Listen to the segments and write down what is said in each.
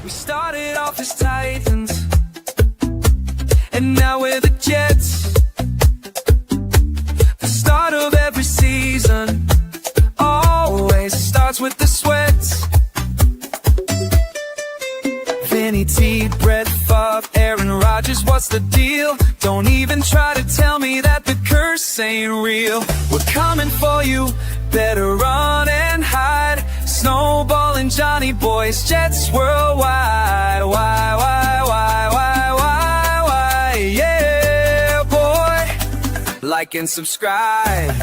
We started off as Titans, and now we're the Jets. The start of every season always starts with the sweats. Vinny T, Brett Favre, Aaron Rodgers, what's the deal? Don't even try to tell me that the curse ain't real. We're coming for you, better run and hide. Snowball and Johnny Boys, Jets worldwide. Why, yeah, boy. Like and subscribe.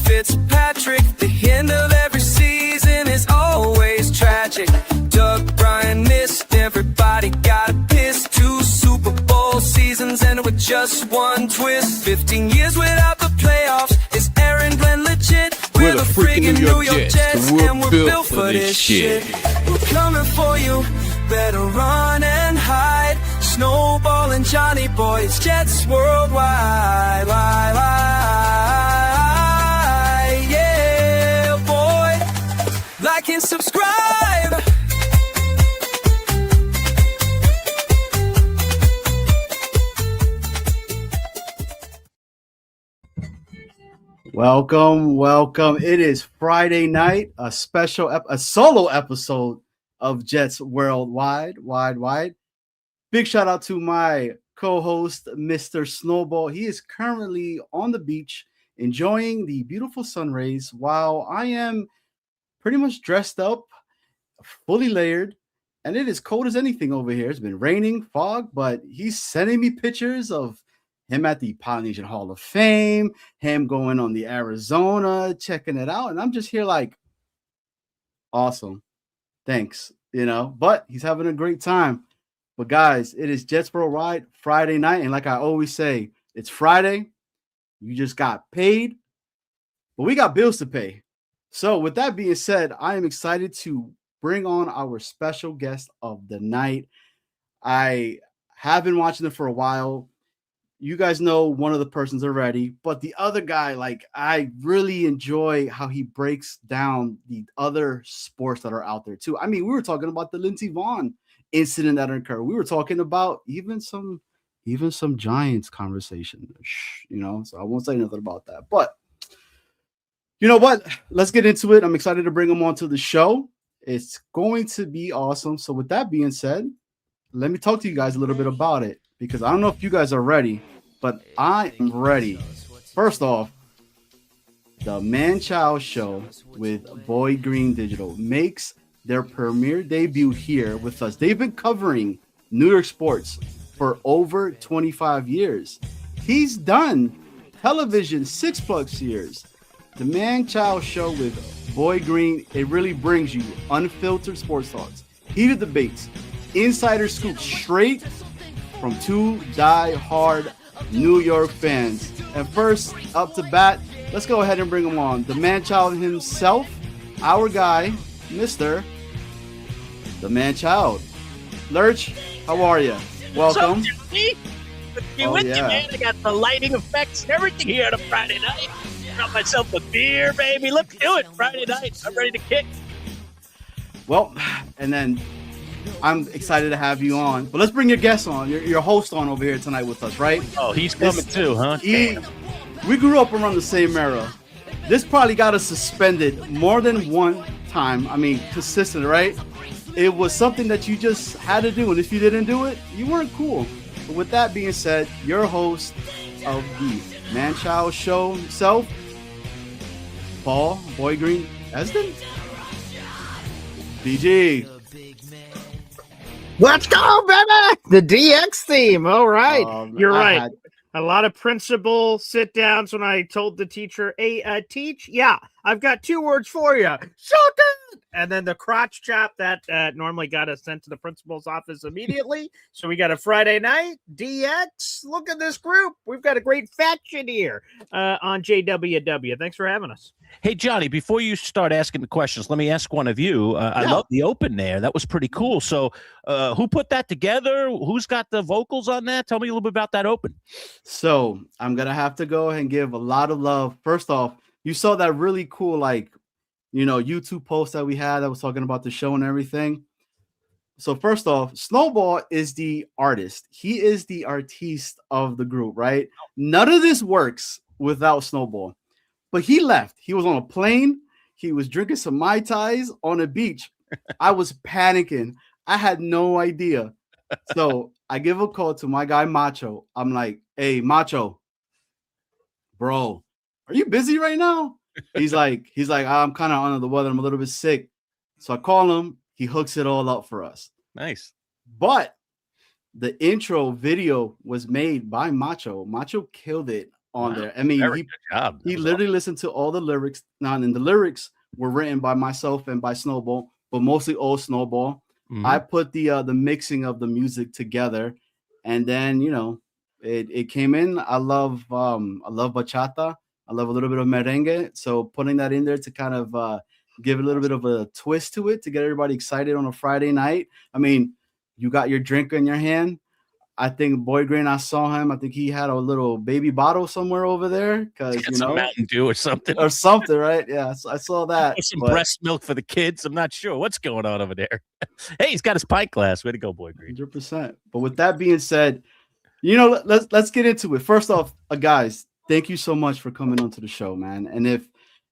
Fitzpatrick, the end of every season is always tragic. Doug Bryan missed, everybody got pissed. 2 Super Bowl seasons and with just one twist. 15 years without the playoffs, is Aaron Glenn legit? We're the freaking New York Jets, and we're built for this shit. We're coming for you, better run and hide. Snowball and Johnny Boys, Jets worldwide. Like and subscribe. Welcome. It is Friday night, a solo episode of Jets Worldwide. Big shout out to my co-host, Mr. Snowball. He is currently on the beach enjoying the beautiful sun rays while I am pretty much dressed up, fully layered, and it is cold as anything over here. It's been raining, fog, but he's sending me pictures of him at the Polynesian Hall of Fame, him going on the Arizona, checking it out, and I'm just here like, awesome, thanks, but he's having a great time. But guys, it is Jets Worldwide Friday night, and like I always say, it's Friday, you just got paid, but we got bills to pay. So with that being said, I am excited to bring on our special guest of the night. I have been watching them for a while. You guys know one of the persons already, but the other guy, I really enjoy how he breaks down the other sports that are out there too. I mean, we were talking about the Lindsey Vonn incident that occurred. We were talking about even some Giants conversation, so I won't say nothing about that, but you know what? Let's get into it. I'm excited to bring him onto the show. It's going to be awesome. So with that being said, let me talk to you guys a little bit about it because I don't know if you guys are ready, but I am ready. First off, the Manchild Show with Boyd Green Digital makes their premiere debut here with us. They've been covering New York sports for over 25 years. He's done television 6+ years. The Manchild Show with Boyd Green, it really brings you unfiltered sports thoughts, heated debates, insider scoops straight from 2 die-hard New York fans. And first, up to bat, let's go ahead and bring him on. The Manchild himself, our guy, Mr. The Manchild. Lurch, how are you? Welcome. Man. I got the lighting effects and everything here on a Friday night. Got myself a beer, baby. Let's do it. Friday night. I'm ready to kick. Well, and then I'm excited to have you on. But let's bring your guest on, your host on over here tonight with us, right? Oh, he's coming too, huh? We grew up around the same era. This probably got us suspended more than one time. I mean, consistent, right? It was something that you just had to do. And if you didn't do it, you weren't cool. But with that being said, your host of the Manchild Show himself, Paul Boyd Green Esden. BG. Let's go, baby! The DX theme. All right. You're right. A lot of principal sit-downs when I told the teacher, hey, teach, yeah, I've got 2 words for you. Shotgun! And then the crotch chop that normally got us sent to the principal's office immediately. So we got a Friday night, DX. Look at this group. We've got a great faction here on JWW. Thanks for having us. Hey, Johnny, before you start asking the questions, let me ask one of you. I love the open there. That was pretty cool. So who put that together? Who's got the vocals on that? Tell me a little bit about that open. So I'm going to have to go ahead and give a lot of love. First off, you saw that really cool, YouTube post that we had that was talking about the show and everything. So first off, Snowball is the artist. He is the artiste of the group, right? None of this works without Snowball. But he left. He was on a plane. He was drinking some Mai Tais on a beach. I was panicking. I had no idea. So I give a call to my guy, Macho. I'm like, hey, Macho, bro, are you busy right now? He's like, I'm kind of under the weather. I'm a little bit sick. So I call him. He hooks it all up for us. Nice. But the intro video was made by Macho. Macho killed it on there. I mean, good job. He literally listened to all the lyrics. Now, and the lyrics were written by myself and by Snowball, but mostly old Snowball. Mm-hmm. I put the mixing of the music together, and then it came in. I love bachata. I love a little bit of merengue. So putting that in there to kind of give a little bit of a twist to it to get everybody excited on a Friday night. I mean, you got your drink in your hand. I think Boy Green, I saw him. I think he had a little baby bottle somewhere over there because some Mountain Dew or something, right? Yeah, so I saw that. Some breast milk for the kids. I'm not sure what's going on over there. Hey, he's got his pint glass. Way to go, Boy Green. 100%. But with that being said, let's get into it. First off, guys, thank you so much for coming onto the show, man. And if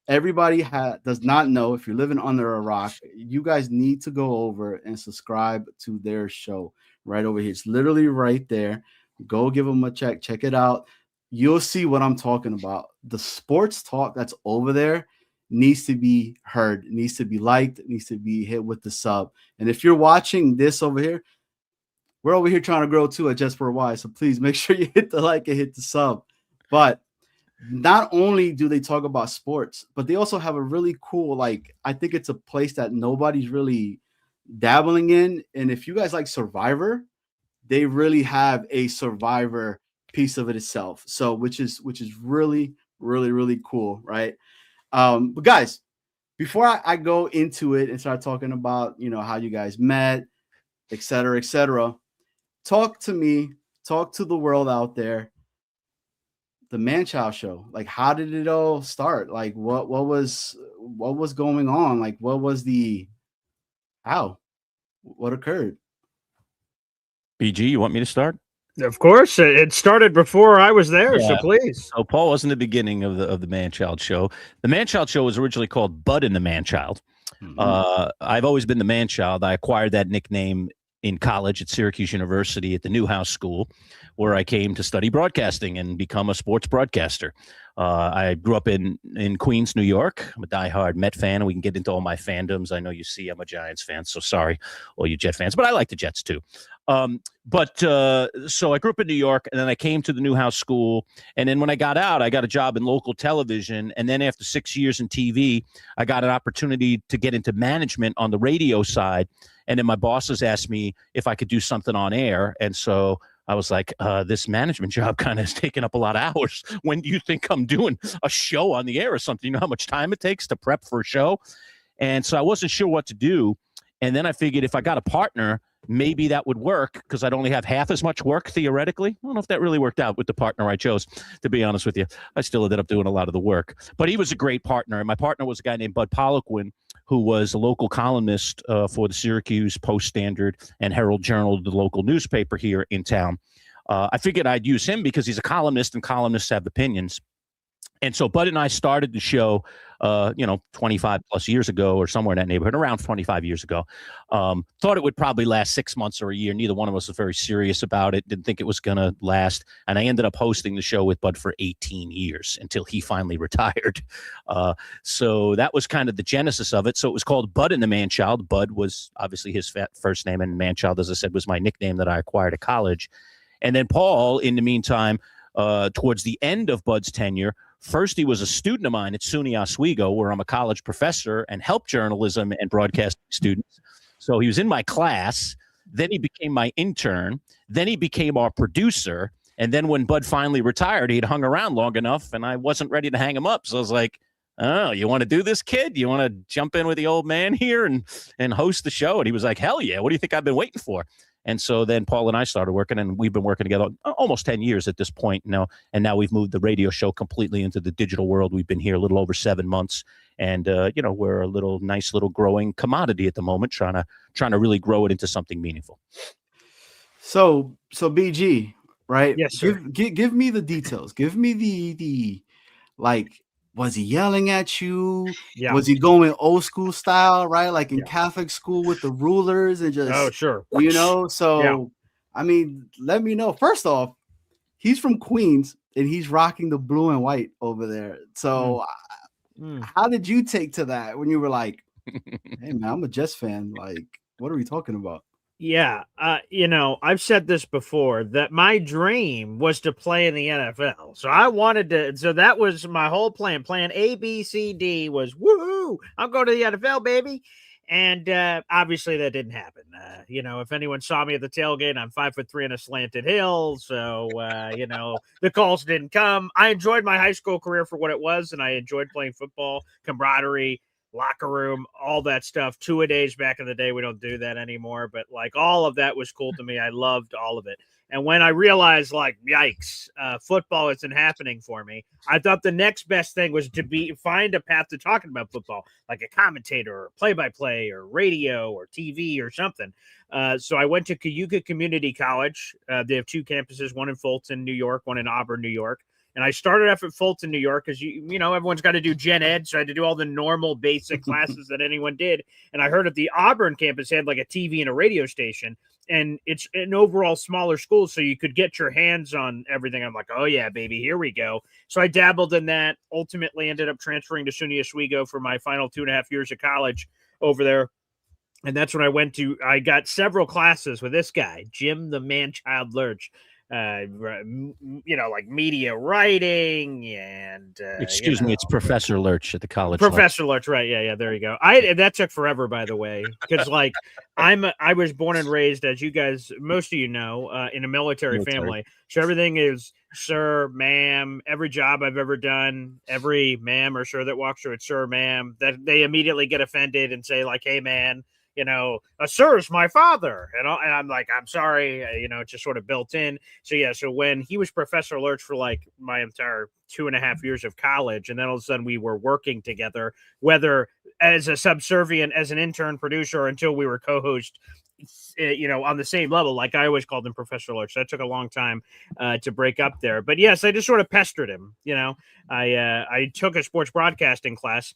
everybody does not know, if you're living under a rock, you guys need to go over and subscribe to their show. Right over here. It's literally right there. Go give them a check. Check it out. You'll see what I'm talking about. The sports talk that's over there needs to be heard, needs to be liked, needs to be hit with the sub. And if you're watching this over here, we're over here trying to grow too at Just for Why. So please make sure you hit the like and hit the sub. But not only do they talk about sports, but they also have a really cool, I think it's a place that nobody's really dabbling in. And if you guys like Survivor, they really have a Survivor piece of it itself. So which is really, really, really cool, right? But guys, before I go into it and start talking about how you guys met, etc., talk to me, talk to the world out there. The Manchild Show, how did it all start? What was going on? What was what occurred? BG, you want me to start? Of course, it started before I was there, so please. So Paul wasn't the beginning of the Manchild Show. The Manchild Show was originally called Bud and the Manchild. Mm-hmm. I've always been the Manchild. I acquired that nickname in college at Syracuse University at the Newhouse School, where I came to study broadcasting and become a sports broadcaster. I grew up in Queens, New York. I'm a diehard Met fan, and we can get into all my fandoms. I know you see I'm a Giants fan, so sorry, all you Jet fans, but I like the Jets too. So I grew up in New York, and then I came to the Newhouse School, and then when I got out, I got a job in local television, and then after 6 years in TV, I got an opportunity to get into management on the radio side, and then my bosses asked me if I could do something on air, and so I was like, this management job kind of has taken up a lot of hours. When do you think I'm doing a show on the air or something? You know how much time it takes to prep for a show? And so I wasn't sure what to do. And then I figured if I got a partner, maybe that would work because I'd only have half as much work theoretically. I don't know if that really worked out with the partner I chose, to be honest with you. I still ended up doing a lot of the work. But he was a great partner. And my partner was a guy named Bud Poliquin, who was a local columnist for the Syracuse Post-Standard and Herald Journal, the local newspaper here in town. I figured I'd use him because he's a columnist and columnists have opinions. And so Bud and I started the show, 25 plus years ago or somewhere in that neighborhood, around 25 years ago. Thought it would probably last 6 months or a year. Neither one of us was very serious about it. Didn't think it was going to last. And I ended up hosting the show with Bud for 18 years until he finally retired. So that was kind of the genesis of it. So it was called Bud and the Manchild. Bud was obviously his first name, and Manchild, as I said, was my nickname that I acquired at college. And then Paul, in the meantime, towards the end of Bud's tenure, First, he was a student of mine at SUNY Oswego, where I'm a college professor and help journalism and broadcasting students. So he was in my class. Then he became my intern. Then he became our producer. And then when Bud finally retired, he'd hung around long enough, and I wasn't ready to hang him up. So I was like, oh, you want to do this, kid? You want to jump in with the old man here and host the show? And he was like, hell yeah. What do you think I've been waiting for? And so then Paul and I started working, and we've been working together almost 10 years at this point now. And now we've moved the radio show completely into the digital world. We've been here a little over 7 months. And, we're a nice little growing commodity at the moment, trying to really grow it into something meaningful. So BG, right? Yes, sir. Give me the details. Give me the like, was he yelling at you? Yeah. Was he going old school style, right? Like in Yeah. Catholic school with the rulers and just, Oh, sure. So, Yeah. I mean, let me know. First off, he's from Queens and he's rocking the blue and white over there. So how did you take to that when you were like, hey man, I'm a Jets fan. Like, what are we talking about? Yeah, I've said this before that my dream was to play in the NFL. So I wanted to. So that was my whole plan. Plan A, B, C, D was woohoo! I'm going to the NFL, baby. And obviously that didn't happen. If anyone saw me at the tailgate, I'm 5'3" on a slanted hill. So the calls didn't come. I enjoyed my high school career for what it was, and I enjoyed playing football, camaraderie, locker room, all that stuff. Two-a-days back in the day. We don't do that anymore, but like all of that was cool to me. I loved all of it. And when I realized, like, yikes, football isn't happening for me, I thought the next best thing was to find a path to talking about football, like a commentator or play-by-play or radio or TV or something. So I went to Cayuga Community College. They have 2 campuses, one in Fulton, New York, one in Auburn, New York. And I started off at Fulton, New York, because everyone's got to do gen ed, so I had to do all the normal basic classes that anyone did. And I heard at the Auburn campus they had like a TV and a radio station, and it's an overall smaller school, so you could get your hands on everything. I'm like, oh yeah, baby, here we go. So I dabbled in that. Ultimately, ended up transferring to SUNY Oswego for my final 2.5 years of college over there. And that's when I got several classes with this guy, Jim the Manchild Lurch. Like media writing and Excuse me, it's Professor Lurch at the college. Professor Lurch, right? Yeah, there you go. That took forever, by the way, because like I was born and raised, as you guys, most of you know, in a military family. So everything is sir, ma'am. Every job I've ever done, every ma'am or sir that walks through, it's sir, ma'am. That they immediately get offended and say like, hey, man. A sir's my father. And I'm like, I'm sorry, it's just sort of built in. So, yeah, so when he was Professor Lurch for like my entire 2.5 years of college, and then all of a sudden we were working together, whether as a subservient, as an intern producer, or until we were co-host, on the same level. Like I always called him Professor Lurch. So that took a long time to break up there. But yes, I just sort of pestered him. I took a sports broadcasting class.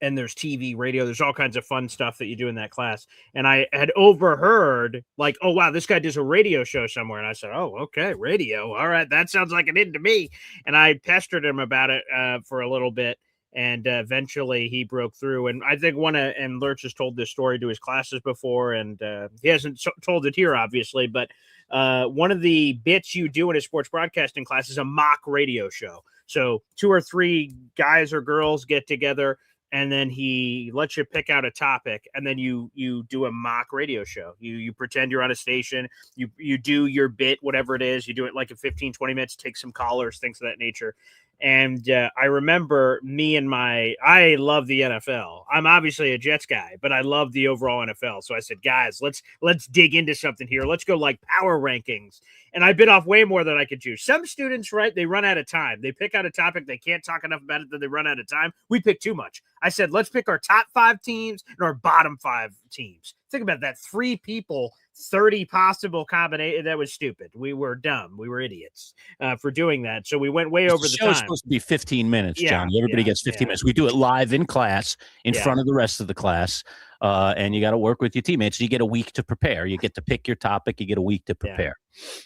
And there's TV, radio, there's all kinds of fun stuff that you do in that class. And I had overheard like, oh, wow, this guy does a radio show somewhere. And I said, oh, okay, radio. All right, that sounds like an in to me. And I pestered him about it for a little bit. And eventually he broke through. And I think and Lurch has told this story to his classes before. And he hasn't told it here, obviously. But one of the bits you do in a sports broadcasting class is a mock radio show. So 2 or 3 guys or girls get together, and then he lets you pick out a topic, and then you do a mock radio show. You pretend you're on a station, you do your bit, whatever it is, you do it like in 15, 20 minutes, take some callers, things of that nature. And I remember I love the NFL. I'm obviously a Jets guy, but I love the overall NFL. So I said, guys, let's dig into something here. Let's go like power rankings. And I bit off way more than I could chew. Some students, right, they run out of time. They pick out a topic. They can't talk enough about it that they run out of time. We pick too much. I said, let's pick our top 5 teams and our bottom 5 teams. Think about that. 3 people, 30 possible combinations. That was stupid. We were dumb. We were idiots for doing that. So we went way over the time. It's supposed to be 15 minutes, John. Everybody gets 15 minutes. We do it live in class in front of the rest of the class. And you got to work with your teammates. You get a week to prepare. You get to pick your topic. You get a week to prepare.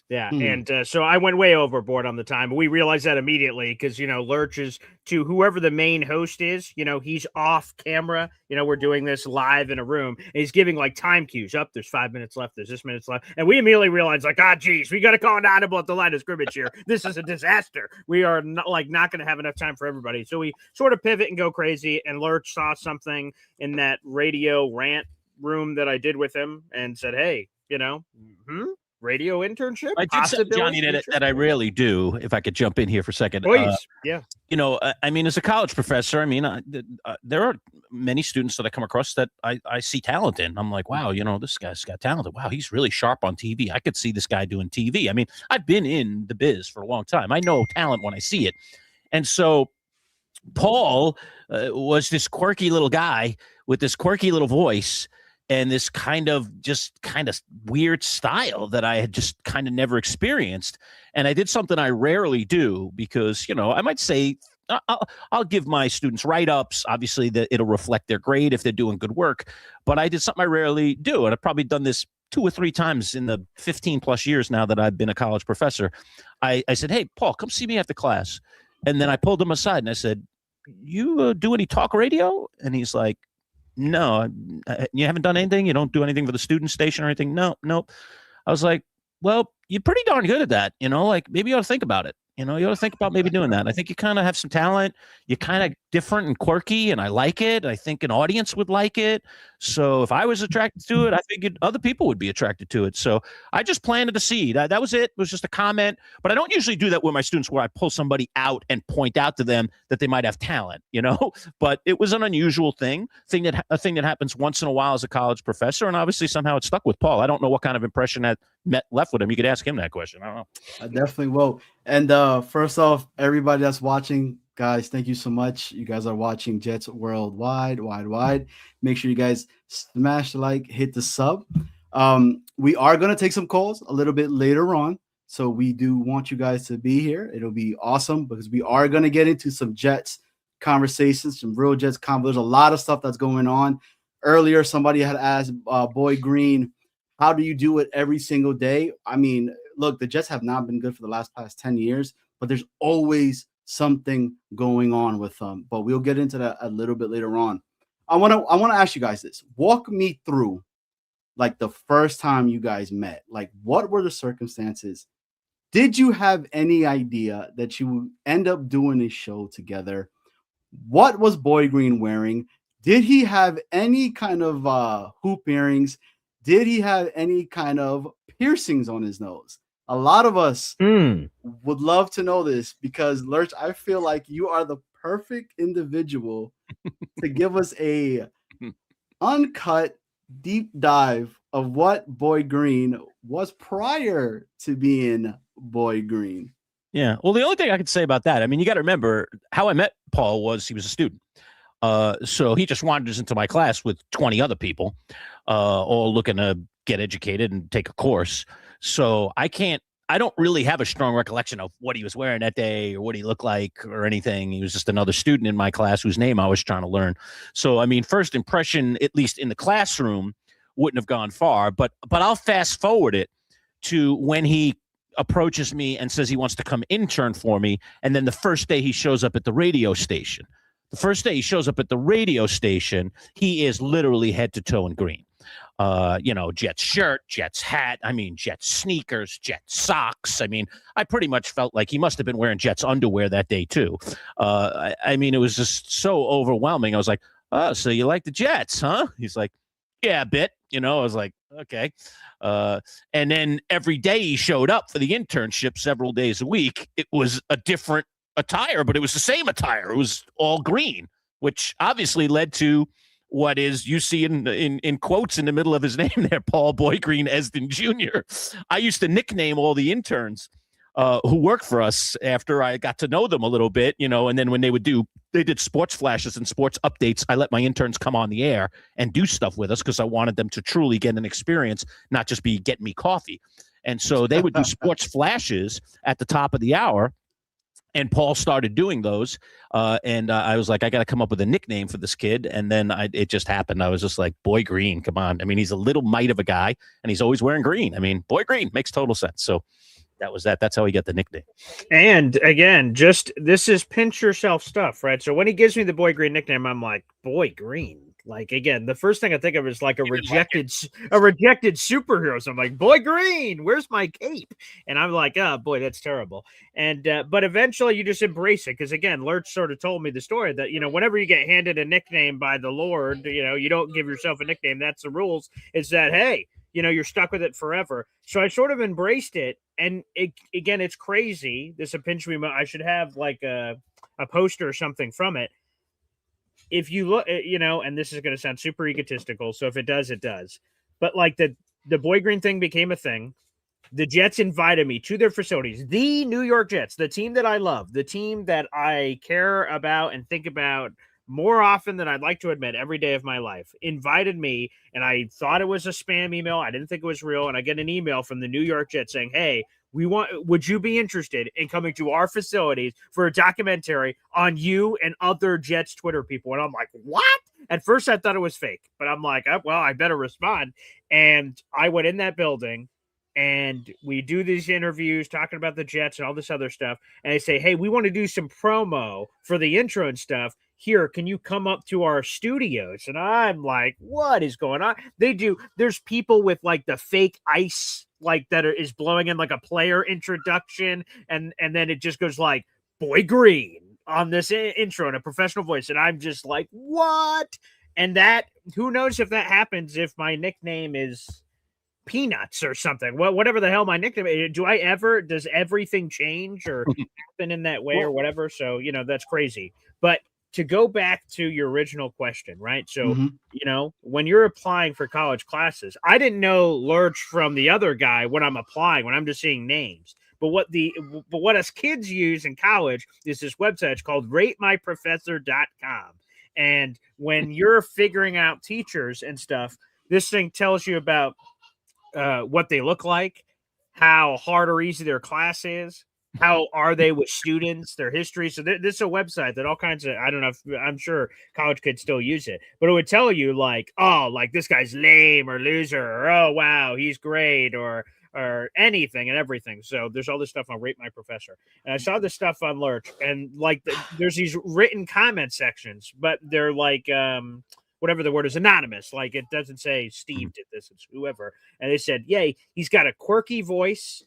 Yeah, and so I went way overboard on the time. We realized that immediately because, Lurch is to whoever the main host is, he's off camera. We're doing this live in a room, and he's giving like time cues. Up, there's 5 minutes left. There's this minutes left. And we immediately realized, like, geez, we got to call an audible at the line of scrimmage here. This is a disaster. We are not going to have enough time for everybody. So we sort of pivot and go crazy, and Lurch saw something in that radio rant room that I did with him and said, hey, radio internship? I did something, Johnny, that I rarely do, if I could jump in here for a second. Please. Yeah. I mean, as a college professor, I mean, there are many students that I come across that I see talent in. I'm like, wow, this guy's got talent. Wow, he's really sharp on TV. I could see this guy doing TV. I mean, I've been in the biz for a long time. I know talent when I see it. And so Paul was this quirky little guy with this quirky little voice and this kind of weird style that I had just kind of never experienced. And I did something I rarely do because, I might say, I'll give my students write-ups. Obviously, that it'll reflect their grade if they're doing good work. But I did something I rarely do. And I've probably done this 2 or 3 times in the 15 plus years now that I've been a college professor. I said, hey, Paul, come see me after class. And then I pulled him aside and I said, you do any talk radio? And he's like, no, you haven't done anything. You don't do anything for the student station or anything. No. I was like, well, you're pretty darn good at that. Like maybe you ought to think about it. You ought to think about maybe doing that. I think you kind of have some talent. You're kind of different and quirky, and I like it. I think an audience would like it. So if I was attracted to it, I figured other people would be attracted to it. So I just planted a seed. That was it. It was just a comment. But I don't usually do that with my students where I pull somebody out and point out to them that they might have talent, But it was an unusual thing that happens once in a while as a college professor. And obviously somehow it stuck with Paul. I don't know what kind of impression that left with him. You could ask him that question. I don't know. I definitely will. And first off, everybody that's watching, guys, thank you so much. You guys are watching Jets Worldwide, wide. Make sure you guys smash the like, hit the sub. We are going to take some calls a little bit later on. So we do want you guys to be here. It'll be awesome because we are going to get into some Jets conversations, some real Jets convo. There's a lot of stuff that's going on. Earlier, somebody had asked Boy Green, how do you do it every single day? I mean, look, the Jets have not been good for the past 10 years, but there's always something going on with them. But we'll get into that a little bit later on. I want to ask you guys this. Walk me through like the first time you guys met. Like, what were the circumstances? Did you have any idea that you would end up doing a show together? What was Boy Green wearing? Did he have any kind of hoop earrings? Did he have any kind of piercings on his nose? A lot of us would love to know this because, Lurch, I feel like you are the perfect individual to give us a uncut deep dive of what Boy Green was prior to being Boy Green. Yeah. Well, the only thing I could say about that, I mean, you got to remember how I met Paul was he was a student. So he just wanders into my class with 20 other people, all looking to get educated and take a course. So I don't really have a strong recollection of what he was wearing that day or what he looked like or anything. He was just another student in my class whose name I was trying to learn. So, I mean, first impression, at least in the classroom, wouldn't have gone far, but I'll fast forward it to when he approaches me and says he wants to come intern for me. And then the first day he shows up at the radio station. The first day he shows up at the radio station, he is literally head to toe in green. Jets shirt, Jets hat, Jets sneakers, Jets socks. I pretty much felt like he must have been wearing Jets underwear that day too. It was just so overwhelming. I was like, oh, so you like the Jets, huh? He's like, yeah, a bit. I was like, okay. And then every day he showed up for the internship several days a week. It was a different attire, but it was the same attire. It was all green, which obviously led to what is you see in quotes in the middle of his name there, Paul Boy Green Esden Jr. I used to nickname all the interns who worked for us after I got to know them a little bit, and then when they did sports flashes and sports updates, I let my interns come on the air and do stuff with us because I wanted them to truly get an experience, not just be getting me coffee. And so they would do sports flashes at the top of the hour. And Paul started doing those, and I was like, I got to come up with a nickname for this kid. And then it just happened. I was just like, Boy Green, come on. I mean, he's a little mite of a guy, and he's always wearing green. I mean, Boy Green makes total sense. So that was that. That's how he got the nickname. And again, this is pinch yourself stuff, right? So when he gives me the Boy Green nickname, I'm like, Boy Green. Like, again, the first thing I think of is like a rejected superhero. So I'm like, Boy Green, where's my cape? And I'm like, oh boy, that's terrible. And but eventually you just embrace it, because again, Lurch sort of told me the story that, you know, whenever you get handed a nickname by the Lord, you know, you don't give yourself a nickname. That's the rules. Is that, hey, you know, you're stuck with it forever. So I sort of embraced it. And again, it's crazy. This a pinch me. I should have like a poster or something from it. If you look, you know, and this is going to sound super egotistical, so if it does, it does. But like the Boy Green thing became a thing. The Jets invited me to their facilities. The New York Jets, the team that I love, the team that I care about and think about more often than I'd like to admit every day of my life, invited me, and I thought it was a spam email. I didn't think it was real, and I get an email from the New York Jets saying, hey, would you be interested in coming to our facilities for a documentary on you and other Jets Twitter people? And I'm like, what? At first I thought it was fake, but I'm like, oh, well, I better respond. And I went in that building, and we do these interviews talking about the Jets and all this other stuff. And they say, hey, we want to do some promo for the intro and stuff. Here, can you come up to our studios? And I'm like, what is going on? There's people with like the fake ice, like that is blowing in like a player introduction. And then it just goes like, Boy Green on this intro in a professional voice. And I'm just like, what? And that, who knows if that happens, if my nickname is Peanuts or something, whatever the hell my nickname is. Does everything change or happen in that way or whatever? So, you know, that's crazy. But to go back to your original question, right? So, you know, when you're applying for college classes, I didn't know Lurch from the other guy when I'm applying, when I'm just seeing names. But what us kids use in college is this website. It's called ratemyprofessor.com. And when you're figuring out teachers and stuff, this thing tells you about what they look like, how hard or easy their class is, how are they with students, their history. So this is a website that all kinds of, I don't know if, I'm sure college kids still use it, but it would tell you like, oh, like this guy's lame or loser, or oh wow, he's great, or anything and everything. So there's all this stuff on Rate My Professor, and I saw this stuff on Lurch, and like there's these written comment sections, but they're like whatever the word is, anonymous. Like it doesn't say Steve did this, it's whoever. And they said, yay, he's got a quirky voice.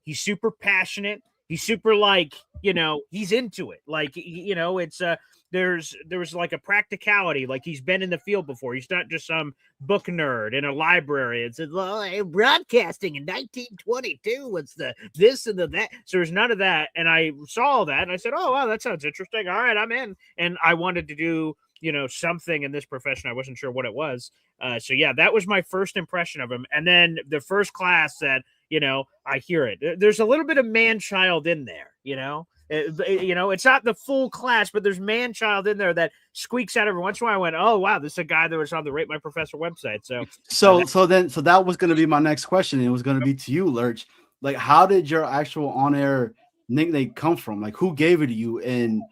He's super passionate. He's super like, you know, he's into it. Like, you know, it's there's like a practicality. Like he's been in the field before. He's not just some book nerd in a library. It's broadcasting in 1922. What's the this and the that? So there's none of that. And I saw that and I said, oh wow, that sounds interesting. All right, I'm in. And I wanted to do, you know, something in this profession. I wasn't sure what it was. So yeah, that was my first impression of him. And then the first class that, you know, I hear it. There's a little bit of Manchild in there, you know. You know, it's not the full class, but there's Manchild in there that squeaks out every once in a while. I went, oh wow, this is a guy that was on the Rate My Professor website. So that was going to be my next question. It was going to be to you, Lurch. Like, how did your actual on-air nickname come from? Like, who gave it to you? And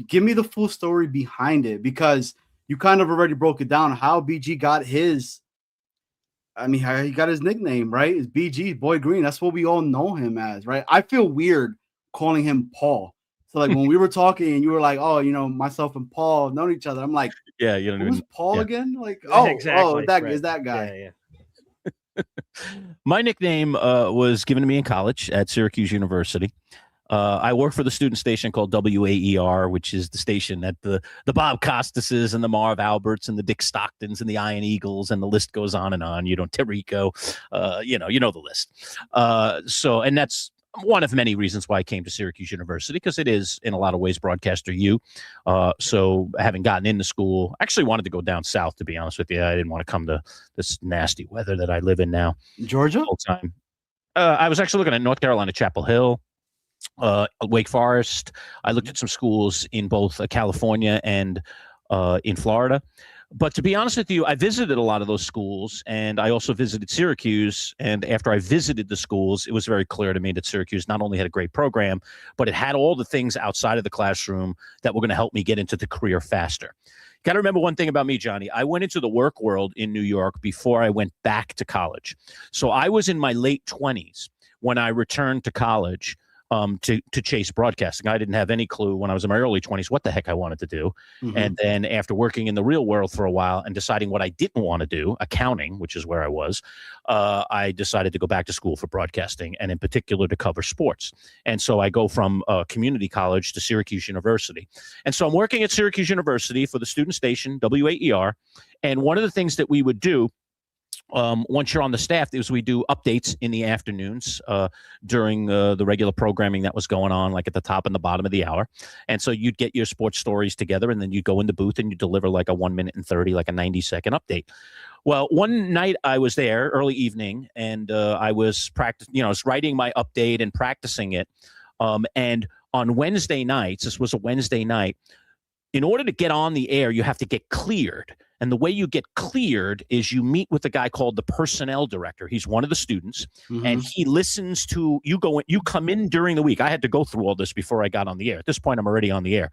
give me the full story behind it, because you kind of already broke it down how BG got his. I mean, how he got his nickname, right? It's BG, Boy Green. That's what we all know him as, right? I feel weird calling him Paul. So, like, when we were talking and you were like, oh, you know, myself and Paul known each other. I'm like, yeah, you know, who's Paul again? Like, exactly. Is that guy? Yeah. My nickname was given to me in college at Syracuse University. I work for the student station called WAER, which is the station that the Bob Costases and the Marv Alberts and the Dick Stocktons and the Iron Eagles and the list goes on and on. You know, Tirico, you know the list. So, and that's one of many reasons why I came to Syracuse University, because it is in a lot of ways broadcaster U. So having gotten into school, I actually wanted to go down south, to be honest with you. I didn't want to come to this nasty weather that I live in now. Georgia? All time. I was actually looking at North Carolina, Chapel Hill, Wake Forest. I looked at some schools in both California and in Florida. But to be honest with you, I visited a lot of those schools, and I also visited Syracuse. And after I visited the schools, it was very clear to me that Syracuse not only had a great program, but it had all the things outside of the classroom that were going to help me get into the career faster. Got to remember one thing about me, Johnny. I went into the work world in New York before I went back to college. So I was in my late 20s when I returned to college to chase broadcasting. I didn't have any clue when I was in my early 20s what the heck I wanted to do. Mm-hmm. And then after working in the real world for a while and deciding what I didn't want to do, accounting, which is where I was, I decided to go back to school for broadcasting, and in particular to cover sports. And so I go from community college to Syracuse University. And so I'm working at Syracuse University for the student station, WAER. And one of the things that we would do once you're on the staff, is we do updates in the afternoons during the regular programming that was going on, like at the top and the bottom of the hour. And so you'd get your sports stories together, and then you go in the booth and you deliver like a 1 minute and 30, like a 90-second update. Well, one night I was there early evening, and I was I was writing my update and practicing it. And on Wednesday nights, this was a Wednesday night, in order to get on the air, you have to get cleared. And the way you get cleared is you meet with a guy called the personnel director. He's one of the students, and he listens to you. You come in during the week. I had to go through all this before I got on the air. At this point, I'm already on the air.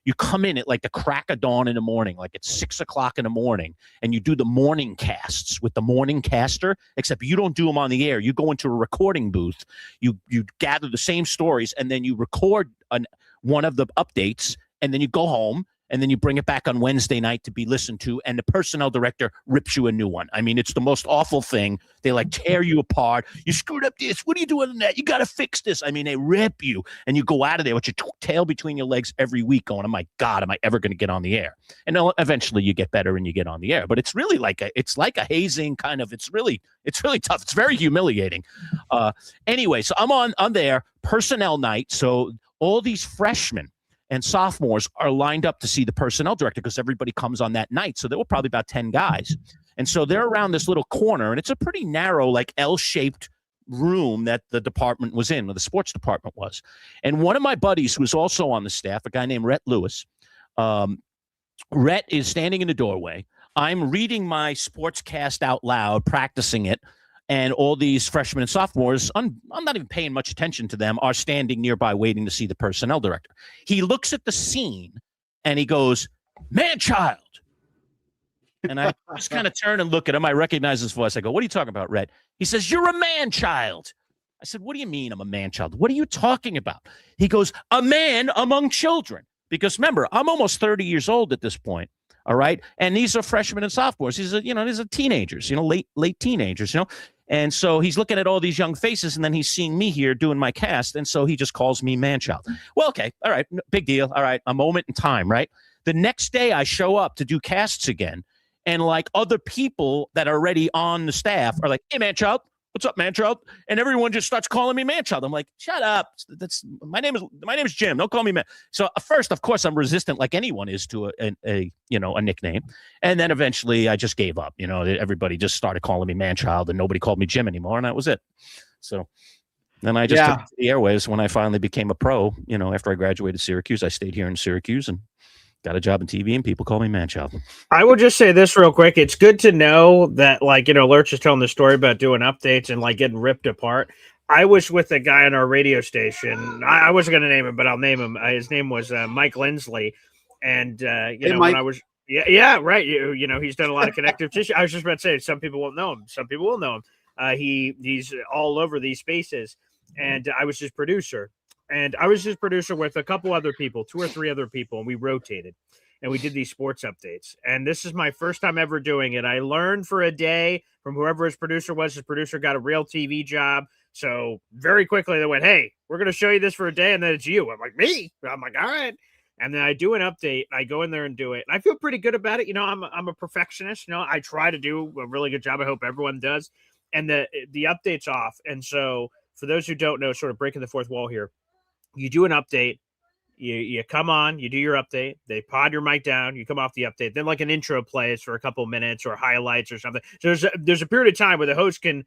You come in at like the crack of dawn in the morning, like at 6 o'clock in the morning, and you do the morning casts with the morning caster, except you don't do them on the air. You go into a recording booth, you gather the same stories, and then you record one of the updates, and then you go home. And then you bring it back on Wednesday night to be listened to, and the personnel director rips you a new one. I mean, it's the most awful thing. They like tear you apart. You screwed up this. What are you doing in that? You got to fix this. I mean, they rip you, and you go out of there with your tail between your legs every week going, oh my God, am I ever going to get on the air? And then eventually you get better and you get on the air. But it's really like a hazing kind of, it's really tough. It's very humiliating. Anyway, so I'm there, personnel night. So all these freshmen and sophomores are lined up to see the personnel director because everybody comes on that night. So there were probably about 10 guys. And so they're around this little corner, and it's a pretty narrow, like L-shaped room that the department was in, or the sports department was. And one of my buddies who was also on the staff, a guy named Rhett Lewis, Rhett is standing in the doorway. I'm reading my sportscast out loud, practicing it. And all these freshmen and sophomores, I'm not even paying much attention to them, are standing nearby waiting to see the personnel director. He looks at the scene and he goes, "Manchild." And I just kind of turn and look at him. I recognize his voice. I go, "What are you talking about, Red?" He says, "You're a man-child." I said, "What do you mean I'm a man-child? What are you talking about?" He goes, "A man among children." Because remember, I'm almost 30 years old at this point. All right. And these are freshmen and sophomores. These are teenagers, late teenagers, And so he's looking at all these young faces, and then he's seeing me here doing my cast. And so he just calls me man-child. Well, okay. All right. Big deal. All right. A moment in time, right? The next day I show up to do casts again. And like other people that are already on the staff are like, "Hey, man-child. What's up, man-child?" And everyone just starts calling me man-child. I'm like, "Shut up. That's my name is Jim. Don't call me man." So first, of course, I'm resistant like anyone is to a nickname. And then eventually I just gave up. Everybody just started calling me man-child, and nobody called me Jim anymore. And that was it. So then I just took to the airwaves when I finally became a pro. After I graduated Syracuse, I stayed here in Syracuse and got a job in TV, and people call me man-child. I will just say this real quick. It's good to know that, Lurch is telling the story about doing updates and, getting ripped apart. I was with a guy on our radio station. I wasn't going to name him, but I'll name him. His name was Mike Lindsley. And, when I was – yeah, right. He's done a lot of connective tissue. I was just about to say, some people won't know him. Some people will know him. He's all over these spaces. And I was his producer. And I was his producer with a couple other people, 2 or 3 other people, and we rotated. And we did these sports updates. And this is my first time ever doing it. I learned for a day from whoever his producer was. His producer got a real TV job. So very quickly they went, "Hey, we're going to show you this for a day, and then it's you." I'm like, "Me?" I'm like, "All right." And then I do an update. I go in there and do it. And I feel pretty good about it. I'm a perfectionist. I try to do a really good job. I hope everyone does. And the update's off. And so for those who don't know, sort of breaking the fourth wall here, you do an update, you come on, you do your update, they pod your mic down, you come off the update, then an intro plays for a couple minutes or highlights or something. So there's a period of time where the host can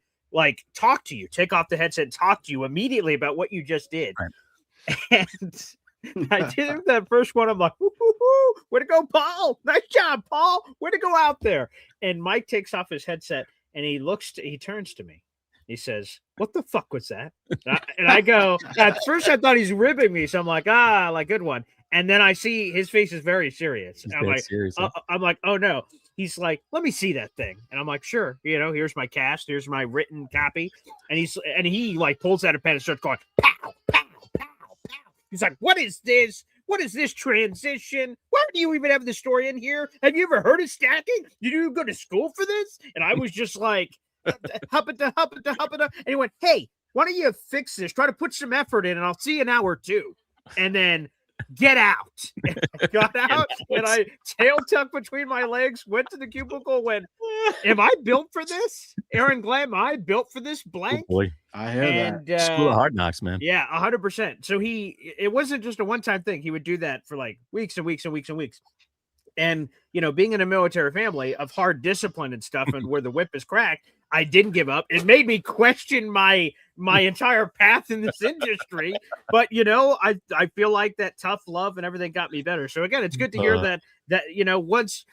talk to you, take off the headset and talk to you immediately about what you just did. Right. And I did that first one. I'm like, Woo! Way to go, Paul. Nice job, Paul. Way to go out there. And Mike takes off his headset and he turns to me. He says, "What the fuck was that?" And I go, at first I thought he's ribbing me. So I'm like, like good one. And then I see his face is very serious. I'm like, oh no. He's like, "Let me see that thing." And I'm like, "Sure." Here's my cast. Here's my written copy. And he like pulls out a pen and starts going, pow, pow, pow, pow. He's like, "What is this? What is this transition? Why do you even have the story in here? Have you ever heard of stacking? Did you go to school for this?" And I was just like, huppita. And he went, "Hey, why don't you fix this? Try to put some effort in and I'll see you in hour 2. And then get out." And I got out and I tail tucked between my legs, went to the cubicle, went, "Am I built for this? Aaron Glam, am I built for this blank?" Oh boy. I hear that. School of Hard Knocks, man. Yeah, 100%. So it wasn't just a one-time thing. He would do that for like weeks and weeks and weeks and weeks. And, being in a military family of hard discipline and stuff and where the whip is cracked, I didn't give up. It made me question my entire path in this industry. But, I feel like that tough love and everything got me better. So again, it's good to hear that once,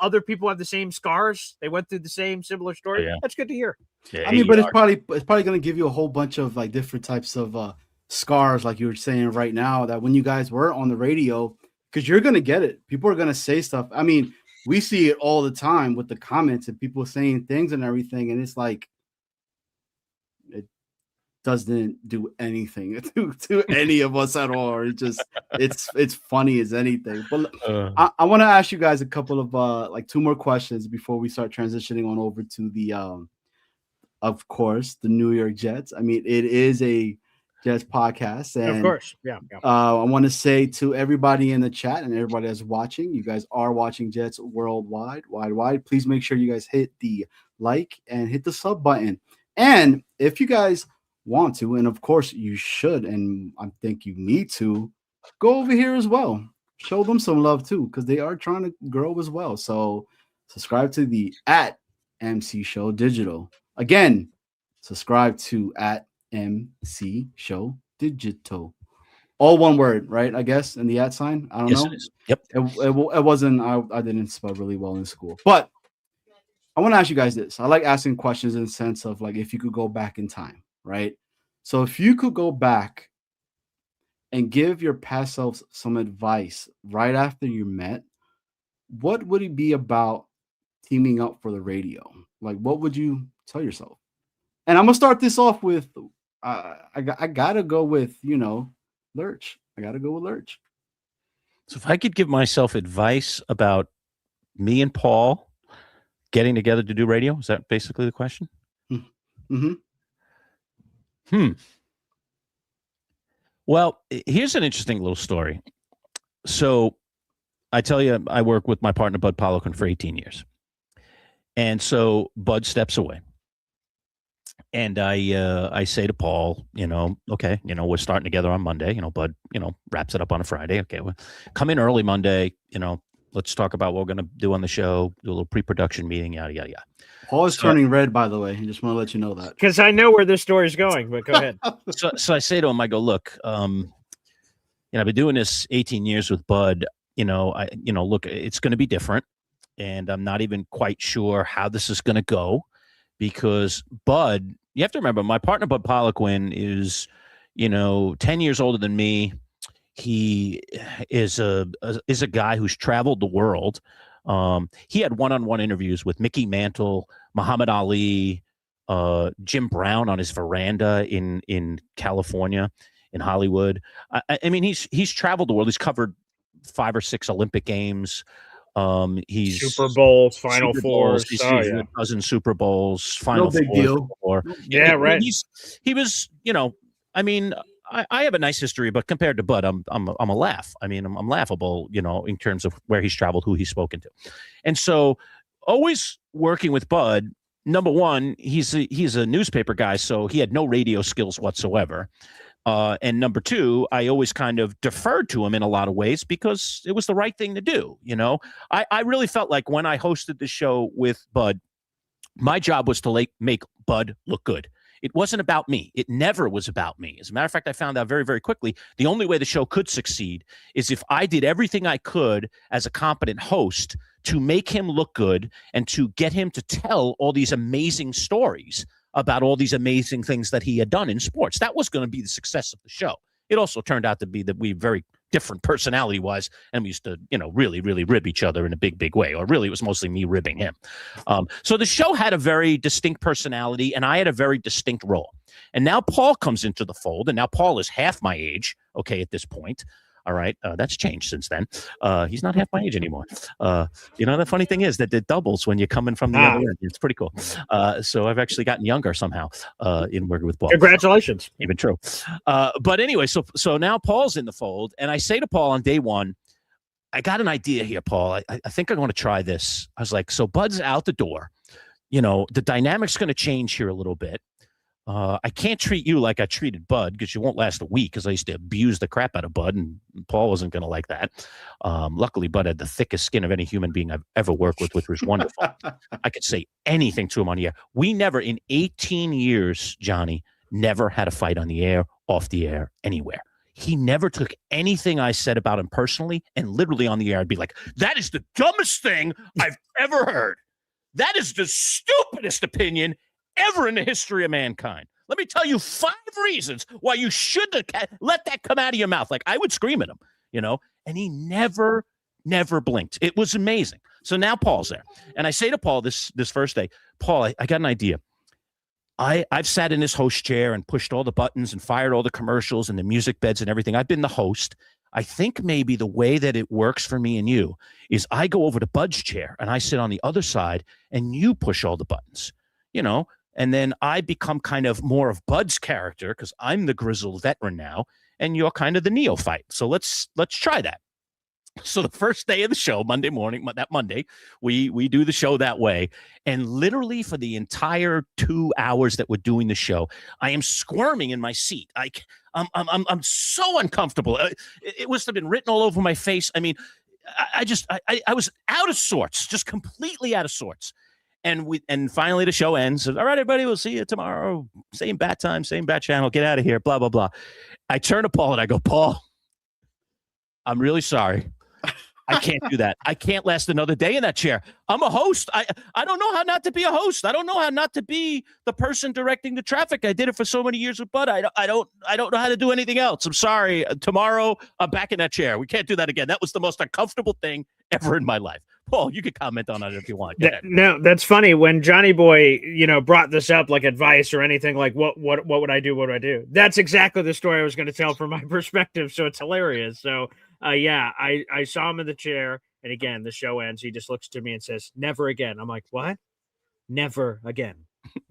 other people have the same scars, they went through the same similar story. Yeah. That's good to hear. Yeah, I mean, but it's probably going to give you a whole bunch of like different types of scars, like you were saying right now, that when you guys were on the radio, because you're going to get it. People are going to say stuff. I mean, we see it all the time with the comments and people saying things and everything. And it's like, it doesn't do anything to any of us at all. Or it's funny as anything. But I want to ask you guys a couple of like 2 more questions before we start transitioning on over to the, of course, the New York Jets. I mean, it is a Jets podcast, and of course, yeah. I want to say to everybody in the chat and everybody that's watching, you guys are watching Jets worldwide, wide. Please make sure you guys hit the like and hit the sub button. And if you guys want to, and of course you should, and I think you need to, go over here as well. Show them some love too, because they are trying to grow as well. So subscribe to the @MC Show Digital. Again, subscribe to @MC Show Digital. All one word, right? I guess, in the @ sign. I don't know. It is. Yep. It wasn't. I didn't spell really well in school, but I want to ask you guys this. I like asking questions in the sense of like, if you could go back in time, right? So if you could go back and give your past selves some advice right after you met, what would it be about teaming up for the radio? Like, what would you tell yourself? And I'm gonna start this off with. I gotta go with Lurch. I gotta go with Lurch. So if I could give myself advice about me and Paul getting together to do radio, is that basically the question? Mm-hmm. Well, here's an interesting little story. So I tell you, I work with my partner Bud Poliquin for 18 years, and so Bud steps away. And I say to Paul, okay, we're starting together on Monday. Bud, wraps it up on a Friday. Okay, well, come in early Monday. Let's talk about what we're going to do on the show. Do a little pre-production meeting. Yada yada yada. Paul is turning red, by the way. I just want to let you know that, because I know where this story is going. But go ahead. So I say to him, I go, look, I've been doing this 18 years with Bud. Look, it's going to be different, and I'm not even quite sure how this is going to go. Because Bud, you have to remember, my partner Bud Poliquin is, 10 years older than me. He is a guy who's traveled the world. He had one-on-one interviews with Mickey Mantle, Muhammad Ali, Jim Brown on his veranda in California, in Hollywood. I mean, he's traveled the world. He's covered 5 or 6 Olympic Games. He's Super Bowls, Final Fours. He's a dozen Super Bowls, Final Fours. No big deal. Yeah, right. He was, I mean, I have a nice history, but compared to Bud, I'm a laugh. I mean, I'm laughable, in terms of where he's traveled, who he's spoken to. And so always working with Bud, number one, he's a newspaper guy, so he had no radio skills whatsoever. And number two, I always kind of deferred to him in a lot of ways because it was the right thing to do. I really felt like when I hosted the show with Bud, my job was to make Bud look good. It wasn't about me. It never was about me. As a matter of fact, I found out very, very quickly the only way the show could succeed is if I did everything I could as a competent host to make him look good and to get him to tell all these amazing stories about all these amazing things that he had done in sports. That was going to be the success of the show. It also turned out to be that we very different personality-wise, and we used to, really, really rib each other in a big, big way. Or really, it was mostly me ribbing him. So the show had a very distinct personality, and I had a very distinct role. And now Paul comes into the fold, and now Paul is half my age, okay, at this point. All right. That's changed since then. He's not half my age anymore. The funny thing is that it doubles when you're coming from the other end. It's pretty cool. So I've actually gotten younger somehow in working with Paul. Congratulations. Even true. But anyway, so now Paul's in the fold. And I say to Paul on day one, I got an idea here, Paul. I think I'm going to try this. I was like, so Bud's out the door. The dynamic's going to change here a little bit. I can't treat you like I treated Bud because you won't last a week because I used to abuse the crap out of Bud, and Paul wasn't going to like that. Luckily, Bud had the thickest skin of any human being I've ever worked with, which was wonderful. I could say anything to him on the air. We never, in 18 years, Johnny, never had a fight on the air, off the air, anywhere. He never took anything I said about him personally, and literally on the air, I'd be like, that is the dumbest thing I've ever heard. That is the stupidest opinion ever in the history of mankind. Let me tell you 5 reasons why you shouldn't let that come out of your mouth. Like, I would scream at him, and he never blinked. It was amazing. So now Paul's there. And I say to Paul this first day, Paul, I got an idea. I've sat in this host chair and pushed all the buttons and fired all the commercials and the music beds and everything. I've been the host. I think maybe the way that it works for me and you is I go over to Bud's chair and I sit on the other side and you push all the buttons, and then I become kind of more of Bud's character because I'm the grizzled veteran now, and you're kind of the neophyte. So let's try that. So the first day of the show, Monday morning, that Monday, we do the show that way. And literally for the entire 2 hours that we're doing the show, I am squirming in my seat. I'm so uncomfortable. It must have been written all over my face. I mean, I was out of sorts, just completely out of sorts. And finally the show ends. All right, everybody, we'll see you tomorrow. Same bat time, same bat channel. Get out of here, blah, blah, blah. I turn to Paul and I go, Paul, I'm really sorry. I can't do that. I can't last another day in that chair. I'm a host. I don't know how not to be a host. I don't know how not to be the person directing the traffic. I did it for so many years with Bud. I don't know how to do anything else. I'm sorry. Tomorrow, I'm back in that chair. We can't do that again. That was the most uncomfortable thing ever in my life. Paul, you can comment on it if you want. No, that's funny. When Johnny Boy, brought this up like advice or anything like what would I do? What do I do? That's exactly the story I was going to tell from my perspective. So it's hilarious. So I saw him in the chair, and again, the show ends. He just looks to me and says, "Never again." I'm like, "What? Never again."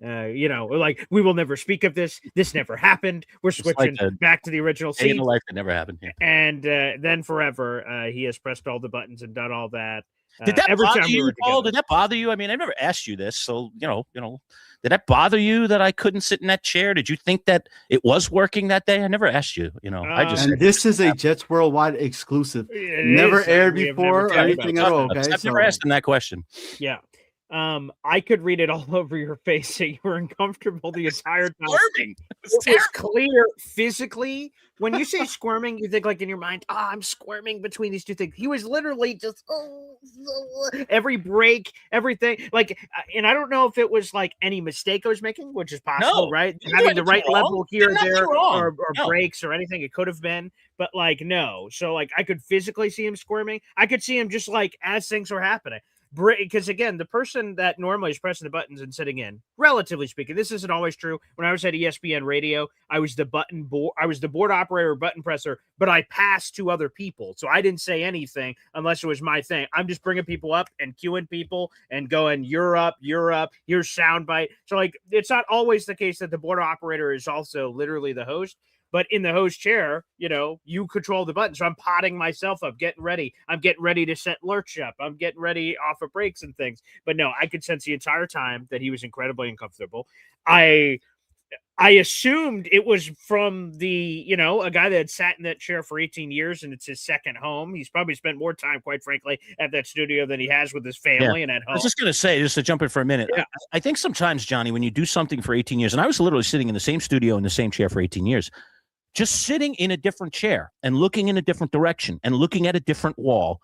Like, we will never speak of this. This never happened. We're switching back to the original scene. In a life that never happened. Yeah. And then forever, he has pressed all the buttons and done all that. Did that bother you, Paul? Did that bother you? I mean, I never asked you this, so did that bother you that I couldn't sit in that chair? Did you think that it was working that day? I never asked you. I just. And this is a Jets Worldwide exclusive. Never aired before or anything at all. Okay, I've never asked him that question. Yeah. I could read it all over your face that you were uncomfortable the entire time. Squirming. It was clear physically. When you say squirming, you think like in your mind, I'm squirming between these two things. He was literally just every break, everything. Like, and I don't know if it was like any mistake I was making, which is possible, right? Having the right level here or there, or breaks or anything. It could have been, but like, no. So like, I could physically see him squirming. I could see him just like as things were happening. Because again, the person that normally is pressing the buttons and sitting in, relatively speaking, this isn't always true. When I was at ESPN Radio, I was the board operator, button presser, but I passed to other people, so I didn't say anything unless it was my thing. I'm just bringing people up and queuing people and going, you're up, here's soundbite. So like, it's not always the case that the board operator is also literally the host. But in the host chair, you control the button. So I'm potting myself up, getting ready. I'm getting ready to set lurch up. I'm getting ready off of breaks and things. But no, I could sense the entire time that he was incredibly uncomfortable. I I assumed it was from a guy that had sat in that chair for 18 years and it's his second home. He's probably spent more time, quite frankly, at that studio than he has with his family and at home. I was just going to say, just to jump in for a minute, Yeah. I think sometimes, Johnny, when you do something for 18 years, and I was literally sitting in the same studio in the same chair for 18 years, just sitting in a different chair and looking in a different direction and looking at a different wall,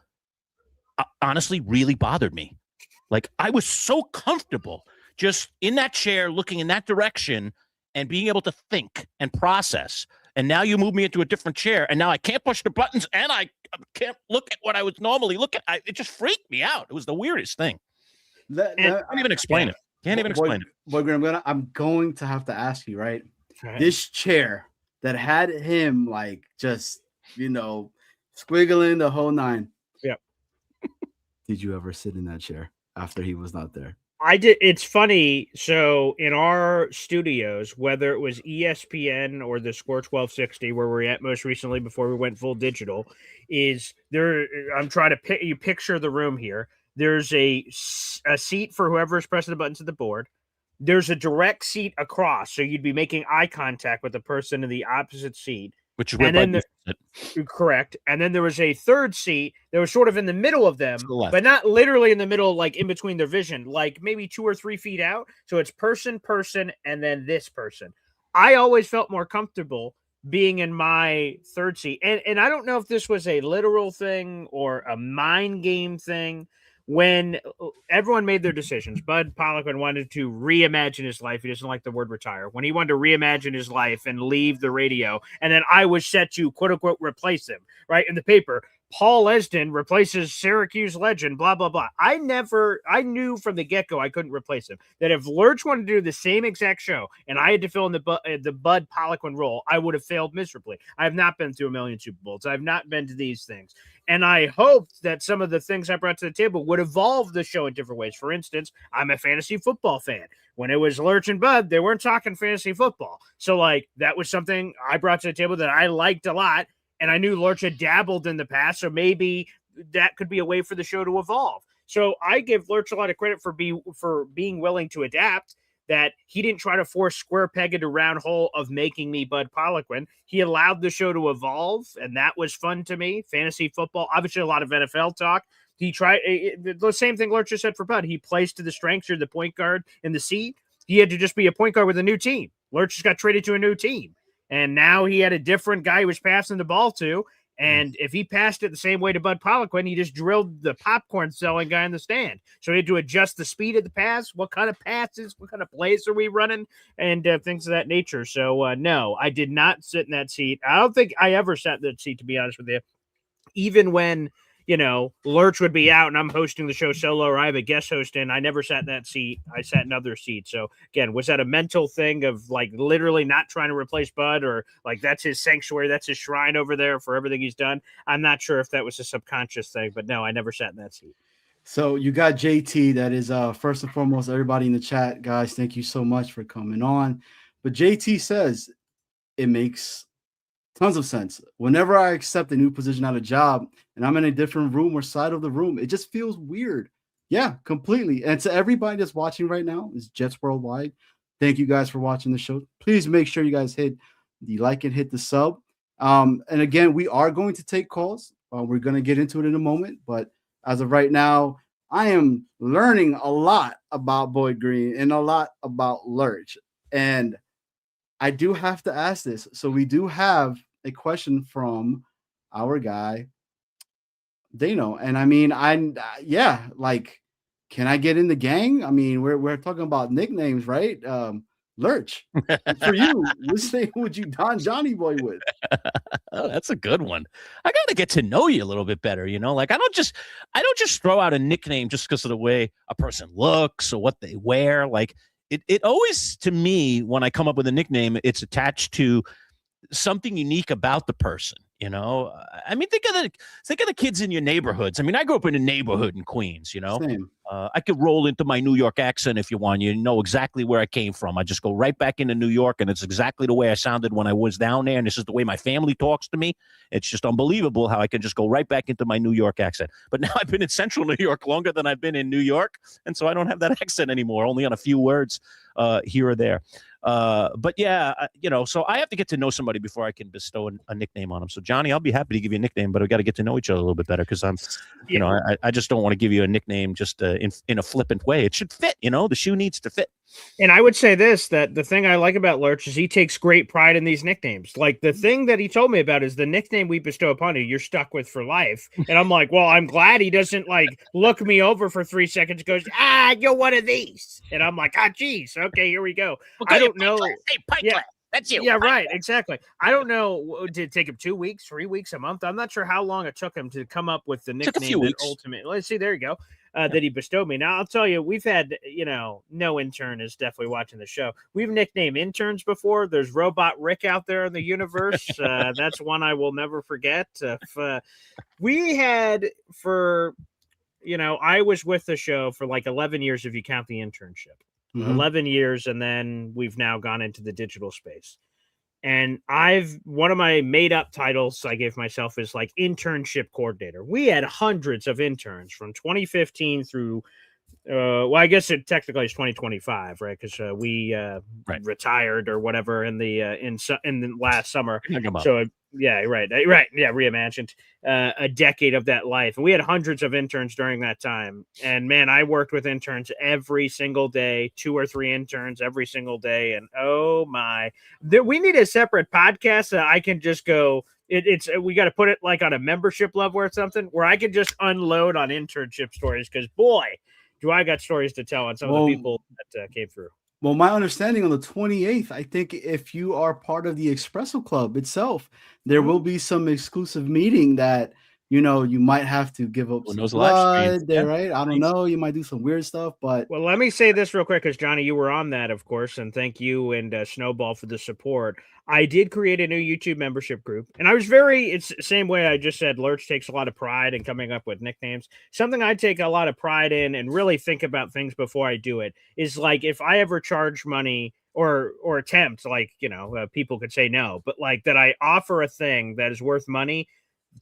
honestly really bothered me. Like, I was so comfortable just in that chair, looking in that direction and being able to think and process. And now you move me into a different chair, and now I can't push the buttons, and I can't look at what I would normally look at. It just freaked me out. It was the weirdest thing. I can't even explain it. Can't even explain it. Boy, I'm going to have to ask you, right? This chair that had him like just, squiggling the whole nine. Yeah. Did you ever sit in that chair after he was not there? I did. It's funny. So in our studios, whether it was ESPN or the Score 1260, where we're at most recently before we went full digital, is there? I'm trying to you picture the room here. There's a seat for whoever's pressing the buttons at the board. There's a direct seat across, so you'd be making eye contact with the person in the opposite seat. Which is where correct. And then there was a third seat that was sort of in the middle of them, but not literally in the middle, like in between their vision, like maybe 2 or 3 feet out. So it's person, and then this person. I always felt more comfortable being in my third seat. And I don't know if this was a literal thing or a mind game thing. When everyone made their decisions, Bud Poliquin wanted to reimagine his life. He doesn't like the word retire. When he wanted to reimagine his life and leave the radio, and then I was set to quote unquote replace him, right? In the paper, Paul Esden replaces Syracuse legend, blah, blah, blah. I knew from the get-go I couldn't replace him. That if Lurch wanted to do the same exact show and I had to fill in the Bud Poliquin role, I would have failed miserably. I have not been through a million Super Bowls. I've not been to these things. And I hoped that some of the things I brought to the table would evolve the show in different ways. For instance, I'm a fantasy football fan. When it was Lurch and Bud, they weren't talking fantasy football. So, that was something I brought to the table that I liked a lot. And I knew Lurch had dabbled in the past, so maybe that could be a way for the show to evolve. So I give Lurch a lot of credit for being willing to adapt, that he didn't try to force square peg into round hole of making me Bud Poliquin. He allowed the show to evolve, and that was fun to me. Fantasy football, obviously a lot of NFL talk. He tried the same thing Lurch just said for Bud. He plays to the strengths. You're the point guard in the seat. He had to just be a point guard with a new team. Lurch just got traded to a new team. And now he had a different guy he was passing the ball to. And if he passed it the same way to Bud Poliquin, he just drilled the popcorn selling guy in the stand. So he had to adjust the speed of the pass. What kind of passes, what kind of plays are we running, and things of that nature. So, no, I did not sit in that seat. I don't think I ever sat in that seat, to be honest with you. Even when, Lurch would be out and I'm hosting the show solo or I have a guest host in, I never sat in that seat. I sat in other seats. So again, was that a mental thing of literally not trying to replace Bud, or that's his sanctuary, that's his shrine over there for everything he's done? I'm not sure if that was a subconscious thing, but no, I never sat in that seat. So you got JT. That is first and foremost, everybody in the chat, guys, thank you so much for coming on. But JT says it makes tons of sense. Whenever I accept a new position at a job and I'm in a different room or side of the room, it just feels weird. Yeah, completely. And to everybody that's watching right now, is Jets Worldwide. Thank you guys for watching the show. Please make sure you guys hit the like and hit the sub. And again, we are going to take calls. We're going to get into it in a moment. But as of right now, I am learning a lot about Boyd Green and a lot about Lurch. And I do have to ask this. So we do have a question from our guy, Dano. And I mean, can I get in the gang? I mean, we're talking about nicknames, right? Lurch. For you, which name would you Don Johnny Boy with? Oh, that's a good one. I got to get to know you a little bit better, I don't just throw out a nickname just because of the way a person looks or what they wear. It always, to me, when I come up with a nickname, it's attached to something unique about the person. I mean, think of the kids in your neighborhoods. I mean, I grew up in a neighborhood in Queens. Same. I could roll into my New York accent if you want. You know exactly where I came from. I just go right back into New York, and it's exactly the way I sounded when I was down there. And this is the way my family talks to me. It's just unbelievable how I can just go right back into my New York accent. But now I've been in Central New York longer than I've been in New York, and so I don't have that accent anymore, only on a few words here or there. But yeah, so I have to get to know somebody before I can bestow a nickname on them. So Johnny, I'll be happy to give you a nickname, but we got to get to know each other a little bit better because I just don't want to give you a nickname just in a flippant way. It should fit, the shoe needs to fit. And I would say this, that the thing I like about Lurch is he takes great pride in these nicknames. Like the thing that he told me about is the nickname we bestow upon you, you're stuck with for life. And I'm like, well, I'm glad he doesn't like look me over for 3 seconds, goes, you're one of these. And I'm like, geez. Okay, here we go. I don't know. Hey, that's you. Yeah, right. Exactly. I don't know. Did it take him 2 weeks, 3 weeks, a month? I'm not sure how long it took him to come up with the nickname that ultimately. Let's see. There you go. That he bestowed me. Now, I'll tell you, we've had, no intern is definitely watching the show. We've nicknamed interns before. There's Robot Rick out there in the universe. That's one I will never forget. We had I was with the show for like 11 years if you count the internship. 11 years, and then we've now gone into the digital space. And one of my made up titles I gave myself is like internship coordinator. We had hundreds of interns from 2015 through, I guess it technically is 2025, right? Because we retired or whatever in the last summer. So yeah, right. Yeah, reimagined a decade of that life, and we had hundreds of interns during that time. And man, I worked with interns every single day, 2 or 3 interns every single day. And oh my, we need a separate podcast that I can just go. We got to put it like on a membership level or something where I can just unload on internship stories because boy, do I got stories to tell on some of the people that came through. Well, my understanding on the 28th, I think if you are part of the Espresso Club itself, there will be some exclusive meeting that, you might have to give up some blood there, right? I don't know. You might do some weird stuff, but. Well, let me say this real quick, because Johnny, you were on that, of course, and thank you and Snowball for the support. I did create a new YouTube membership group, and I was it's the same way I just said, Lurch takes a lot of pride in coming up with nicknames. Something I take a lot of pride in and really think about things before I do it is like, if I ever charge money or attempt, like, people could say no, but like that I offer a thing that is worth money.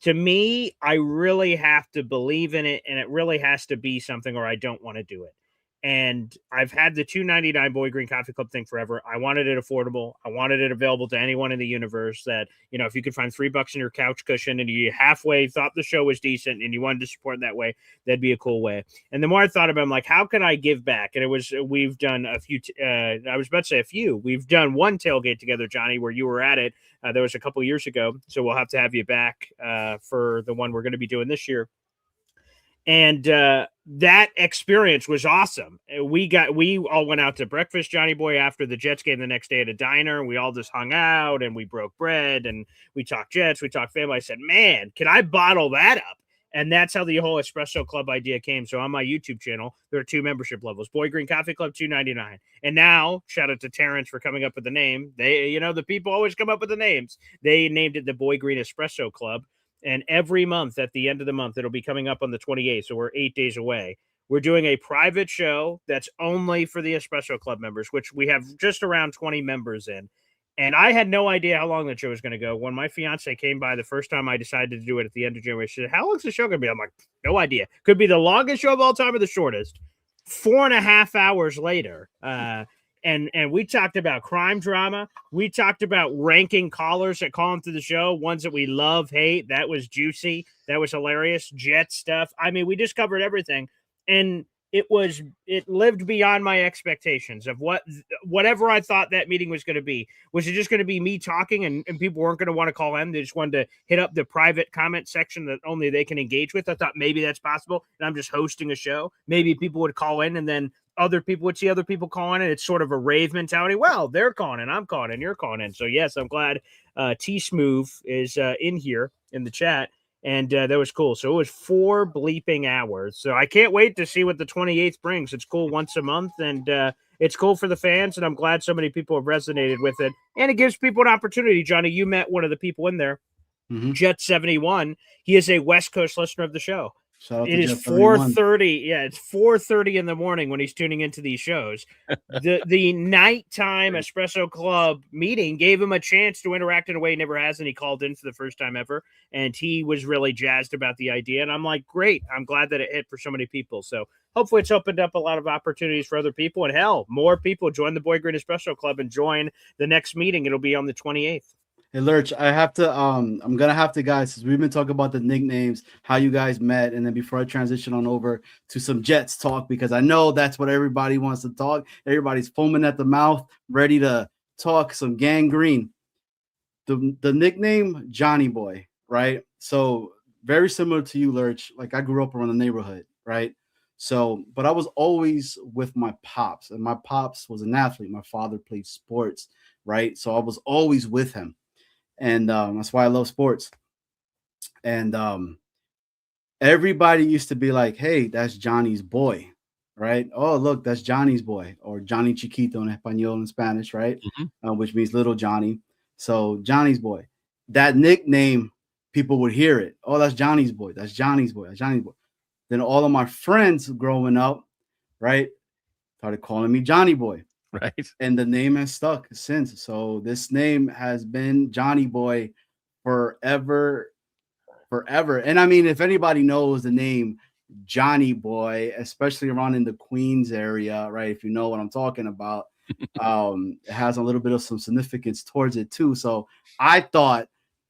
To me, I really have to believe in it, and it really has to be something or I don't want to do it. And I've had the $2.99 Boy Green Coffee Club thing forever. I wanted it affordable. I wanted it available to anyone in the universe that, if you could find $3 in your couch cushion and you halfway thought the show was decent and you wanted to support that way, that'd be a cool way. And the more I thought about it, I'm like, how can I give back? And we've done a few, I was about to say a few. We've done one tailgate together, Johnny, where you were at it. That was a couple of years ago. So we'll have to have you back for the one we're going to be doing this year. And that experience was awesome. We all went out to breakfast, Johnny Boy, after the Jets game the next day at a diner. We all just hung out and we broke bread and we talked Jets, we talked family. I said, man, can I bottle that up? And that's how the whole Espresso Club idea came. So on my YouTube channel, there are 2 membership levels: Boy Green Coffee Club, $2.99. And now, shout out to Terrence for coming up with the name. They, the people always come up with the names. They named it the Boy Green Espresso Club. And every month, at the end of the month, it'll be coming up on the 28th. So we're 8 days away. We're doing a private show that's only for the Espresso Club members, which we have just around 20 members in. And I had no idea how long that show was going to go. When my fiance came by the first time I decided to do it at the end of January, she said, how long's the show going to be? I'm like, no idea. Could be the longest show of all time or the shortest. 4.5 hours later, and we talked about crime drama. We talked about ranking callers that call into the show, ones that we love, hate. That was juicy. That was hilarious. Jet stuff. I mean, we just covered everything. And it lived beyond my expectations of whatever I thought that meeting was going to be. Was it just going to be me talking and people weren't going to want to call in? They just wanted to hit up the private comment section that only they can engage with. I thought maybe that's possible. And I'm just hosting a show. Maybe people would call in and then other people would see other people calling in. It's sort of a rave mentality. Well, they're calling in, I'm calling in, you're calling in. So yes, I'm glad T-Smooth is in here in the chat. And that was cool. So it was 4 bleeping hours. So I can't wait to see what the 28th brings. It's cool once a month, and it's cool for the fans. And I'm glad so many people have resonated with it. And it gives people an opportunity. Johnny, you met one of the people in there, Jet 71. He is a West Coast listener of the show. Shout out It to is Jeff 31. 4:30. Yeah, it's 4:30 in the morning when he's tuning into these shows. The nighttime espresso club meeting gave him a chance to interact in a way he never has, and he called in for the first time ever. And he was really jazzed about the idea. And I'm like, great. I'm glad that it hit for so many people. So hopefully it's opened up a lot of opportunities for other people. And hell, more people join the Boy Green Espresso Club and join the next meeting. It'll be on the 28th. Hey Lurch, I have to I'm gonna have to, guys, since we've been talking about the nicknames, how you guys met, and then before I transition on over to some Jets talk, because I know that's what everybody wants to talk. Everybody's foaming at the mouth, ready to talk some gangrene. The nickname Johnny Boy, right? So very similar to you, Lurch. Like I grew up around the neighborhood, right? So, but I was always with my pops, and my pops was an athlete. My father played sports, right? So I was always with him. And that's why I love sports. And everybody used to be like, hey, that's Johnny's boy, right? Oh, look, that's Johnny's boy, or Johnny Chiquito in Espanol in Spanish, right? Which means little Johnny. So Johnny's boy. That nickname, people would hear it. Oh, that's Johnny's boy. That's Johnny's boy. That's Johnny's boy. Then all of my friends growing up, right, started calling me Johnny Boy. Right. And the name has stuck since. So this name has been Johnny Boy forever. And I mean, if anybody knows the name Johnny Boy, especially around in the Queens area, right? If you know what I'm talking about, it has a little bit of some significance towards it too. So I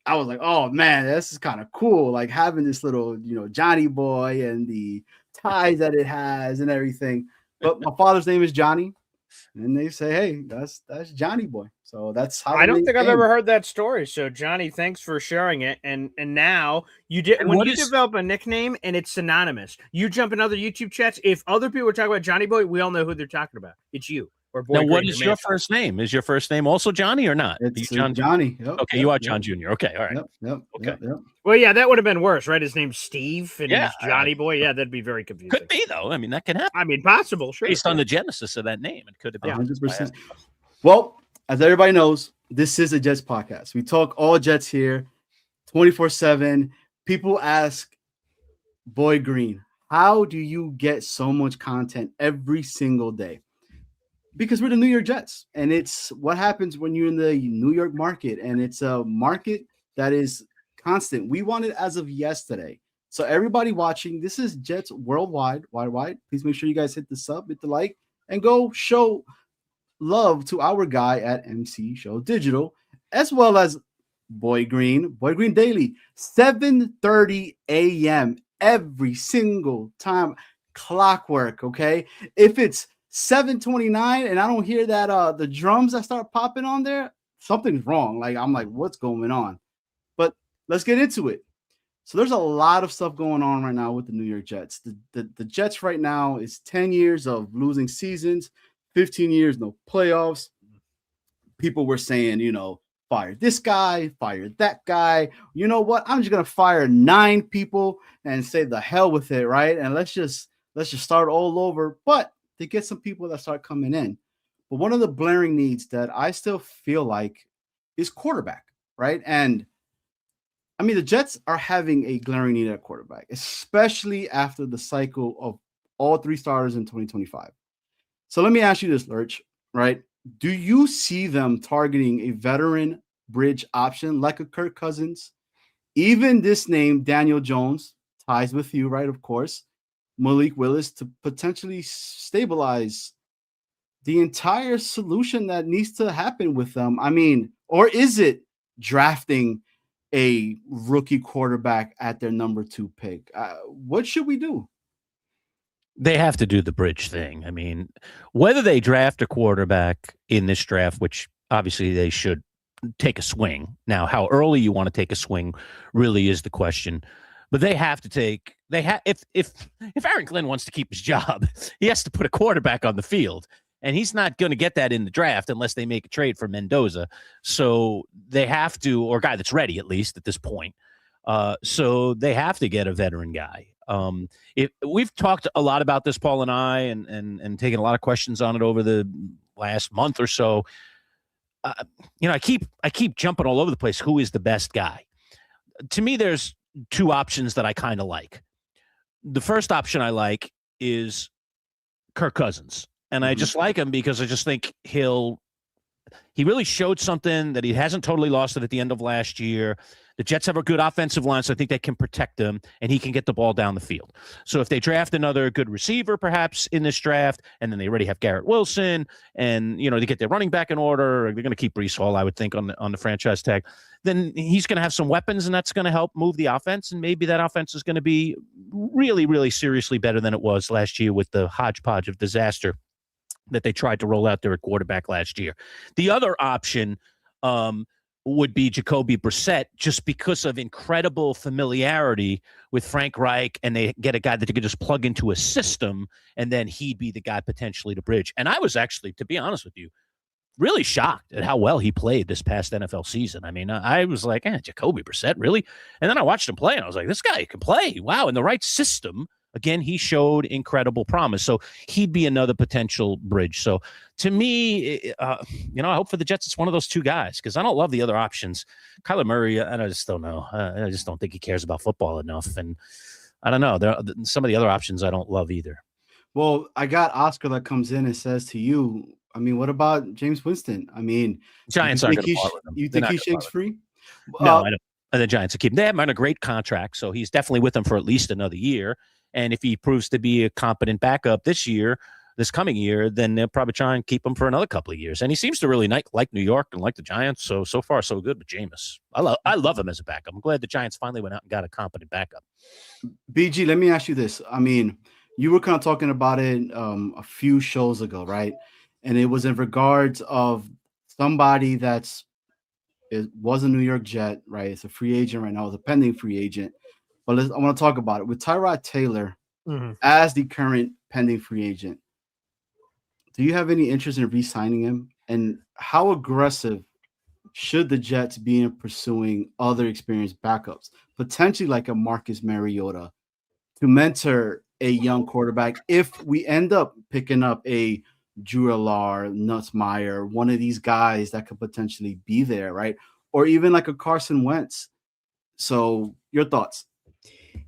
was like, oh man, this is kind of cool. Like having this little, Johnny Boy and the ties that it has and everything. But my father's name is Johnny. And they say, hey, that's Johnny Boy. So that's how I don't think I've ever heard that story. So Johnny, thanks for sharing it. And now you did when you develop a nickname and it's synonymous, you jump in other YouTube chats. If other people are talking about Johnny Boy, we all know who they're talking about. It's you. Or Boy now, Green, what is your first name? Is your first name also Johnny or not? It's John Johnny. Yep, okay, you are John Jr. Okay, all right. Okay. Yep. Well, yeah, that would have been worse, right? His name's Steve and Yeah, he's Johnny Boy. Yeah, that'd be very confusing. Could be though. I mean, that can happen. I mean, possible, sure. Based on the genesis of that name, it could have been 100%. Well, as everybody knows, this is a Jets podcast. We talk all Jets here, 24/7. People ask, Boy Green, how do you get so much content every single day? Because we're the New York Jets, and it's what happens when you're in the New York market, and it's a market that is constant. We want it as of yesterday. So everybody watching, this is Jets Worldwide, wide. Please make sure you guys hit the sub, hit the like, and go show love to our guy at MC Show Digital, as well as Boy Green Daily, 7:30 a.m. every single time, clockwork. Okay, if it's 7:29 and I don't hear that the drums that start popping on there, something's wrong. Like I'm like, what's going on? But let's get into it. So there's a lot of stuff going on right now with the New York Jets. The Jets right now is 10 years of losing seasons, 15 years no playoffs. People were saying, fire this guy, fire that guy. You know what? I'm just gonna fire 9 people and say the hell with it, right? And let's just start all over. But to get some people that start coming in. But one of the blaring needs that I still feel like is quarterback, right? And I mean, the Jets are having a glaring need at quarterback, especially after the cycle of all 3 starters in 2025. So let me ask you this, Lurch, right? Do you see them targeting a veteran bridge option like a Kirk Cousins? Even this name, Daniel Jones, ties with you, right? Of course. Malik Willis to potentially stabilize the entire solution that needs to happen with them. I mean, or is it drafting a rookie quarterback at their number 2 pick? What should we do? They have to do the bridge thing. I mean, whether they draft a quarterback in this draft, which obviously they should take a swing. Now, how early you want to take a swing really is the question. But they have to take. If Aaron Glenn wants to keep his job, he has to put a quarterback on the field, and he's not going to get that in the draft unless they make a trade for Mendoza. So they have to, or a guy that's ready at least at this point. So they have to get a veteran guy. We've talked a lot about this, Paul and I, and taken a lot of questions on it over the last month or so. I keep jumping all over the place. Who is the best guy? To me, there's 2 options that I kind of like. the first option I like is Kirk Cousins. And I just like him because I just think he really showed something that he hasn't totally lost it at the end of last year. The Jets have a good offensive line, so I think they can protect him, and he can get the ball down the field. So if they draft another good receiver, perhaps, in this draft, and then they already have Garrett Wilson, and, they get their running back in order, they're going to keep Breece Hall, I would think, on the franchise tag, then he's going to have some weapons, and that's going to help move the offense, and maybe that offense is going to be really, really seriously better than it was last year with the hodgepodge of disaster that they tried to roll out there at quarterback last year. The other option would be Jacoby Brissett, just because of incredible familiarity with Frank Reich, and they get a guy that they could just plug into a system, and then he'd be the guy potentially to bridge. And I was actually, to be honest with you, really shocked at how well he played this past NFL season. I mean, I was like, Jacoby Brissett, really? And then I watched him play, and I was like, this guy can play. Wow, in the right system. Again, he showed incredible promise. So he'd be another potential bridge. So to me, I hope for the Jets it's one of those two guys, because I don't love the other options. Kyler Murray, I just don't know. I just don't think he cares about football enough. And I don't know. Some of the other options I don't love either. Well, I got Oscar that comes in and says to you, I mean, what about James Winston? I mean, Giants aren't going to part with him. You think he shakes free? No, I don't. And the Giants will keep him. They have him on a great contract, so he's definitely with them for at least another year. And if he proves to be a competent backup this coming year, then they'll probably try and keep him for another couple of years. And he seems to really like New York and like the Giants. So far, so good with Jameis. I love him as a backup. I'm glad the Giants finally went out and got a competent backup. BG, let me ask you this. I mean, you were kind of talking about it a few shows ago, right? And it was in regards of somebody was a New York Jet, right? It's a free agent right now. It's a pending free agent. But I want to talk about it with Tyrod Taylor as the current pending free agent. Do you have any interest in re-signing him? And how aggressive should the Jets be in pursuing other experienced backups, potentially like a Marcus Mariota, to mentor a young quarterback if we end up picking up a Drew Allar, Nussmeier, one of these guys that could potentially be there, right? Or even like a Carson Wentz. So your thoughts?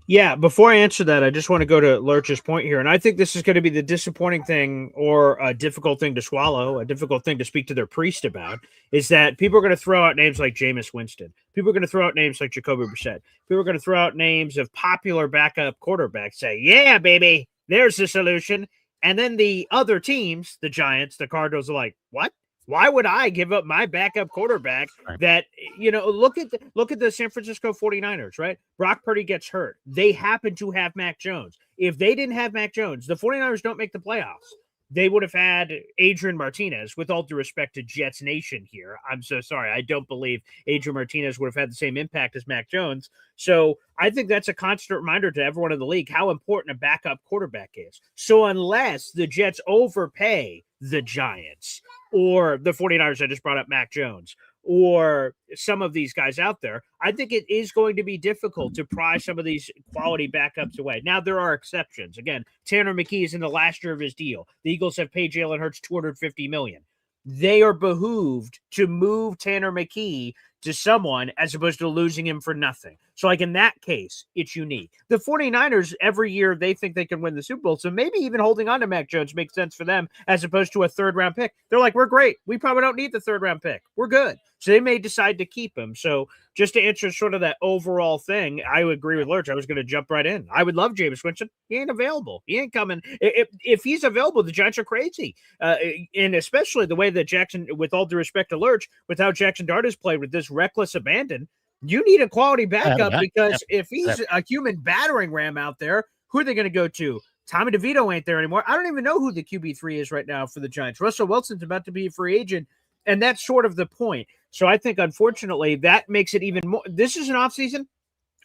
Yeah, before I answer that, I just want to go to Lurch's point here. And I think this is going to be the disappointing thing, or a difficult thing to swallow, a difficult thing to speak to their priest about, is that people are going to throw out names like Jameis Winston. People are going to throw out names like Jacoby Brissett. People are going to throw out names of popular backup quarterbacks, say, yeah, baby, there's the solution. And then the other teams, the Giants, the Cardinals, are like, what? Why would I give up my backup quarterback that, look at the San Francisco 49ers, right? Brock Purdy gets hurt. They happen to have Mac Jones. If they didn't have Mac Jones, the 49ers don't make the playoffs. They would have had Adrian Martinez, with all due respect to Jets Nation here. I'm so sorry. I don't believe Adrian Martinez would have had the same impact as Mac Jones. So I think that's a constant reminder to everyone in the league how important a backup quarterback is. So unless the Jets overpay the Giants or the 49ers, I just brought up Mac Jones, or some of these guys out there, I think it is going to be difficult to pry some of these quality backups away. Now, there are exceptions. Again, Tanner McKee is in the last year of his deal. The Eagles have paid Jalen Hurts $250 million. They are behooved to move Tanner McKee to someone as opposed to losing him for nothing. So like in that case, it's unique. The 49ers, every year, they think they can win the Super Bowl. So maybe even holding on to Mac Jones makes sense for them as opposed to a third-round pick. They're like, we're great. We probably don't need the third-round pick. We're good. So they may decide to keep him. So just to answer sort of that overall thing, I would agree with Lurch. I was going to jump right in. I would love Jameis Winston. He ain't available. He ain't coming. If he's available, the Giants are crazy. And especially the way that Jackson, with all due respect to Lurch, with how Jackson Dart has played with this reckless abandon, you need a quality backup because if he's a human battering ram out there, who are they going to go to? Tommy DeVito ain't there anymore. I don't even know who the QB3 is right now for the Giants. Russell Wilson's about to be a free agent, and that's sort of the point. So I think, unfortunately, that makes it even more. This is an offseason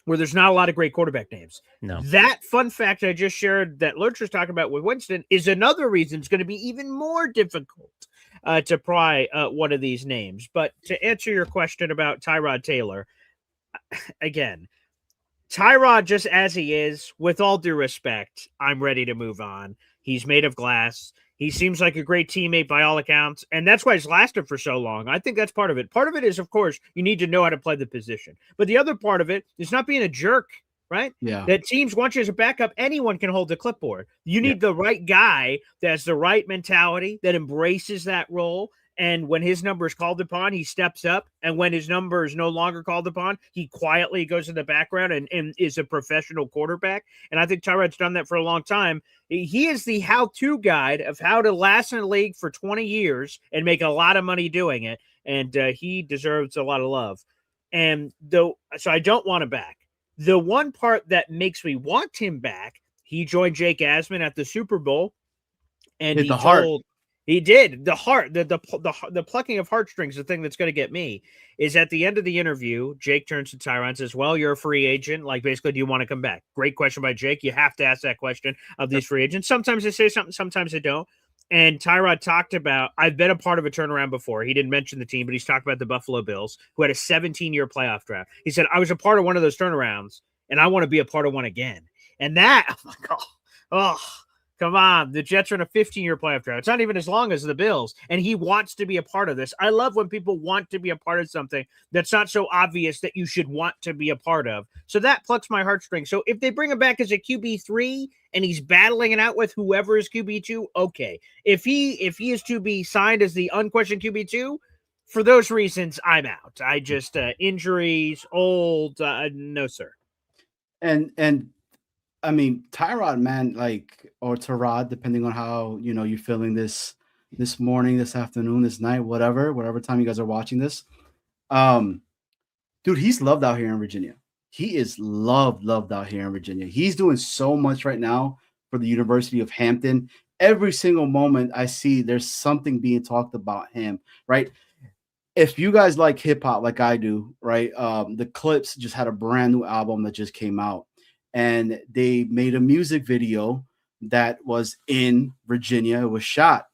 where there's not a lot of great quarterback names. No. That fun fact I just shared that Lurch was talking about with Winston is another reason it's going to be even more difficult to pry one of these names. But to answer your question about Tyrod Taylor, again, Tyrod, just as he is, with all due respect, I'm ready to move on. He's made of glass. He seems like a great teammate by all accounts, and that's why he's lasted for so long. I think that's part of it. Part of it is, of course, you need to know how to play the position. But the other part of it is not being a jerk, right? Yeah. That teams want you as a backup. Anyone can hold the clipboard. You need the right guy that has the right mentality, that embraces that role. And when his number is called upon, he steps up. And when his number is no longer called upon, he quietly goes in the background and is a professional quarterback. And I think Tyrod's done that for a long time. He is the how-to guide of how to last in the league for 20 years and make a lot of money doing it. And he deserves a lot of love. And so I don't want him back. The one part that makes me want him back, he joined Jake Asman at the Super Bowl, and Hit the heart. He did. The heart, the plucking of heartstrings, the thing that's going to get me is at the end of the interview, Jake turns to Tyrod and says, well, you're a free agent. Like, basically, do you want to come back? Great question by Jake. You have to ask that question of these free agents. Sometimes they say something, sometimes they don't. And Tyrod talked about, I've been a part of a turnaround before. He didn't mention the team, but he's talked about the Buffalo Bills, who had a 17-year playoff draft. He said, I was a part of one of those turnarounds, and I want to be a part of one again. And that, I'm like, oh, come on. The Jets are in a 15-year playoff draft. It's not even as long as the Bills, and he wants to be a part of this. I love when people want to be a part of something that's not so obvious that you should want to be a part of. So that plucks my heartstrings. So if they bring him back as a QB3 and he's battling it out with whoever is QB2, okay. If he is to be signed as the unquestioned QB2, for those reasons, I'm out. I just injuries, old, no sir. And I mean, Tyrod, man, like, or Tyrod, depending on how, you're feeling this morning, this afternoon, this night, whatever time you guys are watching this. Dude, he's loved out here in Virginia. He is loved out here in Virginia. He's doing so much right now for the University of Hampton. Every single moment I see, there's something being talked about him, right? If you guys like hip hop like I do, right? The Clips just had a brand new album that just came out, and they made a music video that was in Virginia. It was shot,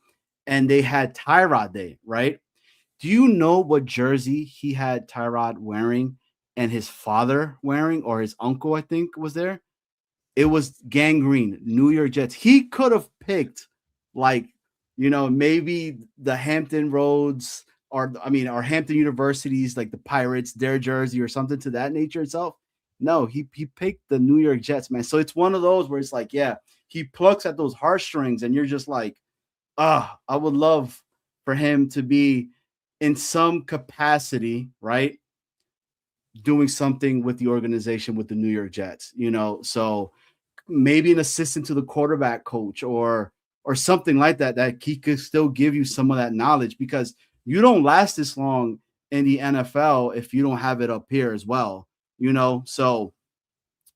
and they had Tyrod Day, right? Do you know what jersey he had Tyrod wearing and his father wearing, or his uncle, I think, was there? It was gangrene, New York Jets. He could have picked, like, maybe the Hampton Roads or Hampton Universities, like the Pirates, their jersey or something to that nature itself. No, he picked the New York Jets, man. So it's one of those where it's like, yeah, he plucks at those heartstrings, and you're just like, I would love for him to be in some capacity, right, doing something with the organization, with the New York Jets, so maybe an assistant to the quarterback coach or something like that he could still give you some of that knowledge, because you don't last this long in the NFL if you don't have it up here as well, so.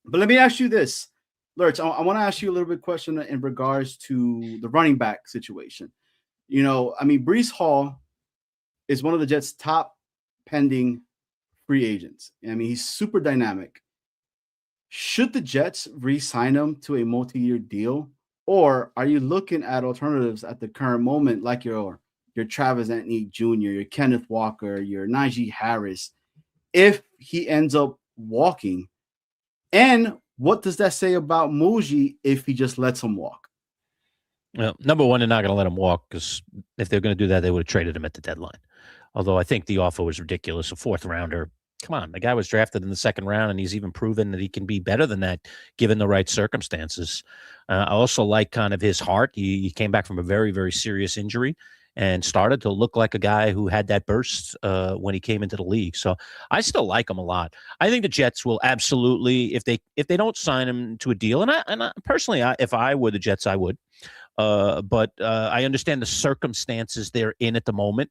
But let me ask you this, Lurch. I want to ask you a little bit question in regards to the running back situation. Breece Hall is one of the Jets' top pending free agents. He's super dynamic. Should the Jets re-sign him to a multi-year deal, or are you looking at alternatives at the current moment, like your Travis Etienne Jr., your Kenneth Walker, your Najee Harris, if he ends up walking? And what does that say about Muji if he just lets him walk? Well, number one, they're not going to let him walk, because if they're going to do that, they would have traded him at the deadline. Although I think the offer was ridiculous, a fourth rounder. Come on, the guy was drafted in the second round, and he's even proven that he can be better than that given the right circumstances. I also like kind of his heart. He came back from a very, very serious injury and started to look like a guy who had that burst when he came into the league. So I still like him a lot. I think the Jets will absolutely, if they don't sign him to a deal, and I personally, if I were the Jets, I would. But I understand the circumstances they're in at the moment,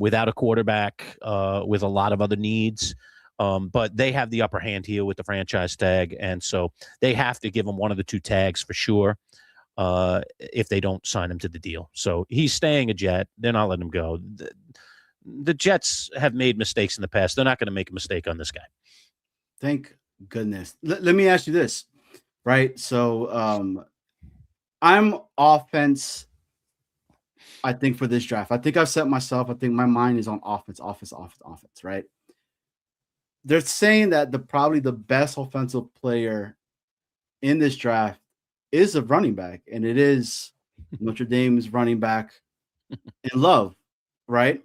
without a quarterback, with a lot of other needs. But they have the upper hand here with the franchise tag, and so they have to give him one of the two tags for sure. If they don't sign him to the deal. So he's staying a Jet. They're not letting him go. The Jets have made mistakes in the past. They're not going to make a mistake on this guy. Thank goodness. Let me ask you this, right? So I'm offense, I think, for this draft. I think I've set myself, I think my mind is on offense, right? They're saying that probably the best offensive player in this draft is a running back, and it is Notre Dame's running back in Love, right?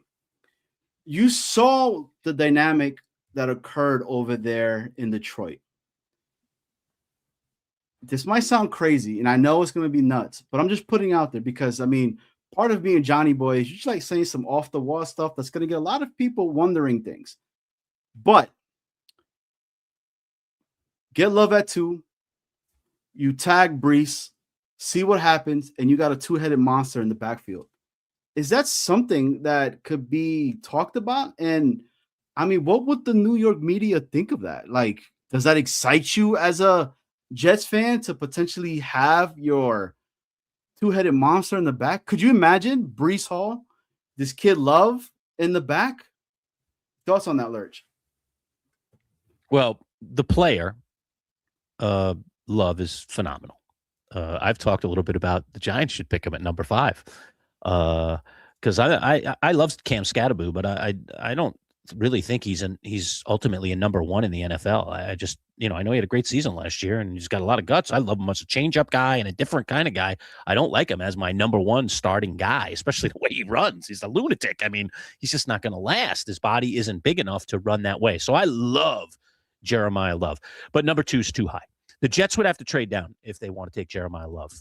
You saw the dynamic that occurred over there in Detroit. this might sound crazy, and I know it's going to be nuts, but I'm just putting out there because, I mean, part of being Johnny Boy is you just like saying some off the wall stuff that's going to get a lot of people wondering things. But get Love at 2, you tag Brees, see what happens, and you got a two-headed monster in the backfield. Is that something that could be talked about? And I mean, what would the New York media think of that? Like, does that excite you as a Jets fan to potentially have your two-headed monster in the back? Could you imagine Brees Hall, this kid Love in the back? Thoughts on that, Lurch? Well, the player, Love, is phenomenal. I've talked a little bit about the Giants should pick him at number 5 because I love Cam Scatterboo, but I don't really think he's ultimately a number 1 in the NFL. I just, I know he had a great season last year and he's got a lot of guts. I love him as a change-up guy and a different kind of guy. I don't like him as my number 1 starting guy, especially the way he runs. He's a lunatic. I mean, he's just not going to last. His body isn't big enough to run that way. So I love Jeremiah Love, but number 2 is too high. The Jets would have to trade down if they want to take Jeremiah Love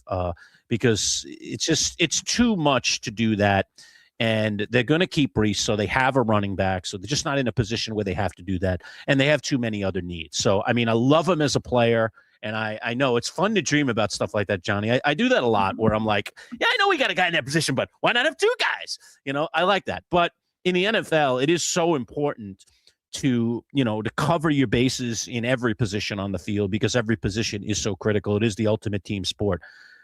because it's too much to do that. And they're going to keep Brees, so they have a running back. So they're just not in a position where they have to do that. And they have too many other needs. So, I mean, I love him as a player. And I know it's fun to dream about stuff like that, Johnny. I do that a lot where I'm like, yeah, I know we got a guy in that position, but why not have 2 guys? I like that. But in the NFL, it is so important to cover your bases in every position on the field because every position is so critical. It is the ultimate team sport.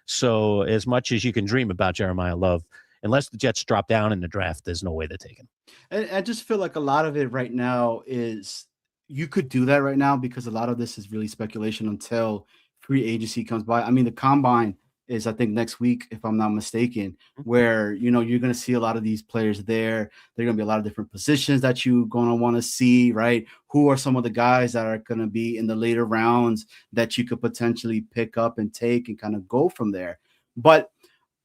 So as much as you can dream about Jeremiah Love, unless the Jets drop down in the draft, there's no way they're taking him. And I just feel like a lot of it right now is you could do that right now because a lot of this is really speculation until free agency comes by. I mean, the combine is, I think, next week, if I'm not mistaken, where, you're going to see a lot of these players there. There are going to be a lot of different positions that you're going to want to see, right? Who are some of the guys that are going to be in the later rounds that you could potentially pick up and take and kind of go from there? But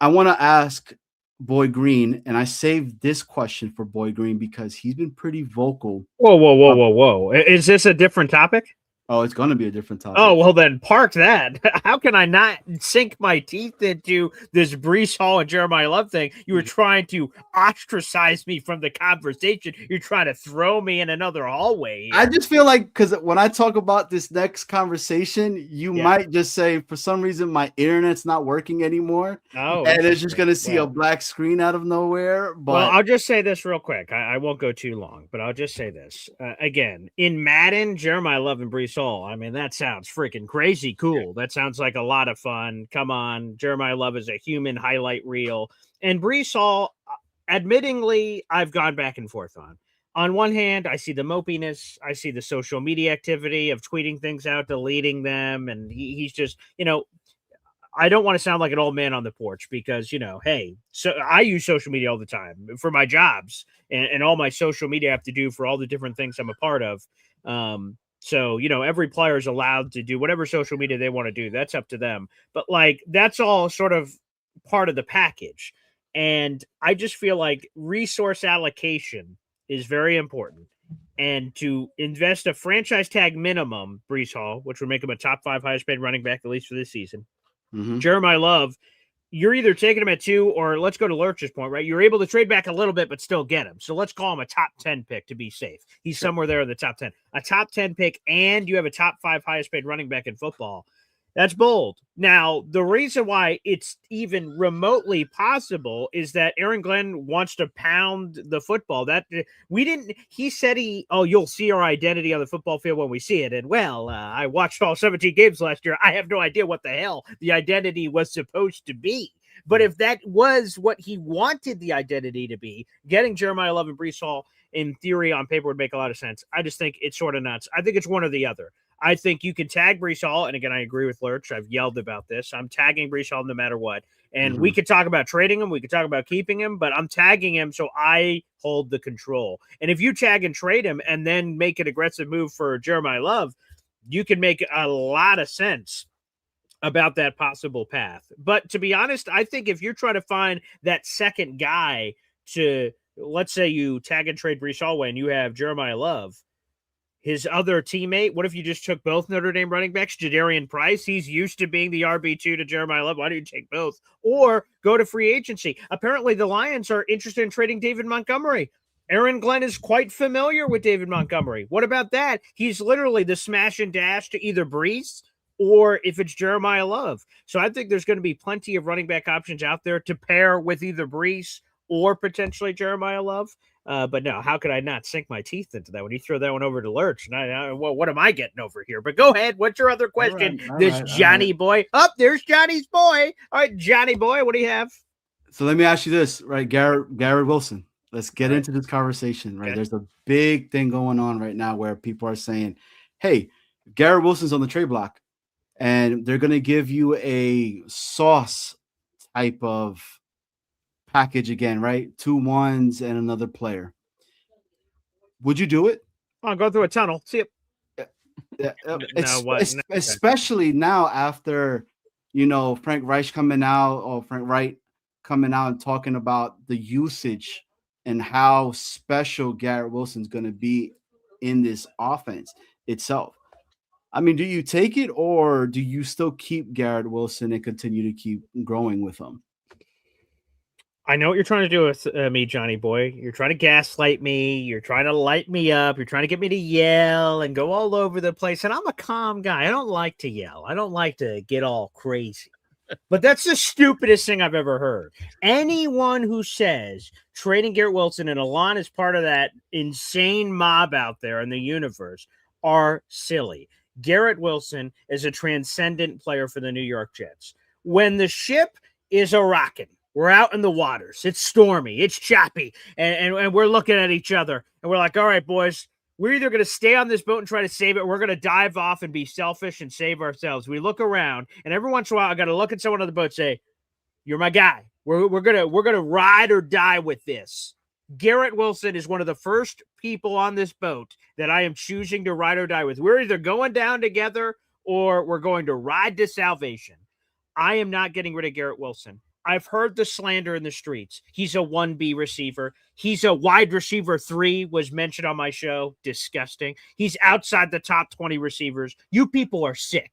I want to ask Boy Green, and I saved this question for Boy Green because he's been pretty vocal. Whoa. Is this a different topic? Oh, it's going to be a different topic. Oh, well, then park that. How can I not sink my teeth into this Brees Hall and Jeremiah Love thing? You were trying to ostracize me from the conversation. You're trying to throw me in another hallway here. I just feel like because when I talk about this next conversation, you might just say, for some reason, my internet's not working anymore. Oh, and it's just going to see a black screen out of nowhere. But well, I'll just say this real quick. I won't go too long, but I'll just say this. Again, in Madden, Jeremiah Love and Brees Hall, I mean, that sounds freaking crazy cool. That sounds like a lot of fun. Come on. Jeremiah Love is a human highlight reel. And Brees Hall, admittingly, I've gone back and forth on. On one hand, I see the mopiness. I see the social media activity of tweeting things out, deleting them. And he's just, I don't want to sound like an old man on the porch because, hey, so I use social media all the time for my jobs and all my social media I have to do for all the different things I'm a part of. So, every player is allowed to do whatever social media they want to do. That's up to them. But that's all sort of part of the package. And I just feel like resource allocation is very important. And to invest a franchise tag minimum, Brees Hall, which would make him a top 5 highest paid running back, at least for this season. Mm-hmm. Jeremiah Love, you're either taking him at 2 or let's go to Lurch's point, right? You're able to trade back a little bit, but still get him. So let's call him a top 10 pick to be safe. He's somewhere there in the top 10. A top 10 pick, and you have a top 5 highest paid running back in football. That's bold. Now, the reason why it's even remotely possible is that Aaron Glenn wants to pound the football. He said you'll see our identity on the football field when we see it. And I watched all 17 games last year. I have no idea what the hell the identity was supposed to be. But if that was what he wanted the identity to be, getting Jeremiah Love and Brees Hall in theory on paper would make a lot of sense. I just think it's sort of nuts. I think it's one or the other. I think you can tag Brees Hall, and again, I agree with Lurch. I've yelled about this. I'm tagging Brees Hall no matter what. And we could talk about trading him. We could talk about keeping him, but I'm tagging him so I hold the control. And if you tag and trade him and then make an aggressive move for Jeremiah Love, you can make a lot of sense about that possible path. But to be honest, I think if you're trying to find that second guy to, let's say you tag and trade Brees Hall and you have Jeremiah Love, his other teammate? What if you just took both Notre Dame running backs? Jadarian Price, he's used to being the RB2 to Jeremiah Love. Why don't you take both? Or go to free agency. Apparently, the Lions are interested in trading David Montgomery. Aaron Glenn is quite familiar with David Montgomery. What about that? He's literally the smash and dash to either Brees or if it's Jeremiah Love. So I think there's going to be plenty of running back options out there to pair with either Brees or potentially Jeremiah Love. But no, how could I not sink my teeth into that when you throw that one over to Lurch? And well, what am I getting over here? But go ahead. What's your other question? All right, Johnny boy. There's Johnny's boy. All right, Johnny boy, what do you have? So let me ask you this, right? Garrett Wilson. Let's get into this conversation, right? Okay. There's a big thing going on right now where people are saying, hey, Garrett Wilson's on the trade block, and they're going to give you a sauce type of package again, right? 2 1s and another player. Would you do it? I'll go through a tunnel. See it. Especially now after, Frank Reich coming out and talking about the usage and how special Garrett Wilson's going to be in this offense itself. I mean, do you take it, or do you still keep Garrett Wilson and continue to keep growing with him? I know what you're trying to do with me, Johnny boy. You're trying to gaslight me. You're trying to light me up. You're trying to get me to yell and go all over the place. And I'm a calm guy. I don't like to yell. I don't like to get all crazy. But that's the stupidest thing I've ever heard. Anyone who says trading Garrett Wilson and Alon is part of that insane mob out there in the universe are silly. Garrett Wilson is a transcendent player for the New York Jets. When the ship is a-rocking, we're out in the waters, it's stormy, it's choppy, and we're looking at each other, and we're like, all right, boys, we're either going to stay on this boat and try to save it, or we're going to dive off and be selfish and save ourselves. We look around, and every once in a while, I got to look at someone on the boat and say, you're my guy. We're gonna ride or die with this. Garrett Wilson is one of the first people on this boat that I am choosing to ride or die with. We're either going down together or we're going to ride to salvation. I am not getting rid of Garrett Wilson. I've heard the slander in the streets. He's a 1B receiver. He's a wide receiver 3 was mentioned on my show. Disgusting. He's outside the top 20 receivers. You people are sick.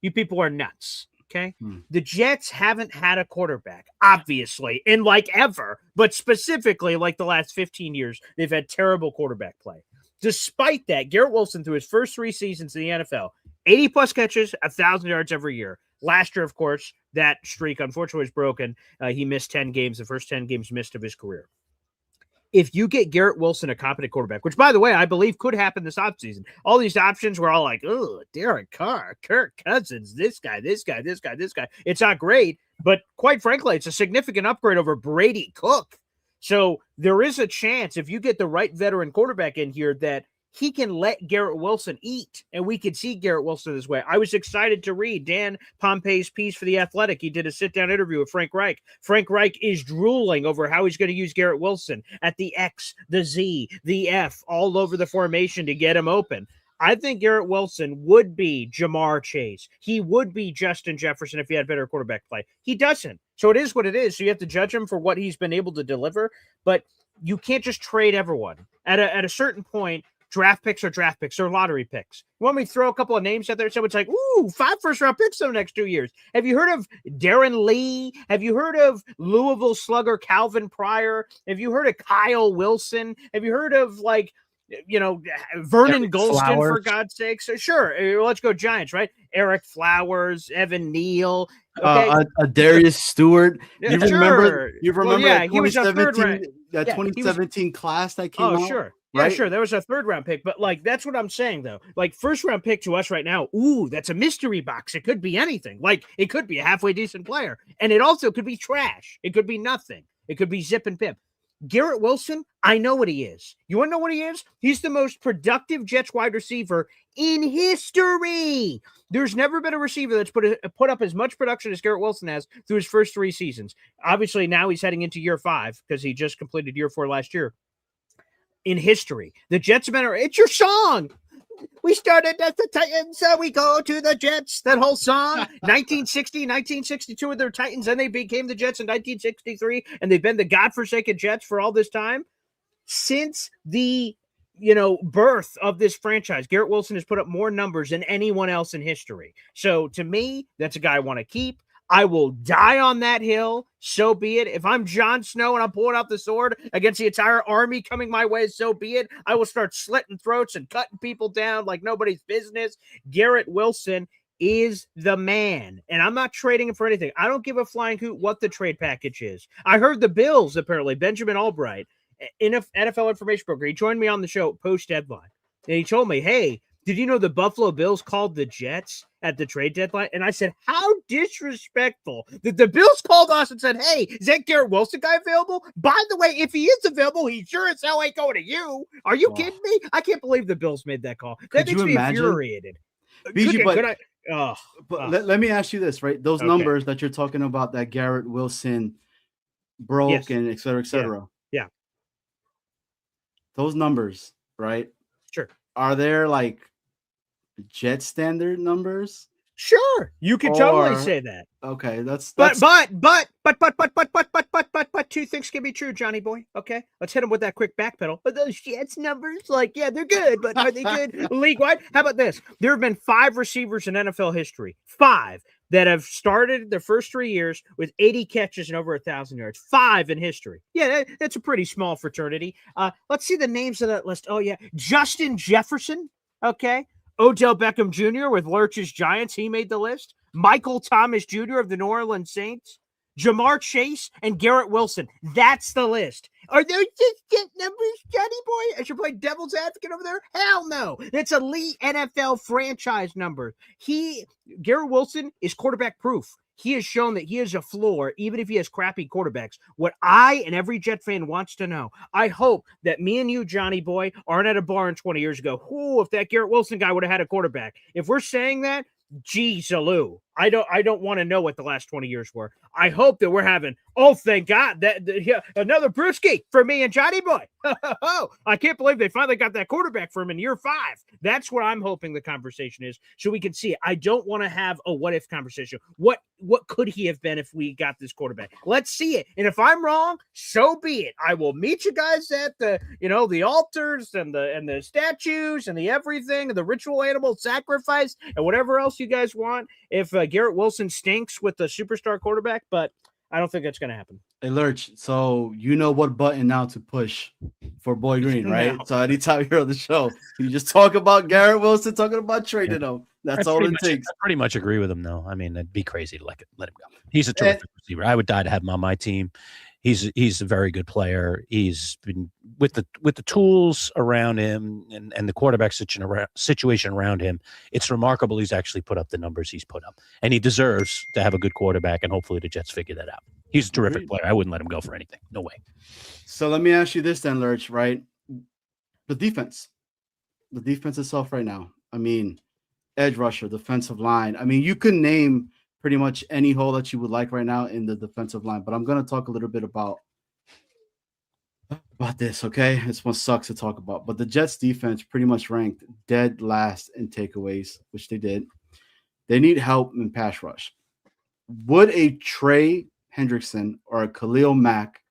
You people are nuts. Okay. The Jets haven't had a quarterback, obviously, in like ever, but specifically like the last 15 years, they've had terrible quarterback play. Despite that, Garrett Wilson, through his first 3 seasons in the NFL, 80 plus catches, 1,000 yards every year. Last year, of course, that streak unfortunately was broken. He missed 10 games, the first 10 games missed of his career. If you get Garrett Wilson a competent quarterback, which, by the way, I believe could happen this offseason, all these options were all like, oh, Derek Carr, Kirk Cousins, this guy. It's not great, but quite frankly, it's a significant upgrade over Brady Cook. So there is a chance if you get the right veteran quarterback in here that he can let Garrett Wilson eat, and we could see Garrett Wilson this way. I was excited to read Dan Pompei's piece for The Athletic. He did a sit-down interview with Frank Reich. Frank Reich is drooling over how he's going to use Garrett Wilson at the X, the Z, the F, all over the formation to get him open. I think Garrett Wilson would be Jamar Chase. He would be Justin Jefferson if he had better quarterback play. He doesn't. So it is what it is. So you have to judge him for what he's been able to deliver, but you can't just trade everyone. At a certain point, draft picks or lottery picks. You want me to throw a couple of names out there? Someone's like, ooh, 5 first-round picks in the next 2 years. Have you heard of Darren Lee? Have you heard of Louisville slugger Calvin Pryor? Have you heard of Kyle Wilson? Have you heard of, Vernon Golston, for God's sakes? So sure, let's go Giants, right? Eric Flowers, Evan Neal. Okay. Darius Stewart. Yeah, you remember that he was a third round. 2017 class that came out? Sure. Right? Yeah, sure. That was a 3rd round pick, but that's what I'm saying though. Like 1st round pick to us right now. Ooh, that's a mystery box. It could be anything. Like it could be a halfway decent player, and it also could be trash. It could be nothing. It could be zip and pip. Garrett Wilson, I know what he is. You want to know what he is? He's the most productive Jets wide receiver in history. There's never been a receiver that's put up as much production as Garrett Wilson has through his first 3 seasons. Obviously, now he's heading into year 5 because he just completed year 4 last year. In history, the Jets have been. It's your song. We started at the Titans, so we go to the Jets. That whole song, 1960, 1962 with their Titans, and they became the Jets in 1963, and they've been the godforsaken Jets for all this time. Since the birth of this franchise, Garrett Wilson has put up more numbers than anyone else in history. So to me, that's a guy I want to keep. I will die on that hill. So be it. If I'm Jon Snow and I'm pulling out the sword against the entire army coming my way, so be it. I will start slitting throats and cutting people down like nobody's business. Garrett Wilson is the man, and I'm not trading him for anything. I don't give a flying hoot what the trade package is. I heard the Bills, apparently, Benjamin Albright, NFL information broker, he joined me on the show post-deadline, and he told me, hey, did you know the Buffalo Bills called the Jets at the trade deadline? And I said, how disrespectful that the Bills called us and said, hey, is that Garrett Wilson guy available? By the way, if he is available, he sure as hell ain't going to you. Are you kidding me? I can't believe the Bills made that call. That makes me infuriated. Let me ask you this, right? Those numbers that you're talking about that Garrett Wilson broke and et cetera, et cetera. Yeah. Those numbers, right? Sure. Are there like Jet standard numbers? Sure, you could totally say that. Okay, that's but two things can be true, Johnny boy. Okay, let's hit him with that quick backpedal. But those Jets numbers, like, yeah, they're good, but are they good league wide? How about this? There have been 5 receivers in NFL history, 5 that have started their first 3 years with 80 catches and over 1,000 yards. 5 in history. Yeah, that's a pretty small fraternity. Let's see the names of that list. Oh yeah, Justin Jefferson. Okay. Odell Beckham Jr. with Lurch's Giants. He made the list. Michael Thomas Jr. of the New Orleans Saints. Jamar Chase and Garrett Wilson. That's the list. Are those just Jet numbers, Johnny boy? I should play devil's advocate over there? Hell no. That's elite NFL franchise number. Garrett Wilson is quarterback proof. He has shown that he is a floor, even if he has crappy quarterbacks. What I and every Jet fan wants to know, I hope that me and you, Johnny boy, aren't at a bar in 20 years ago. If that Garrett Wilson guy would have had a quarterback. If we're saying that, geez, Alou. I don't want to know what the last 20 years were. I hope that we're having, thank God, another brewski for me and Johnny boy. I can't believe they finally got that quarterback for him in year 5. That's what I'm hoping the conversation is, so we can see it. I don't want to have a what if conversation. What could he have been if we got this quarterback? Let's see it. And if I'm wrong, so be it. I will meet you guys at the altars and the statues and the everything and the ritual animal sacrifice and whatever else you guys want. If Garrett Wilson stinks with the superstar quarterback, but I don't think that's going to happen. Hey, Lurch, so you know what button now to push for Boy Green, right? No. So anytime you're on the show, you just talk about Garrett Wilson, talking about trading him. That's all it takes. I pretty much agree with him, though. I mean, it'd be crazy to let him go. He's a terrific receiver. I would die to have him on my team. He's a very good player. He's been with the tools around him and the quarterback situation around him. It's remarkable he's actually put up the numbers he's put up, and he deserves to have a good quarterback. And hopefully the Jets figure that out. He's a terrific player. I wouldn't let him go for anything. No way. So let me ask you this then, Lurch. Right, the defense itself right now. I mean, edge rusher, defensive line. I mean, you can name pretty much any hole that you would like right now in the defensive line. But I'm going to talk a little bit about this, okay? This one sucks to talk about. But the Jets defense pretty much ranked dead last in takeaways, which they did. They need help in pass rush. Would a Trey Hendrickson or a Khalil Mack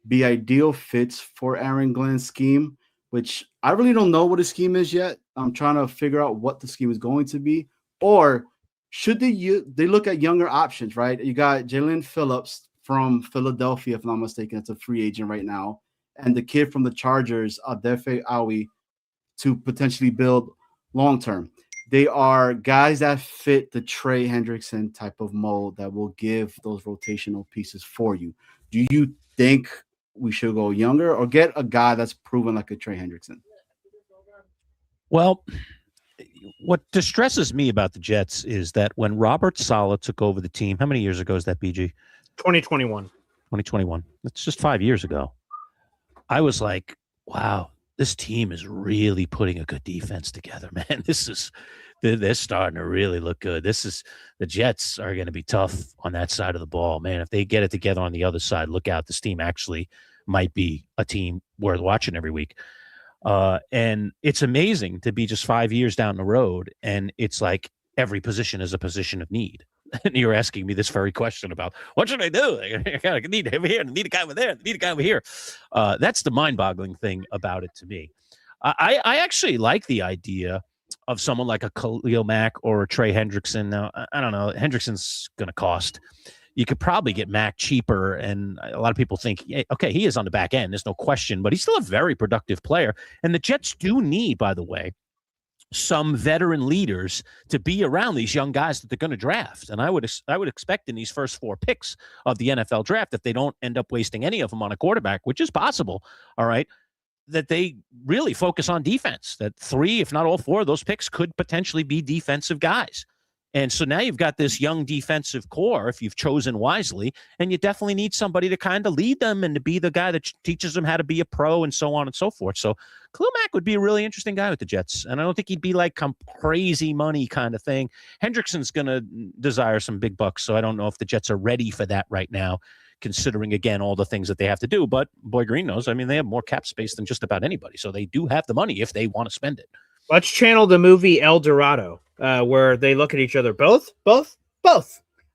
be ideal fits for Aaron Glenn's scheme, which I really don't know what his scheme is yet. I'm trying to figure out what the scheme is going to be. Or should they look at younger options, right? You got Jalen Phillips from Philadelphia, if I'm not mistaken. It's a free agent right now. And the kid from the Chargers, Adefe Awi, to potentially build long-term. They are guys that fit the Trey Hendrickson type of mold that will give those rotational pieces for you. Do you think we should go younger or get a guy that's proven like a Trey Hendrickson? Well, what distresses me about the Jets is that when Robert Saleh took over the team, how many years ago is that, BG? 2021. 2021. That's just 5 years ago. I was like, wow, this team is really putting a good defense together, man. They're starting to really look good. The Jets are going to be tough on that side of the ball, man. If they get it together on the other side, look out. This team actually might be a team worth watching every week. And it's amazing to be just 5 years down the road, and it's like every position is a position of need. And you're asking me this very question about what should I do? I need him here, need a guy over there, need a guy over here. That's the mind-boggling thing about it to me. I actually like the idea of someone like a Khalil Mack or a Trey Hendrickson. Now, I don't know. Hendrickson's going to cost. You could probably get Mack cheaper, and a lot of people think, okay, he is on the back end. There's no question, but he's still a very productive player. And the Jets do need, by the way, some veteran leaders to be around these young guys that they're going to draft. And I would expect in these first 4 picks of the NFL draft, if they don't end up wasting any of them on a quarterback, which is possible, all right, that they really focus on defense, that 3, if not all 4 of those picks could potentially be defensive guys. And so now you've got this young defensive core, if you've chosen wisely, and you definitely need somebody to kind of lead them and to be the guy that teaches them how to be a pro and so on and so forth. So Khalil Mack would be a really interesting guy with the Jets. And I don't think he'd be like crazy money kind of thing. Hendrickson's going to desire some big bucks. So I don't know if the Jets are ready for that right now, considering, again, all the things that they have to do. But Boy Green knows, I mean, they have more cap space than just about anybody. So they do have the money if they want to spend it. Let's channel the movie El Dorado, where they look at each other. Both.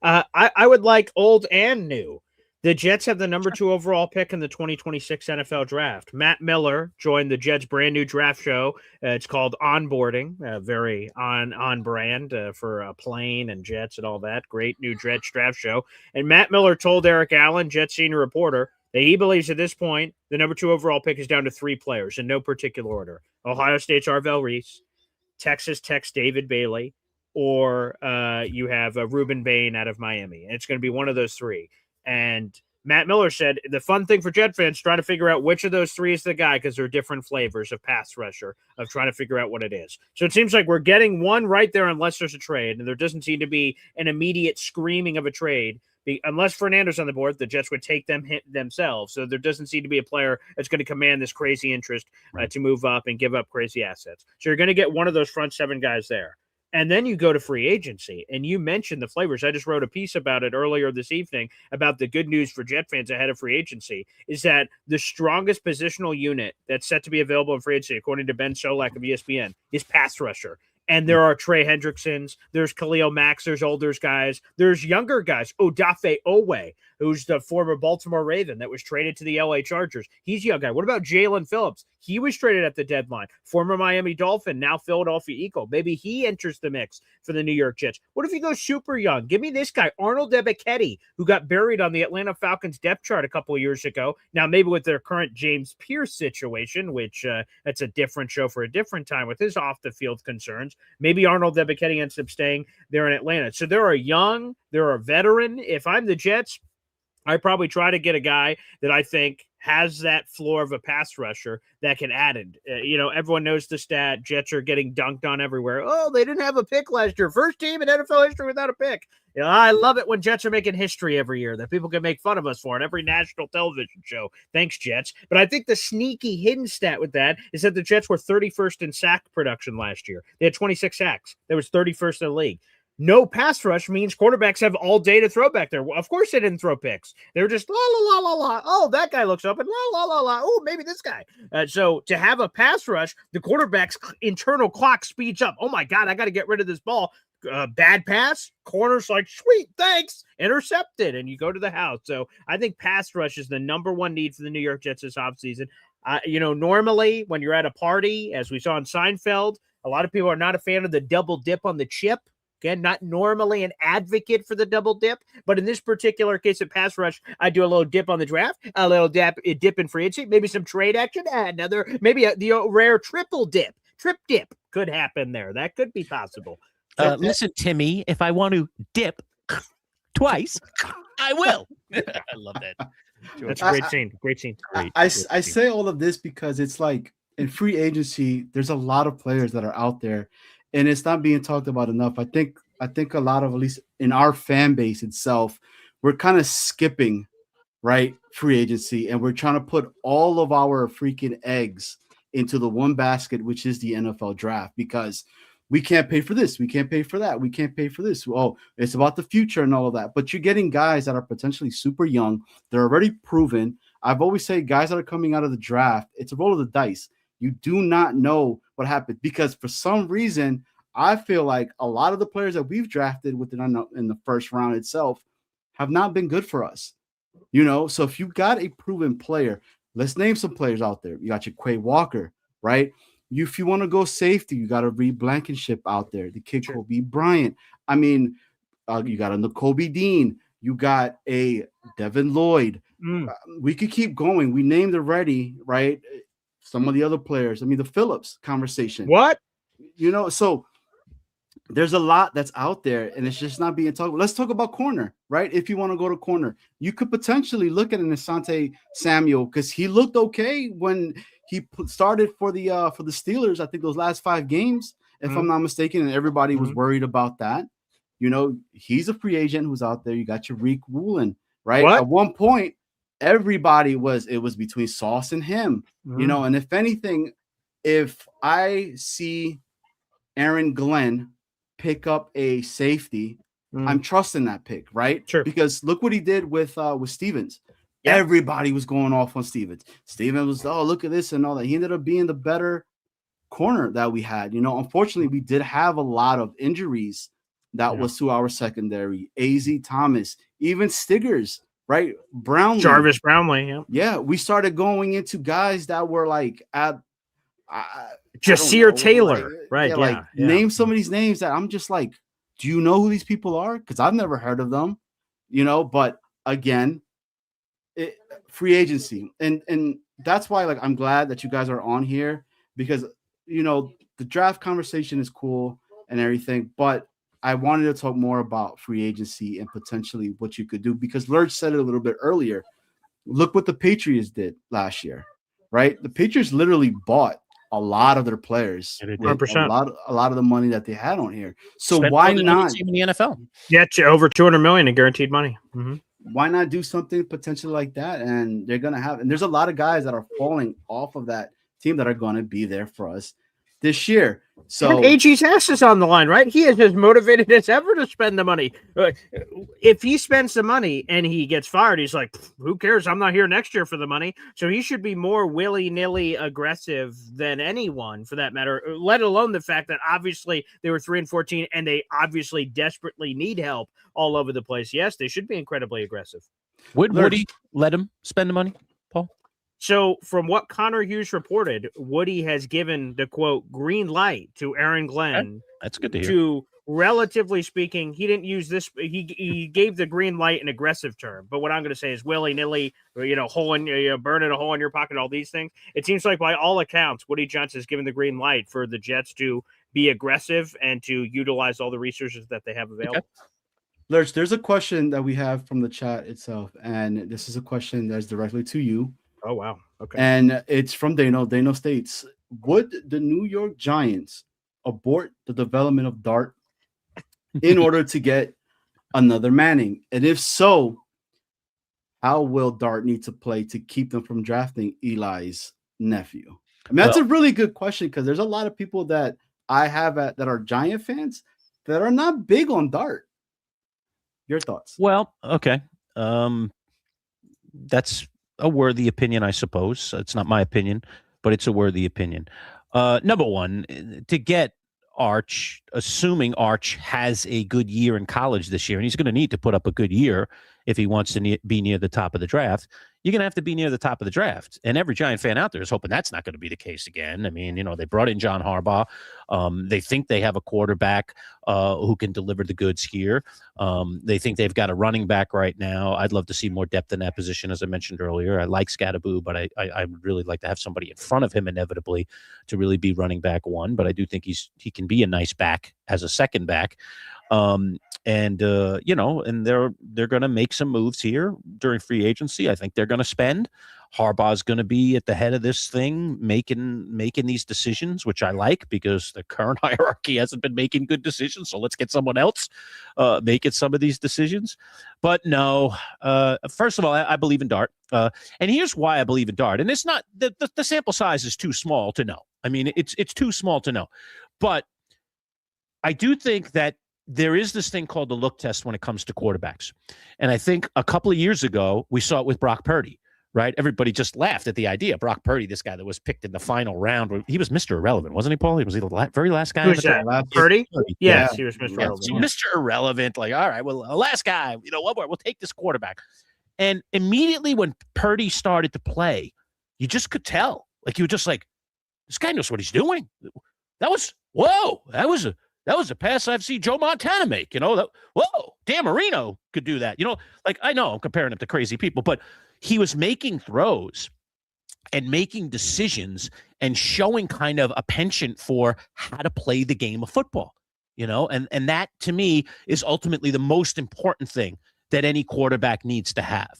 I would like old and new. The Jets have the number 2 overall pick in the 2026 NFL draft. Matt Miller joined the Jets' brand new draft show. It's called Onboarding, very on brand for a plane and Jets and all that. Great new Jets draft show. And Matt Miller told Eric Allen, Jets senior reporter, that he believes at this point the number 2 overall pick is down to 3 players in no particular order. Ohio State's Arvell Reese, Texas Tech's David Bailey, or you have Reuben Bain out of Miami. And it's going to be one of those 3. And Matt Miller said the fun thing for Jet fans trying to figure out which of those 3 is the guy, because there are different flavors of pass rusher of trying to figure out what it is. So it seems like we're getting one right there unless there's a trade, and there doesn't seem to be an immediate screaming of a trade. Unless Fernando's on the board, the Jets would take them themselves. So there doesn't seem to be a player that's going to command this crazy interest to move up and give up crazy assets. So you're going to get one of those front 7 guys there. And then you go to free agency, and you mentioned the flavors. I just wrote a piece about it earlier this evening about the good news for Jet fans ahead of free agency is that the strongest positional unit that's set to be available in free agency, according to Ben Solak of ESPN, is pass rusher. And there are Trey Hendricksons, there's Khalil Mack, there's older guys, there's younger guys. Odafe Owe, who's the former Baltimore Raven that was traded to the LA Chargers. He's a young guy. What about Jalen Phillips? He was traded at the deadline. Former Miami Dolphin, now Philadelphia Eagle. Maybe he enters the mix for the New York Jets. What if he goes super young? Give me this guy, Arnold Ebiketie, who got buried on the Atlanta Falcons depth chart a couple of years ago. Now, maybe with their current James Pierce situation, which that's a different show for a different time with his off-the-field concerns. Maybe Arnold Ebiketie ends up staying there in Atlanta. So there are young, there are veteran. If I'm the Jets, I probably try to get a guy that I think has that floor of a pass rusher that can add it. Everyone knows the stat. Jets are getting dunked on everywhere. Oh, they didn't have a pick last year. First team in NFL history without a pick. I love it when Jets are making history every year that people can make fun of us for on every national television show. Thanks, Jets. But I think the sneaky hidden stat with that is that the Jets were 31st in sack production last year. They had 26 sacks. That was 31st in the league. No pass rush means quarterbacks have all day to throw back there. Well, of course they didn't throw picks. They were just la, la, la, la, la. Oh, that guy looks open. La, la, la, la. Oh, maybe this guy. So to have a pass rush, the quarterback's internal clock speeds up. Oh, my God, I got to get rid of this ball. Bad pass, corner's like, sweet, thanks, intercepted, and you go to the house. So I think pass rush is the number 1 need for the New York Jets this offseason. Normally when you're at a party, as we saw in Seinfeld, a lot of people are not a fan of the double dip on the chip. Again, not normally an advocate for the double dip, but in this particular case of pass rush, I do a little dip on the draft, a little dip in free agency, maybe some trade action, maybe the rare triple dip. Trip dip could happen there. That could be possible. Listen, Timmy, if I want to dip twice, I will. I love that. That's a great scene. Great scene. I say all of this because it's like in free agency, there's a lot of players that are out there, and it's not being talked about enough. I think a lot of, at least in our fan base itself, we're kind of skipping, right, free agency, and we're trying to put all of our freaking eggs into the one basket, which is the NFL draft, because we can't pay for this, we can't pay for that, we can't pay for this. Oh, it's about the future and all of that. But you're getting guys that are potentially super young. They're already proven. I've always said guys that are coming out of the draft, it's a roll of the dice. You do not know what happened, because for some reason, I feel like a lot of the players that we've drafted within in the first round itself have not been good for us. So if you got a proven player, let's name some players out there. You got your Quay Walker, right? If you want to go safety, you got a Reed Blankenship out there. The kid Kobe Bryant. I mean, you got a N'Kobe Dean. You got a Devin Lloyd. We could keep going. We named already, right? Some of the other players. I mean, the Phillips conversation. What? So there's a lot that's out there, and it's just not being talked about. Let's talk about corner, right? If you want to go to corner, you could potentially look at an Asante Samuel because he looked okay when he started for the Steelers. I think those last 5 games, if I'm not mistaken, and everybody was worried about that. He's a free agent who's out there. You got your Reek Woolen, right? What? At one point, everybody was between Sauce and him, and if anything, if I see Aaron Glenn pick up a safety, I'm trusting that pick, right? Sure. Because look what he did with Stevens. Yeah. Everybody was going off on Stevens. Stevens was, oh, look at this and all that. He ended up being the better corner that we had. Unfortunately, we did have a lot of injuries that was to our secondary. AZ Thomas, even Stiggers, right? Brownlee. Jarvis Brownlee, yeah. Yeah, we started going into guys that were like at Jasir Taylor, right? Name some of these names that I'm just like, do you know who these people are? Because I've never heard of them, But again, free agency, and that's why I'm glad that you guys are on here because the draft conversation is cool and everything, but I wanted to talk more about free agency and potentially what you could do because Lurch said it a little bit earlier. Look what the Patriots did last year, right? The Patriots literally bought a lot of their players, 100%. a lot of the money that they had on here. So Spent why more than not any team in the NFL? Yeah, over $200 million in guaranteed money. Why not do something potentially like that? And they're gonna have, and there's a lot of guys that are falling off of that team that are going to be there for us this year. So and AG's ass is on the line, right? He is as motivated as ever to spend the money. If he spends the money and he gets fired, he's like, who cares? I'm not here next year for the money. So he should be more willy-nilly aggressive than anyone for that matter, let alone the fact that obviously they were 3-14 and they obviously desperately need help all over the place. Yes, they should be incredibly aggressive. Would Woody let him spend the money, Paul? So from what Connor Hughes reported, Woody has given the quote green light to Aaron Glenn. That's good to hear. To relatively speaking, he didn't use this. He gave the green light an aggressive term. But what I'm going to say is willy nilly, burning a hole in your pocket, all these things. It seems like by all accounts, Woody Johnson has given the green light for the Jets to be aggressive and to utilize all the resources that they have available. Okay. Lurch, there's a question that we have from the chat itself, and this is a question that's directly to you. Oh, wow. Okay. And it's from Dano. Dano states, would the New York Giants abort the development of Dart in order to get another Manning? And if so, how will Dart need to play to keep them from drafting Eli's nephew? I mean, that's a really good question because there's a lot of people that I have that are Giant fans that are not big on Dart. Your thoughts? Well, okay. That's a worthy opinion, I suppose. It's not my opinion, but it's a worthy opinion. Number one, to get Arch, assuming Arch has a good year in college this year, and he's going to need to put up a good year if he wants to be near the top of the draft, you're going to have to be near the top of the draft. And every Giant fan out there is hoping that's not going to be the case again. I mean, they brought in John Harbaugh. They think they have a quarterback who can deliver the goods here. They think they've got a running back right now. I'd love to see more depth in that position, as I mentioned earlier. I like Scatterboo, but I would really like to have somebody in front of him inevitably to really be running back one. But I do think he can be a nice back as a second back. And they're going to make some moves here during free agency. I think they're going to spend. Harbaugh's going to be at the head of this thing, making these decisions, which I like because the current hierarchy hasn't been making good decisions. So let's get someone else making some of these decisions. But no, first of all, I believe in Dart. And here's why I believe in Dart. And it's not the sample size is too small to know. I mean, it's too small to know. But I do think that there is this thing called the look test when it comes to quarterbacks. And I think a couple of years ago, we saw it with Brock Purdy, right? Everybody just laughed at the idea. Brock Purdy, this guy that was picked in the final round, he was Mr. Irrelevant, wasn't he, Paul? He was the very last guy. Who's that? Purdy? Yes, Yeah. he was Mr. Irrelevant. Mr. Irrelevant. Like, all right, well, last guy, we'll take this quarterback. And immediately when Purdy started to play, you just could tell. Like, you were just like, This guy knows what he's doing. That was a pass I've seen Joe Montana make. Whoa, Dan Marino could do that. Like, I know I'm comparing him to crazy people, but he was making throws and making decisions and showing kind of a penchant for how to play the game of football. And that to me is ultimately the most important thing that any quarterback needs to have.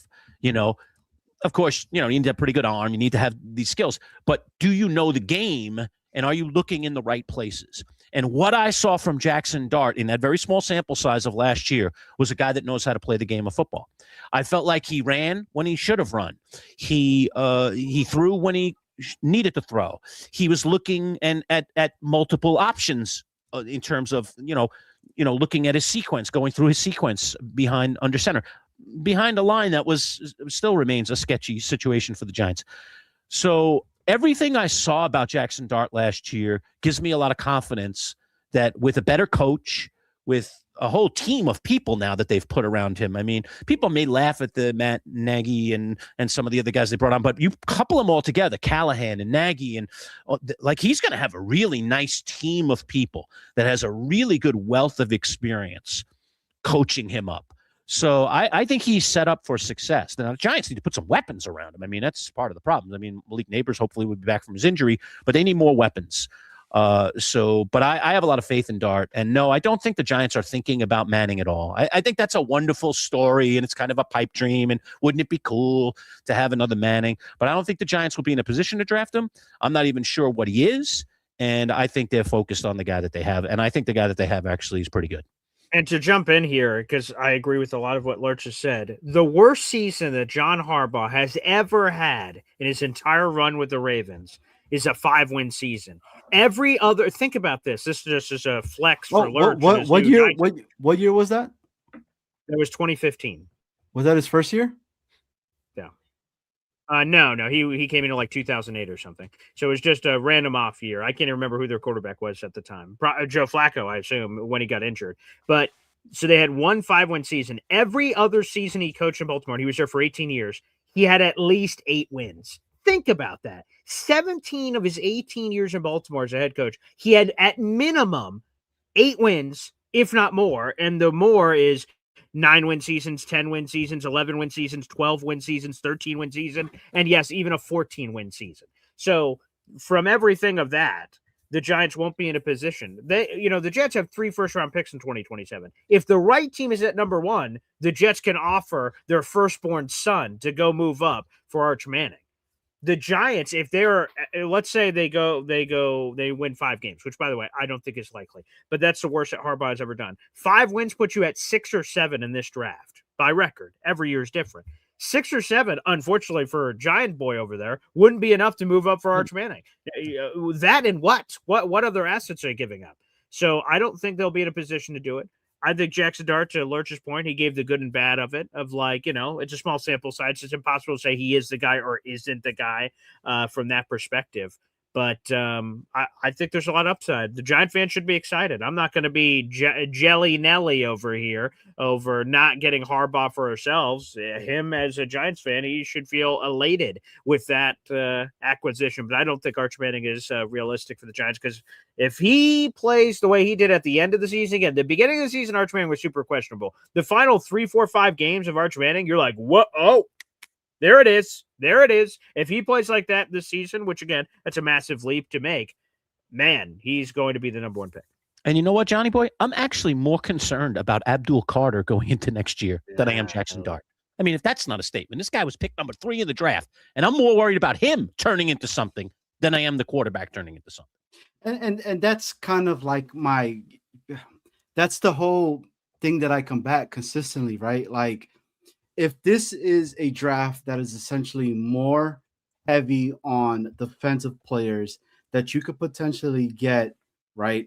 Of course, you need to have a pretty good arm. You need to have these skills, but do you know the game, and are you looking in the right places? And what I saw from Jackson Dart in that very small sample size of last year was a guy that knows how to play the game of football. I felt like he ran when he should have run. He threw when he needed to throw. He was looking at multiple options in terms of looking at his sequence, going through his sequence behind under center, behind a line that still remains a sketchy situation for the Giants. So everything I saw about Jackson Dart last year gives me a lot of confidence that with a better coach, with a whole team of people now that they've put around him. I mean, people may laugh at the Matt Nagy and some of the other guys they brought on, but you couple them all together, Callahan and Nagy, and like he's going to have a really nice team of people that has a really good wealth of experience coaching him up. So I think he's set up for success. Now, the Giants need to put some weapons around him. I mean, that's part of the problem. I mean, Malik Neighbors hopefully would be back from his injury, but they need more weapons. But I have a lot of faith in Dart. And no, I don't think the Giants are thinking about Manning at all. I think that's a wonderful story, and it's kind of a pipe dream. And wouldn't it be cool to have another Manning? But I don't think the Giants will be in a position to draft him. I'm not even sure what he is. And I think they're focused on the guy that they have. And I think the guy that they have actually is pretty good. And to jump in here, because I agree with a lot of what Lurch has said, the worst season that John Harbaugh has ever had in his entire run with the Ravens is a 5-win season. Every other, think about this. This just is a flex for Lurch. What year? What year was that? That was 2015. Was that his first year? No. He came into like 2008 or something. So it was just a random off year. I can't even remember who their quarterback was at the time. Joe Flacco, I assume, when he got injured. But so they had one 5-win season. Every other season he coached in Baltimore, he was there for 18 years. He had at least 8 wins. Think about that. 17 of his 18 years in Baltimore as a head coach, he had at minimum 8 wins, if not more. And the more is 9-win seasons, 10-win seasons, 11-win seasons, 12-win seasons, 13-win season, and yes, even a 14-win season. So from everything of that, the Giants won't be in a position. The Jets have 3 first-round picks in 2027. If the right team is at number 1, the Jets can offer their firstborn son to go move up for Arch Manning. The Giants, if they're, let's say they win 5 games, which by the way, I don't think is likely, but that's the worst that Harbaugh has ever done. 5 wins puts you at 6 or 7 in this draft by record. Every year is different. 6 or 7, unfortunately for a Giant boy over there, wouldn't be enough to move up for Arch Manning. That and what other assets are they giving up? So I don't think they'll be in a position to do it. I think Jackson Dart, to Lurch's point, he gave the good and bad of it, of like, it's a small sample size. It's impossible to say he is the guy or isn't the guy from that perspective. But I think there's a lot of upside. The Giant fans should be excited. I'm not going to be Jelly Nelly over here over not getting Harbaugh for ourselves. Him as a Giants fan, he should feel elated with that acquisition. But I don't think Arch Manning is realistic for the Giants, because if he plays the way he did at the end of the season, again, the beginning of the season, Arch Manning was super questionable. The final 3, 4, 5 games of Arch Manning, you're like, what? Oh, there it is. There it is. If he plays like that this season, which again, that's a massive leap to make, man, he's going to be the number 1 pick. And you know what, Johnny boy? I'm actually more concerned about Abdul Carter going into next year than I am Jackson Dart. I mean, if that's not a statement, this guy was picked number 3 in the draft, and I'm more worried about him turning into something than I am the quarterback turning into something. And that's kind of like that's the whole thing that I combat consistently, right? Like, if this is a draft that is essentially more heavy on defensive players that you could potentially get, right,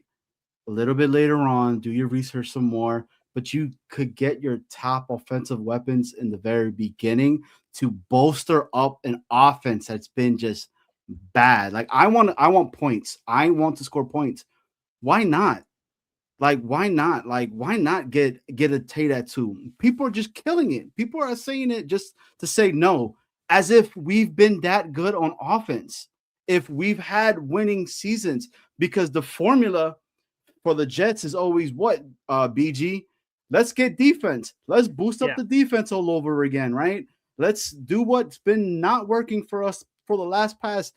a little bit later on, do your research some more, but you could get your top offensive weapons in the very beginning to bolster up an offense that's been just bad. Like, I want points. I want to score points. Why not? Like, why not? Like, why not get a Tate at 2? People are just killing it. People are saying it just to say no, as if we've been that good on offense. if we've had winning seasons, because the formula for the Jets is always what, BG? Let's get defense. Let's boost up the defense all over again, right? Let's do what's been not working for us for the last past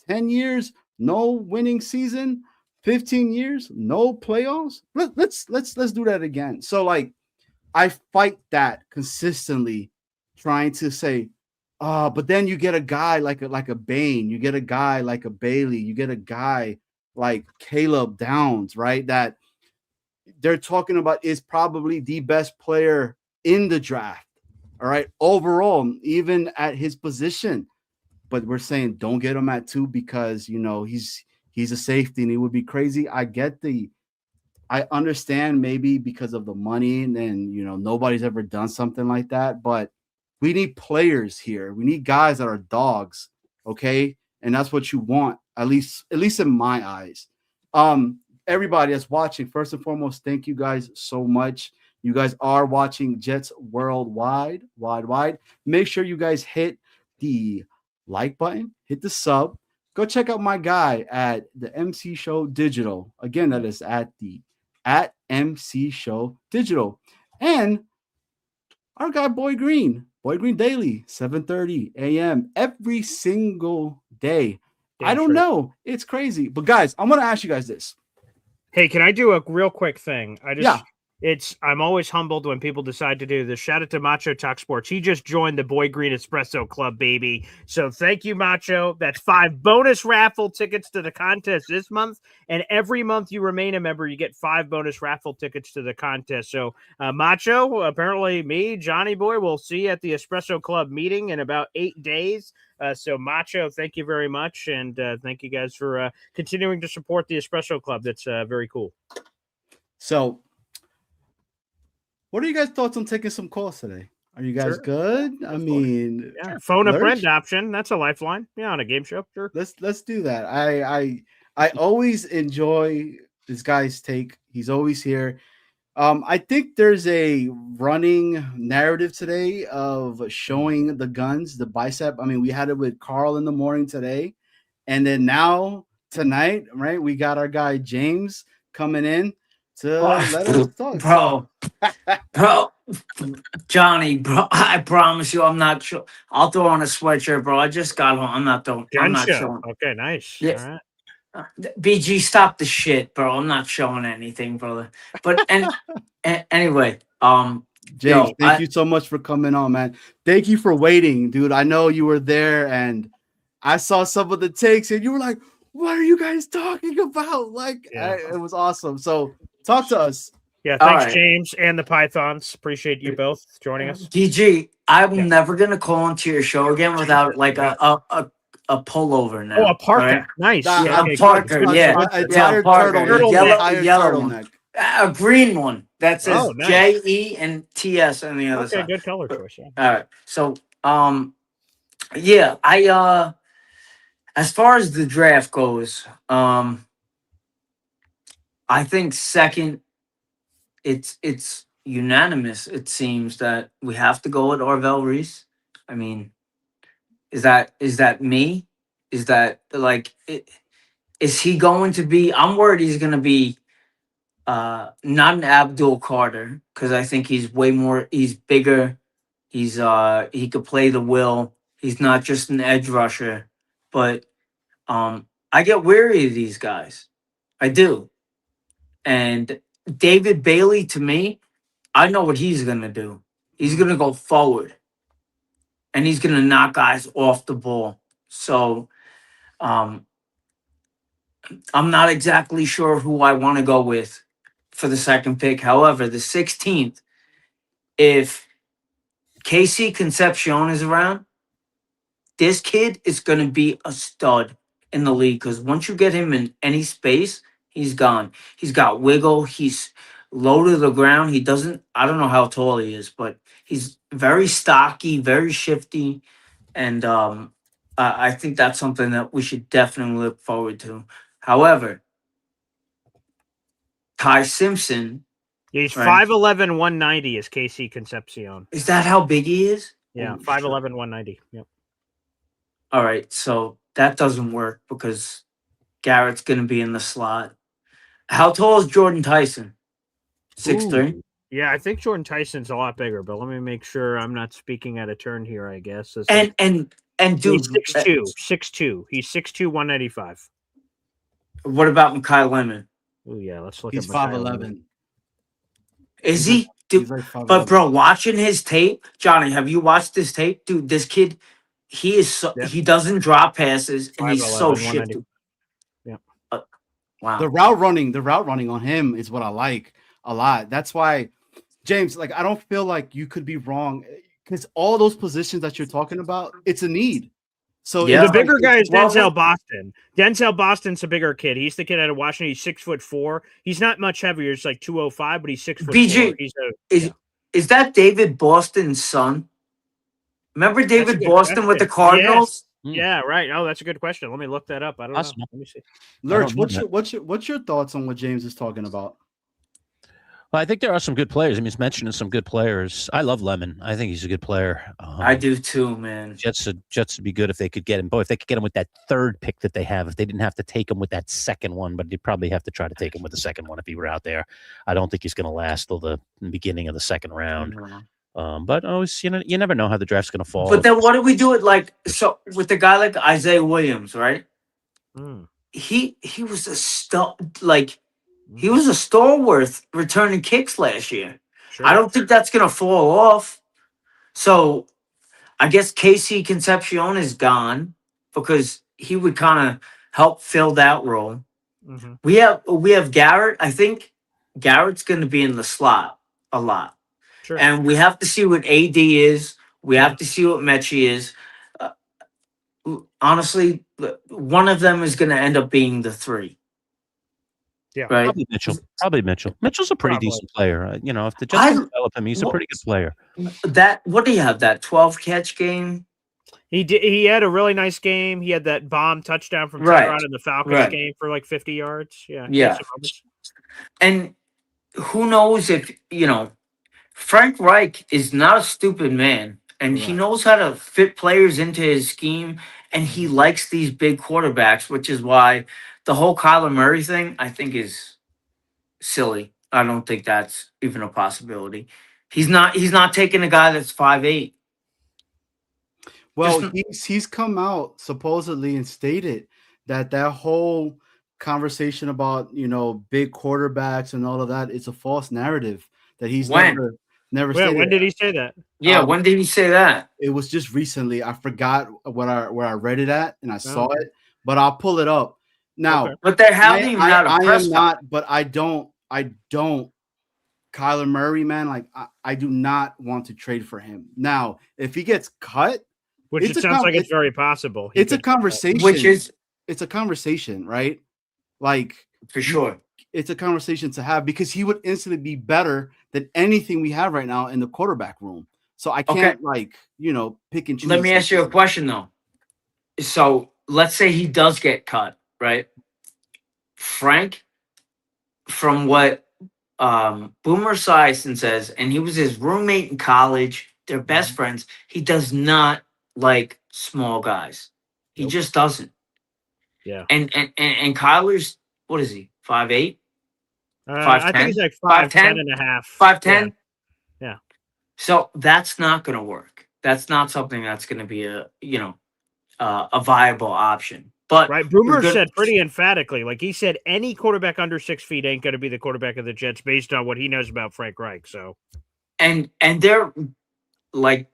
10 years. No winning season, 15 years, no playoffs. Let's do that again. So like I fight that consistently, trying to say, but then you get a guy like a Bain, you get a guy like a Bailey, you get a guy like Caleb Downs, right? That they're talking about is probably the best player in the draft. All right, overall, even at his position. But we're saying don't get him at 2 because he's a safety and he would be crazy. I understand maybe because of the money and nobody's ever done something like that, but we need players here. We need guys that are dogs, okay? And that's what you want, at least in my eyes. Everybody that's watching, first and foremost, thank you guys so much. You guys are watching Jets Worldwide, wide. Make sure you guys hit the like button, hit the sub. Go check out my guy at the MC Show Digital. Again, that is at MC Show Digital. And our guy Boy Green Daily, 7:30 a.m. every single day. I don't know. It's crazy. But guys, I'm going to ask you guys this. Hey, can I do a real quick thing? I'm always humbled when people decide to do this. Shout out to Macho Talk Sports. He just joined the Boy Green Espresso Club, baby. So thank you, Macho. That's 5 bonus raffle tickets to the contest this month. And every month you remain a member, you get 5 bonus raffle tickets to the contest. So Macho, apparently me, Johnny Boy, will see you at the Espresso Club meeting in about 8 days. So Macho, thank you very much. And thank you guys for continuing to support the Espresso Club. That's very cool. So what are you guys' thoughts on taking some calls today? Are you guys good? I mean, phone a friend option. That's a lifeline. Yeah, on a game show. Sure. Let's do that. I always enjoy this guy's take. He's always here. I think there's a running narrative today of showing the guns, the bicep. I mean, we had it with Carl in the morning today, and then now tonight, right? We got our guy James coming in to let us talk. Bro, Johnny, bro, I promise you, I'm not sure. I'll throw on a sweatshirt, bro. I just got home. I'm not showing. Okay, nice. Yeah. All right. BG, stop the shit, bro. I'm not showing anything, brother. But anyway, James, thank you so much for coming on, man. Thank you for waiting, dude. I know you were there, and I saw some of the takes, and you were like, "What are you guys talking about?" Like, it was awesome. So, talk to us. Yeah, thanks, James, and the Pythons. Appreciate you both joining us. DG, I'm never gonna call into your show again without like a pullover now. Oh, a parka. Right? Nice. A parka. A parka. Yellow one. A green one that says JE and TS on the other side. Okay, good color choice. Yeah. All right. So, I as far as the draft goes, I think second. It's unanimous. It seems that we have to go with Orville Reese. I mean, is that me? Is that is he going to be? I'm worried he's going to be not an Abdul Carter because I think he's way more. He's bigger. He could play the will. He's not just an edge rusher. But I get weary of these guys. I do, and David Bailey, to me, I know what he's going to do. He's going to go forward. And he's going to knock guys off the ball. So I'm not exactly sure who I want to go with for the second pick. However, the 16th, if KC Concepcion is around, this kid is going to be a stud in the league. Because once you get him in any space, he's gone. He's got wiggle. He's low to the ground. He doesn't, I don't know how tall he is, but he's very stocky, very shifty. And I think that's something that we should definitely look forward to. However, Ty Simpson. He's 5'11", 190 is KC Concepcion. Is that how big he is? Yeah, 5'11", 190. Yep. All right. So that doesn't work because Garrett's going to be in the slot. How tall is Jordan Tyson? 6'3". Ooh. Yeah, I think Jordan Tyson's a lot bigger, but let me make sure I'm not speaking out of turn here, I guess. And dude, he's 6'2". 6'2". He's 6'2", 195. what about Mekhi Lemon? Oh yeah, let's look He's at Mekhi 5'11". Is He's he? Dude, He's like 5'11". but bro, watching his tape, Johnny, have you watched this tape? Dude, this kid, he is so Yep. he doesn't drop passes and he's 5'11", so 190. shifty. Yeah. Wow. The route running on him is what I like a lot. That's why, James, like, I don't feel like you could be wrong because all those positions that you're talking about, it's a need. So Yeah. The bigger guy is Well, Denzel Boston. Denzel Boston's a bigger kid. He's the kid out of Washington. He's 6'4". He's not much heavier. It's like 205, but he's 6'4". BG, He's is that David Boston's son? Remember That's a David good Boston with the question. Cardinals? Yeah, right. Oh, that's a good question. Let me look that up. I don't Awesome. know. Let me see. Lurch, I don't know what's your thoughts on what James is talking about? Well, I think there are some good players. I mean, he's mentioning some good players. I love Lemon. I think he's a good player. I do too, man. Jets would be good if they could get him. Boy, if they could get him with that third pick that they have, if they didn't have to take him with that second one, but they'd probably have to try to take him with the second one if he were out there. I don't think he's going to last till the beginning of the second round. But always, you never know how the draft's going to fall. But then what do we do with with a guy like Isaiah Williams, right? Hmm. He was a he was a stalwart returning kicks last year. Sure. I don't think that's gonna fall off. So I guess Casey Concepcion is gone because he would kind of help fill that role. Mhm. We have Garrett. I think Garrett's gonna be in the slot a lot. Sure. And we have to see what AD is. We have to see what Mechie is. Honestly, one of them is going to end up being the 3. Yeah. Right. Probably Mitchell. Mitchell's a pretty Probably. decent player. If the Jets can develop him, he's a pretty good player. What do you have? That 12 catch game? He did. He had a really nice game. He had that bomb touchdown from Right. Tyrod in the Falcons game for like 50 yards. Yeah. Yeah. And who knows if Frank Reich is not a stupid man, and he knows how to fit players into his scheme, and he likes these big quarterbacks, which is why the whole Kyler Murray thing, I think, is silly. I don't think that's even a possibility. He's not taking a guy that's 5'8". Well, he's come out supposedly and stated that whole conversation about big quarterbacks and all of that is a false narrative that he's never stated. When did he say that? Yeah, when did he say that? It was just recently. I forgot where I read it at and I saw it, but I'll pull it up now. Okay. But they haven't even had a press am not, but I don't. Kyler Murray, man, like I do not want to trade for him. Now, if he gets cut, which it sounds like it's very possible. It's a conversation. It's a conversation, right? Like for sure. It's a conversation to have because he would instantly be better than anything we have right now in the quarterback room. So I can't pick and choose. Let me ask you a question though. So let's say he does get cut, right? Frank, from what Boomer Esiason says, and he was his roommate in college, they're best friends. He does not like small guys. He just doesn't. Yeah. And Kyler's, what is he? 5'8"? I think he's like 5'10" and a half. 5'10"? Yeah. So that's not going to work. That's not something that's going to be a viable option. But right, Boomer said pretty emphatically, like he said, any quarterback under 6 feet ain't going to be the quarterback of the Jets based on what he knows about Frank Reich. So, and they're like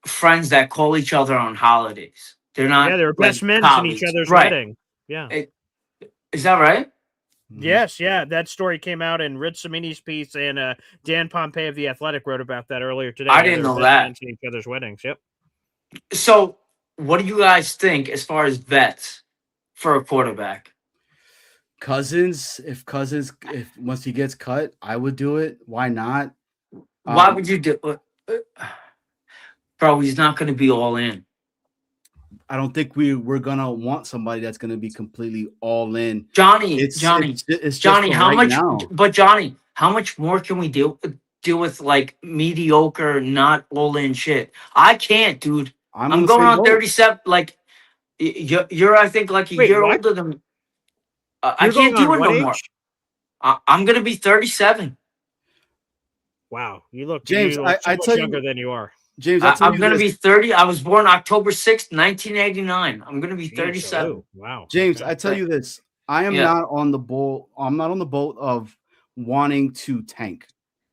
friends that call each other on holidays. They're not. Yeah, they're best men in each other's wedding. Yeah, is that right? Yes, yeah. That story came out in Rich Cimini's piece, and Dan Pompei of The Athletic wrote about that earlier today. I didn't know that. In each other's weddings. Yep. So, what do you guys think as far as vets for a quarterback? Cousins, if once he gets cut, I would do it. Why not? Why would you do it? Bro, he's not going to be all in. I don't think we're gonna want somebody that's gonna be completely all in. Johnny, how much? But Johnny, how much more can we deal with like mediocre, not all in shit? I can't, dude. I'm going on 37. Like You're I think like a Wait, year what? older than. I You're going can't do on it what no age? more. I'm gonna be 37. Wow, you look James, so I much tell younger you, than you are. James, I tell I'm you gonna this, be 30. I was born October 6th, 1989. I'm gonna be Jeez, 37. oh, wow. James, Okay. I tell you this. I am Yeah. not on the boat. I'm not on the boat of wanting to tank.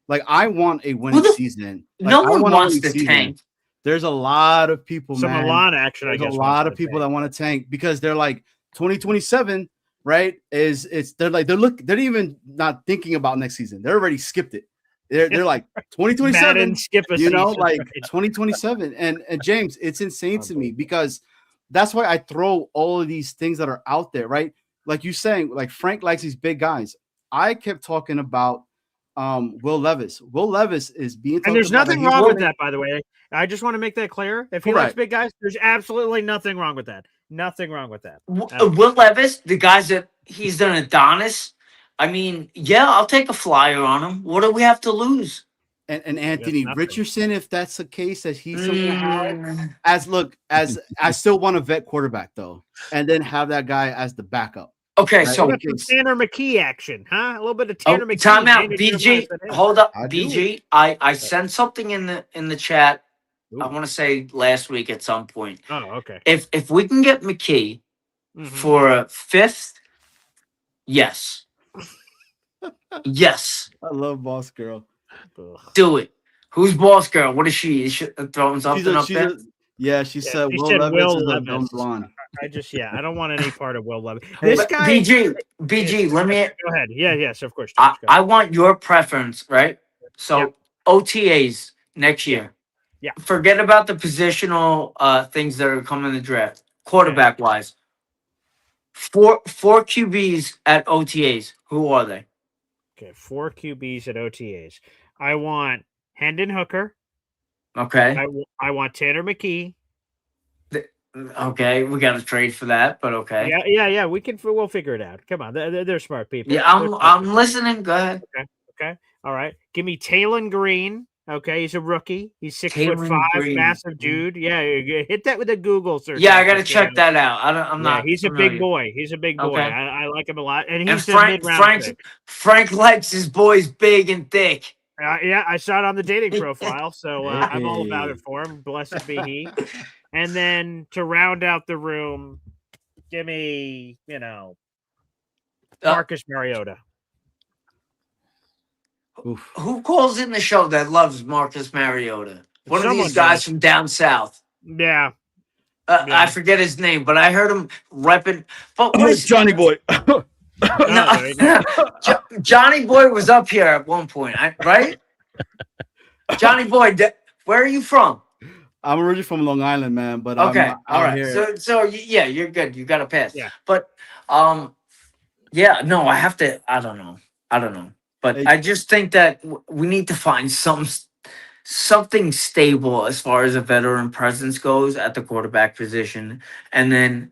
Like I want a winning the- season. Like No I one want a wants winning to season. tank. There's a lot of people, Some man. Milan action, I There's a guess. lot of people that want to tank because they're like 2027, right? They're even not thinking about next season. They're already skipped it. They're like 2027, Madden skip a you know, season, like right? 2027. And James, it's insane to me because that's why I throw all of these things that are out there, right? Like you saying, like Frank likes these big guys. I kept talking about Will Levis. Will Levis is being talked And there's about nothing he's wrong with winning. that, by the way. I just want to make that clear. If he likes Correct. big guys, there's absolutely nothing wrong with that. Nothing wrong with that. Will Levis, the guys that he's done Adonis. I mean, yeah, I'll take a flyer on him. What do we have to lose? And Anthony nothing. Richardson, if that's the case, that he's still gonna have. Mm, As I still want a vet quarterback though, and then have that guy as the backup. Okay, Right. so What about some Tanner McKee action, huh? A little bit of Tanner McKee. time out, Daniel BG. Jeremiah said, hey. Hold up, I do BG. I sent something in the chat. I Ooh. want to say last week at some point. Oh, okay. If we can get McKee Mhm. for a fifth, yes, yes, I love Boss Girl. Ugh. do it. Who's boss girl? What is she? Is she throwing something up there? Yeah, she Yeah, said she Will said Levis Will is a Levis. dumb blonde. I don't want any part of Will Levis. This But guy. BG, let me. Go ahead. Yeah, yes, of course. I, James, go ahead. I want your preference, right? So Yep. OTAs next year. Yeah. Forget about the positional things that are coming in the draft. Quarterback wise, four QBs at OTAs. Who are they? Okay, 4 QBs at OTAs. I want Hendon Hooker. Okay. I want Tanner McKee. Okay, we got to trade for that, but okay. Yeah. We'll figure it out. Come on, they're smart people. Yeah, I'm listening. Go ahead. Okay. All right. Give me Taylon Green. Okay, he's a rookie. He's 6'5", Green. massive dude. Yeah, hit that with a Google search. Yeah, I got to check that out. I'm not. He's familiar. a big boy. He's a big boy. Okay. I like him a lot, and And he's a mid-round pick. Frank likes his boys big and thick. Yeah, I saw it on the dating profile, so I'm all about Hey. it for him. Blessed be he. And then to round out the room, give me, Marcus Mariota. Oof. Who calls in the show that loves Marcus Mariota? One of Someone these guys does. from down south. Yeah. I forget his name, but I heard him repping. But what is Johnny Boy. Oh, there you go. Johnny Boy was up here at one point, right? Johnny Boy, where are you from? I'm originally from Long Island, man, but Okay, I'm all out right. here. So yeah, you're good. You got to pass. Yeah. But yeah, no, I have to. I don't know. But Hey. I just think that we need to find something stable as far as a veteran presence goes at the quarterback position. And then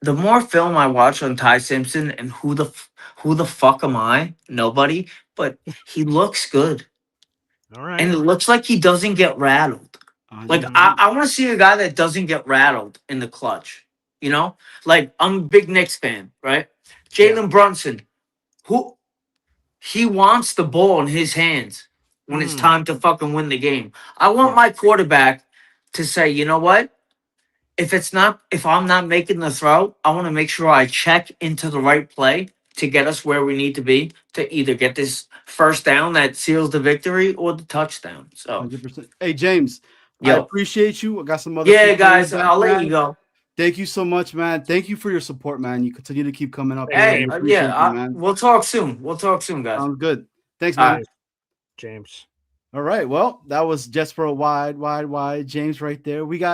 the more film I watch on Ty Simpson and who the fuck am I? Nobody. But he looks good, All right. and it looks like he doesn't get rattled. Like I want to see a guy that doesn't get rattled in the clutch. You know, like I'm a big Knicks fan, right? Jalen Brunson, who he wants the ball in his hands when it's time to fucking win the game. I want my quarterback to say, you know what? If I'm not making the throw, I want to make sure I check into the right play to get us where we need to be to either get this first down that seals the victory or the touchdown. So 100%. Hey James, I Yo. appreciate you. I got some other. Yeah, people guys, back, I'll let man. you go. Thank you so much, man. Thank you for your support, man. You continue to keep coming up. Hey, man. I appreciate you, man. we'll talk soon. Guys. Sounds good. Thanks, All man. right. James. All right. Well, that was just for a wide James right there. We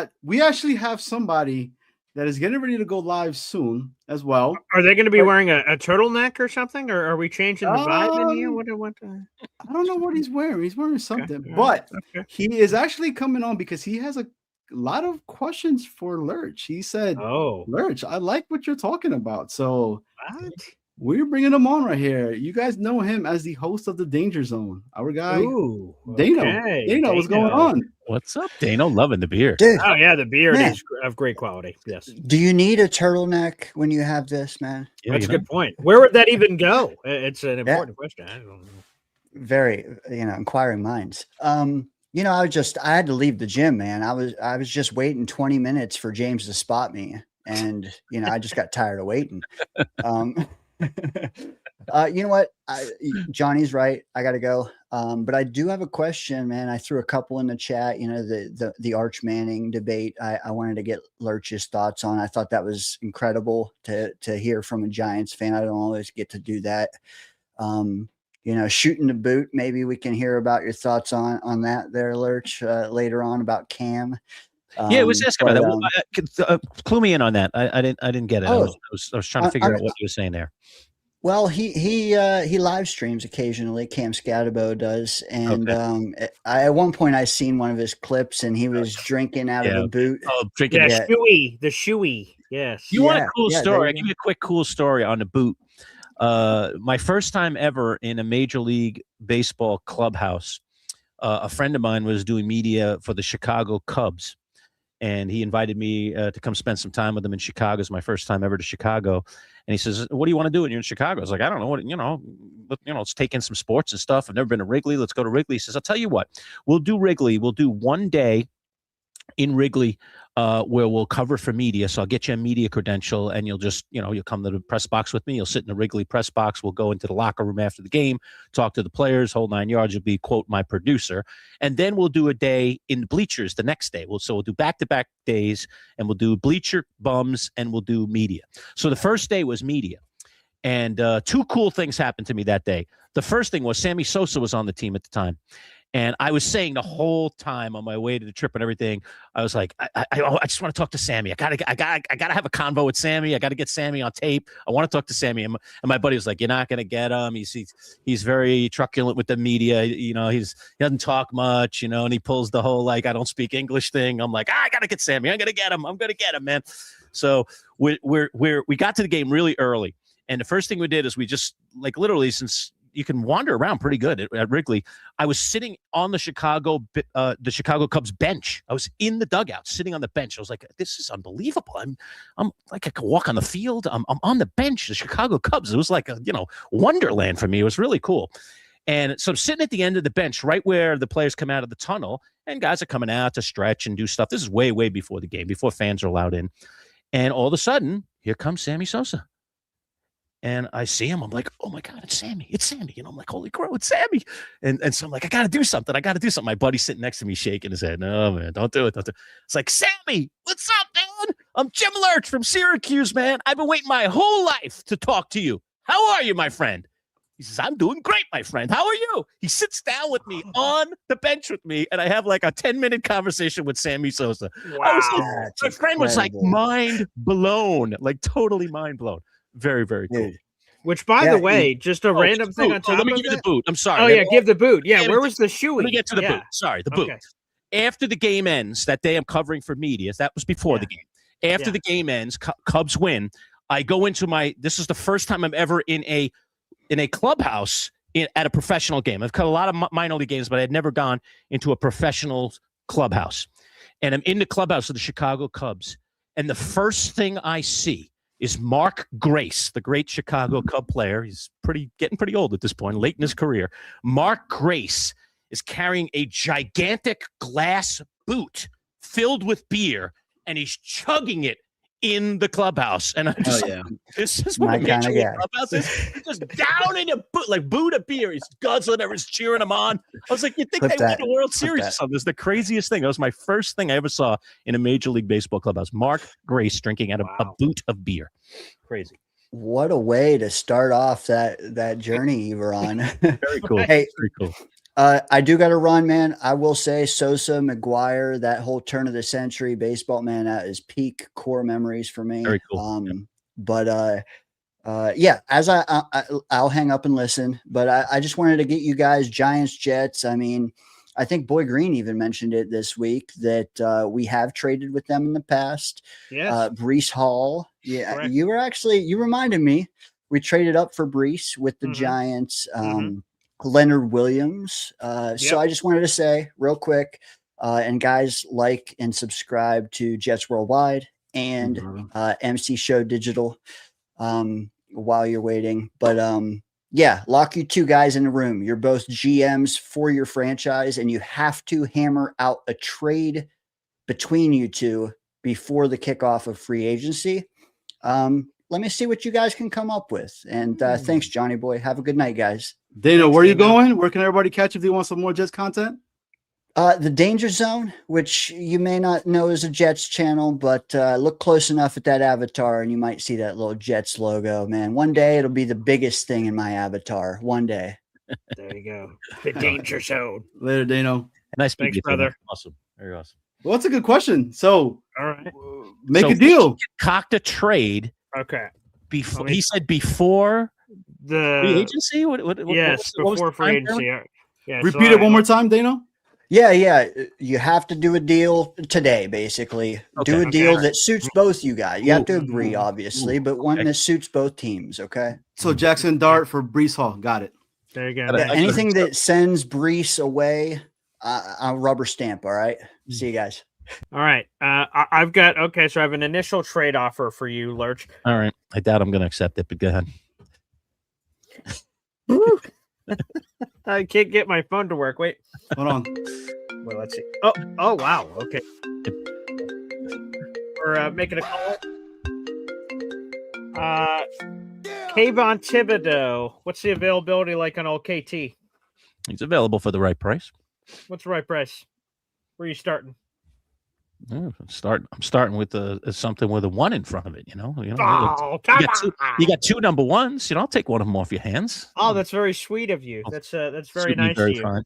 actually have somebody that is getting ready to go live soon as well. Are they going to be wearing a turtleneck or something, or are we changing the vibe in here? What? I don't know what he's wearing. He's wearing something, Okay. but Okay. he is actually coming on because he has a lot of questions for Lurch. He said, Oh, Lurch, I like what you're talking about. So what? we're bringing him on right here. You guys know him as the host of the Danger Zone. Our guy, Ooh, Dano. okay. Dano, what's going on? What's up, Dano? Loving the beer. Dude, Oh yeah, the beard Man. is of great quality. Yes, do you need a turtleneck when you have this, man? Yeah, that's a you good point. Where would that even go? It's an important question. I don't know. Very, inquiring minds. I had to leave the gym, man. I was just waiting 20 minutes for James to spot me. And, I just got tired of waiting. You know what? Johnny's right. I got to go. But I do have a question, man. I threw a couple in the chat, the Arch Manning debate. I wanted to get Lurch's thoughts on. I thought that was incredible to hear from a Giants fan. I don't always get to do that. Shooting the boot. Maybe we can hear about your thoughts on that there, Lurch, later on about Cam. Yeah, it was asking about that. Clue me in on that. I didn't get it. I was trying to figure out what you were saying there. Well, he live streams occasionally. Cam Scatabo does, and at one point I seen one of his clips, and he was drinking out of a boot. Oh, drinking. Yeah, shoey, the shoey. Yes. You want a cool story? I'll give you a quick cool story on the boot. My first time ever in a Major League Baseball clubhouse, a friend of mine was doing media for the Chicago Cubs, and he invited me to come spend some time with him in Chicago. It's my first time ever to Chicago. And he says, "What do you want to do when you're in Chicago?" I was like, "I don't know let's take in some sports and stuff. I've never been to Wrigley. Let's go to Wrigley." He says, "I'll tell you what, we'll do Wrigley. We'll do one day in Wrigley where we'll cover for media. So I'll get you a media credential, and you'll just, you'll come to the press box with me. You'll sit in the Wrigley press box. We'll go into the locker room after the game, talk to the players, whole 9 yards. You'll be, quote, my producer. And then we'll do a day in the bleachers the next day. So we'll do back-to-back days, and we'll do bleacher bums, and we'll do media." So the first day was media. And two cool things happened to me that day. The first thing was Sammy Sosa was on the team at the time. And I was saying the whole time on my way to the trip and everything, I was like, I just want to talk to Sammy. I gotta have a convo with Sammy. I got to get Sammy on tape. I want to talk to Sammy. And my buddy was like, "You're not gonna get him. He's very truculent with the media. He doesn't talk much. And he pulls the whole like I don't speak English thing." I'm like, "I gotta get Sammy. I'm gonna get him, man." So we got to the game really early, and the first thing we did is we just literally, since you can wander around pretty good at Wrigley, I was sitting on the Chicago Cubs bench. I was in the dugout, sitting on the bench. I was like, "This is unbelievable. I'm like, I can walk on the field. I'm on the bench, the Chicago Cubs." It was like a, wonderland for me. It was really cool. And so I'm sitting at the end of the bench, right where the players come out of the tunnel, and guys are coming out to stretch and do stuff. This is way, way before the game, before fans are allowed in. And all of a sudden, here comes Sammy Sosa. And I see him. I'm like, "Oh my God, it's Sammy. It's Sammy." I'm like, "Holy crow, it's Sammy." And so I'm like, I got to do something. My buddy's sitting next to me shaking his head. "No, man, don't do it. Don't do it." It's like, "Sammy, what's up, man? I'm Jim Lurch from Syracuse, man. I've been waiting my whole life to talk to you. How are you, my friend?" He says, "I'm doing great, my friend. How are you?" He sits down with me on the bench with me, and I have like a 10-minute conversation with Sammy Sosa. Wow. That's my friend was like mind blown, like totally mind blown. Very, very cool. Dude. Which, by the way, just a random thing on top let me of give you that? the boot. I'm sorry. Oh, yeah, give the boot. Yeah, where was the shoey? Let me get to the boot. Sorry, the boot. Okay. After the game ends, that day I'm covering for media. That was before the game. After the game ends, Cubs win. I go into this is the first time I'm ever in a clubhouse at a professional game. I've cut a lot of minor league games, but I had never gone into a professional clubhouse. And I'm in the clubhouse of the Chicago Cubs. And the first thing I see is Mark Grace, the great Chicago Cub player. He's getting pretty old at this point, late in his career. Mark Grace is carrying a gigantic glass boot filled with beer, and he's chugging it in the clubhouse. And I'm just this is what a major league clubhouse is. He's just down in a boot of beer. He's guzzling it. He's cheering him on. I was like, you think they won the World Series or something? This is the craziest thing. That was my first thing I ever saw in a Major League Baseball clubhouse. Mark Grace drinking out of a boot of beer. Crazy. What a way to start off that journey you were on. Very cool. Hey, very cool. I do got to run, man. I will say Sosa, McGuire, that whole turn of the century baseball, man, that is peak core memories for me. Very cool. But as I'll hang up and listen, but I just wanted to get you guys Giants, Jets. I mean, I think Boy Green even mentioned it this week that we have traded with them in the past. Yes. Brees Hall. Yeah. Correct. You reminded me, we traded up for Brees with the Giants. Leonard Williams. So I just wanted to say real quick, And guys, like and subscribe to Jets Worldwide and MC Show Digital while you're waiting. But yeah, lock you two guys in a room. You're both GMs for your franchise, and you have to hammer out a trade between you two before the kickoff of free agency. Let me see what you guys can come up with. And thanks, Johnny boy. Have a good night, guys. Dana, where are you going? Where can everybody catch if they want some more Jets content? The Danger Zone, which you may not know is a Jets channel, but look close enough at that avatar and you might see that little Jets logo, man. One day it'll be the biggest thing in my avatar. One day. There you go. The Danger Zone. Later, Dano. Nice, thanks, brother. Awesome. Very awesome. Well, that's a good question. So, all right, make a deal. Cocked a trade. Okay. Before he said before the free agency. What yes, before free agency. Yeah. Repeat it one more time, Dano. Yeah. You have to do a deal today, basically. Okay. Do a deal that suits both you guys. You have to agree, obviously, but one that suits both teams, okay? So Jackson Dart for Brees Hall. Got it. There you go. Yeah, anything that sends Brees away, I'll rubber stamp, all right? See you guys. All right. I've got, okay, so I have an initial trade offer for you, Lurch. All right. I doubt I'm going to accept it, but go ahead. I can't get my phone to work. Wait. Hold on. Well, let's see. Oh, wow. Okay. We're making a call. Kayvon Thibodeau. What's the availability like on old KT? He's available for the right price. What's the right price? Where are you starting? I'm starting with something with a 1 in front of it. You You got 2 number 1s. I'll take one of them off your hands. Oh, that's very sweet of you. That's very nice very of you. fine.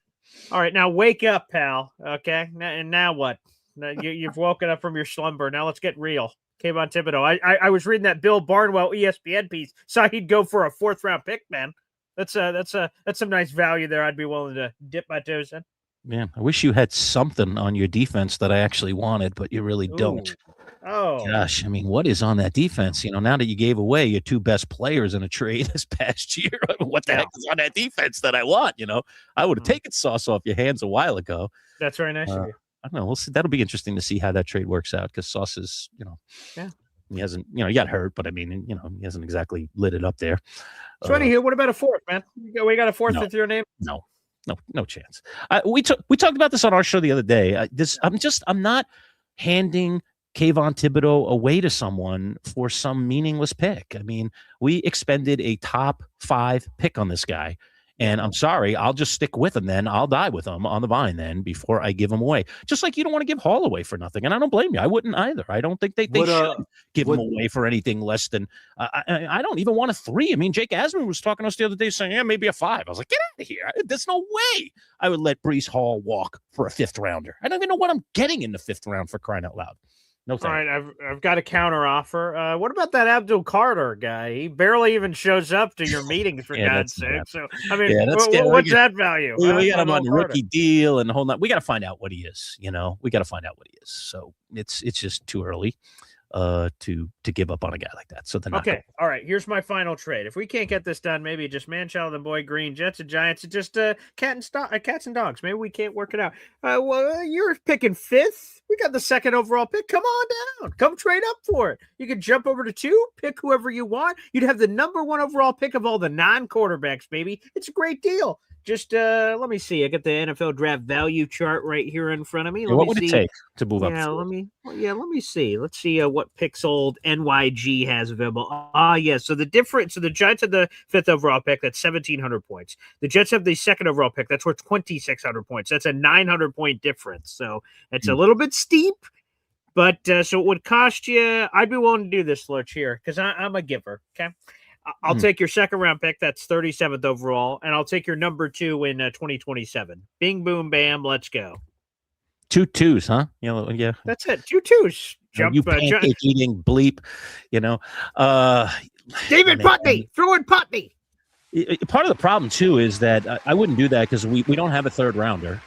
All right, now wake up, pal. Okay, and now what? Now you've woken up from your slumber. Now let's get real. Kayvon Thibodeau. I was reading that Bill Barnwell ESPN piece. Saw he'd go for a 4th round pick, man. That's some nice value there. I'd be willing to dip my toes in. Man, I wish you had something on your defense that I actually wanted, but you really don't. Oh, gosh. I mean, what is on that defense? Now that you gave away your 2 best players in a trade this past year, what the heck is on that defense that I want? I would have taken Sauce off your hands a while ago. That's very nice of you. I don't know. We'll see. That'll be interesting to see how that trade works out because Sauce is, he hasn't, he got hurt, but I mean, he hasn't exactly lit it up there. So anywho, what about a 4th, man? We got a 4th with your name? No chance. We talked about this on our show the other day. I'm not handing Kayvon Thibodeau away to someone for some meaningless pick. I mean, we expended a top 5 pick on this guy. And I'm sorry, I'll just stick with him then. I'll die with him on the vine then before I give him away. Just like you don't want to give Hall away for nothing. And I don't blame you. I wouldn't either. I don't think they should give him away for anything less than I don't even want a 3. I mean, Jake Asman was talking to us the other day saying, yeah, maybe a 5. I was like, get out of here. There's no way I would let Brees Hall walk for a 5th rounder. I don't even know what I'm getting in the 5th round for crying out loud. No thanks. All right, I've got a counter offer. What about that Abdul Carter guy? He barely even shows up to your meetings, for God's sake. So, I mean, what's that value? We got him on the rookie deal and the whole night. We got to find out what he is. We got to find out what he is. So it's just too early to give up on a guy like that. So okay, all right. Here's my final trade. If we can't get this done, maybe just Manchild and Boy Green, Jets and Giants, just cats and dogs. Maybe we can't work it out. Well, you're picking 5th. We got the 2nd overall pick. Come on down. Come trade up for it. You can jump over to 2, pick whoever you want. You'd have the number 1 overall pick of all the non-quarterbacks, baby. It's a great deal. Just let me see. I got the NFL draft value chart right here in front of me. What would it take to move up? Let me see. Let's see what picks old NYG has available. So the difference. So the Giants have the 5th overall pick. That's 1,700 points. The Jets have the 2nd overall pick. That's worth 2,600 points. That's a 900-point difference. So it's a little bit steep. But so it would cost you. I'd be willing to do this, Lurch, here because I'm a giver. Okay. I'll take your 2nd round pick. That's 37th overall. And I'll take your number 2 in 2027. Bing, boom, bam. Let's go. 2 2s, huh? Yeah. That's it. 2 2s. You pancake eating bleep, David Putney. Throw in Putney. Part of the problem, too, is that I wouldn't do that because we don't have a 3rd rounder.